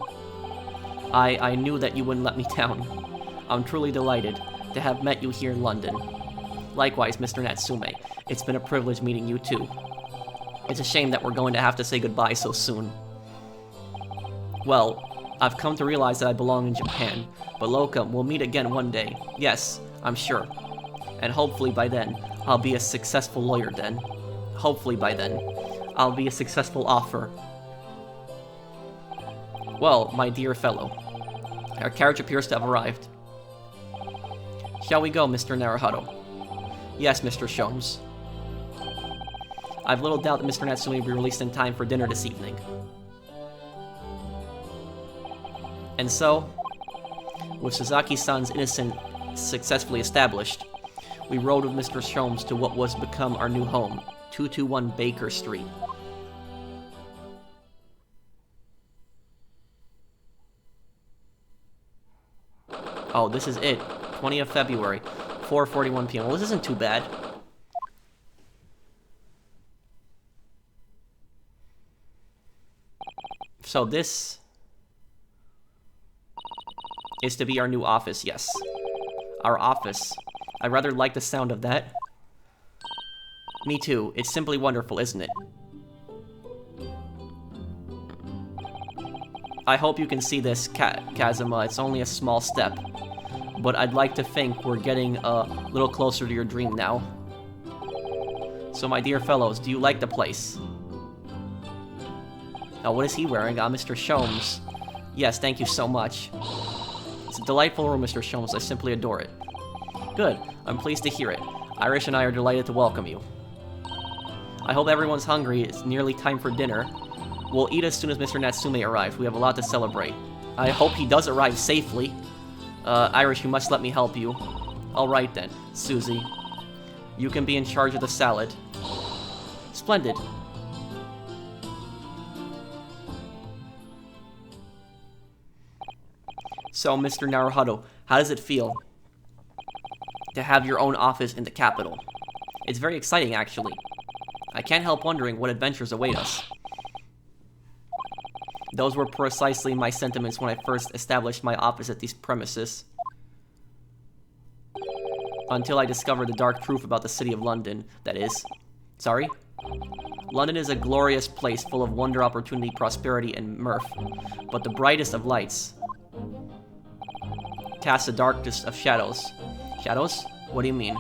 I knew that you wouldn't let me down. I'm truly delighted to have met you here in London. Likewise, Mr. Natsume. It's been a privilege meeting you too. It's a shame that we're going to have to say goodbye so soon. Well, I've come to realize that I belong in Japan, but Locum, we'll meet again one day. Yes, I'm sure. And hopefully by then, I'll be a successful lawyer then. Hopefully by then, I'll be a successful offer. Well, my dear fellow, our carriage appears to have arrived. Shall we go, Mr. Naruhodo? Yes, Mr. Sholmes. I've little doubt that Mr. Natsume will be released in time for dinner this evening. And so, with Sasaki-san's innocence successfully established, we rode with Mr. Sholmes to what was become our new home, 221 Baker Street. Oh, this is it. 20th February, 4:41 p.m. Well, this isn't too bad. So this is to be our new office, yes. Our office. I rather like the sound of that. Me too. It's simply wonderful, isn't it? I hope you can see this, Kazuma. It's only a small step. But I'd like to think we're getting a little closer to your dream now. So my dear fellows, do you like the place? Oh, what is he wearing? Mr. Sholmes. Yes, thank you so much. It's a delightful room, Mr. Sholmes. I simply adore it. Good. I'm pleased to hear it. Irish and I are delighted to welcome you. I hope everyone's hungry. It's nearly time for dinner. We'll eat as soon as Mr. Natsume arrives. We have a lot to celebrate. I hope he does arrive safely. Irish, you must let me help you. Alright then, Susie. You can be in charge of the salad. Splendid. So, Mr. Naruhodo, how does it feel to have your own office in the capital? It's very exciting, actually. I can't help wondering what adventures await us. Those were precisely my sentiments when I first established my office at these premises. Until I discovered the dark truth about the city of London, that is. Sorry? London is a glorious place full of wonder, opportunity, prosperity, and mirth. But the brightest of lights casts the darkest of shadows. Shadows? What do you mean?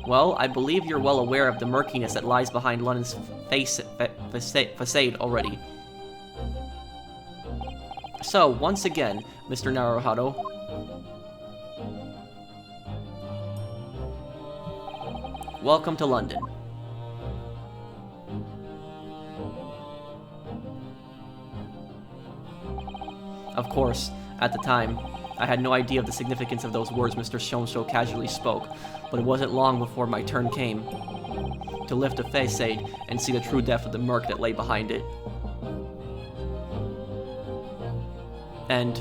Well, I believe you're well aware of the murkiness that lies behind London's facade already. So, once again, Mr. Naruhodo, welcome to London. Of course, at the time, I had no idea of the significance of those words Mr. Sholmes so casually spoke, but it wasn't long before my turn came to lift the facade and see the true depth of the murk that lay behind it. And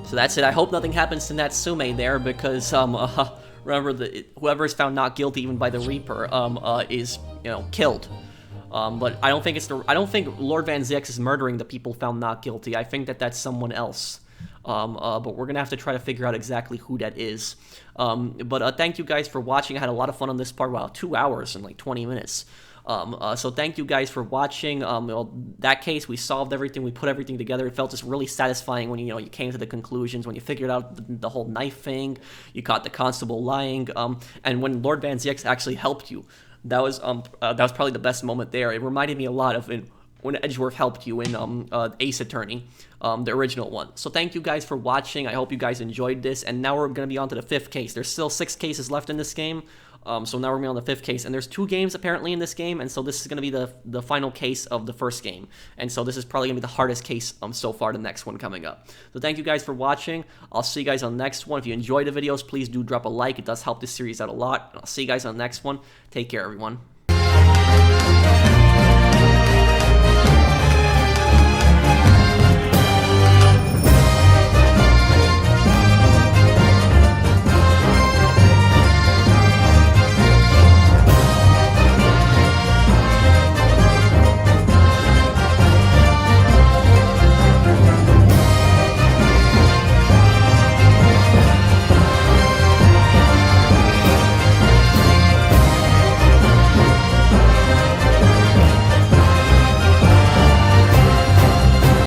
So that's it. I hope nothing happens to Natsume there, because remember, whoever is found not guilty even by the Reaper is, you know, killed. But I don't think Lord Van Zix is murdering the people found not guilty. I think that that's someone else. But we're gonna have to try to figure out exactly who that is. But thank you guys for watching. I had a lot of fun on this part. Wow, 2 hours and like 20 minutes. So thank you guys for watching. Well, that case, we solved everything, we put everything together. It felt just really satisfying when you came to the conclusions, when you figured out the whole knife thing, you caught the constable lying, and when Lord Van Zix actually helped you. That was probably the best moment there. It reminded me a lot of when Edgeworth helped you in Ace Attorney, the original one. So thank you guys for watching. I hope you guys enjoyed this. And now we're going to be on to the 5th case. There's still 6 cases left in this game. So now we're going to be on the 5th case. And there's 2 games apparently in this game. And so this is going to be the final case of the first game. And so this is probably going to be the hardest case so far, the next one coming up. So thank you guys for watching. I'll see you guys on the next one. If you enjoyed the videos, please do drop a like. It does help this series out a lot. I'll see you guys on the next one. Take care, everyone.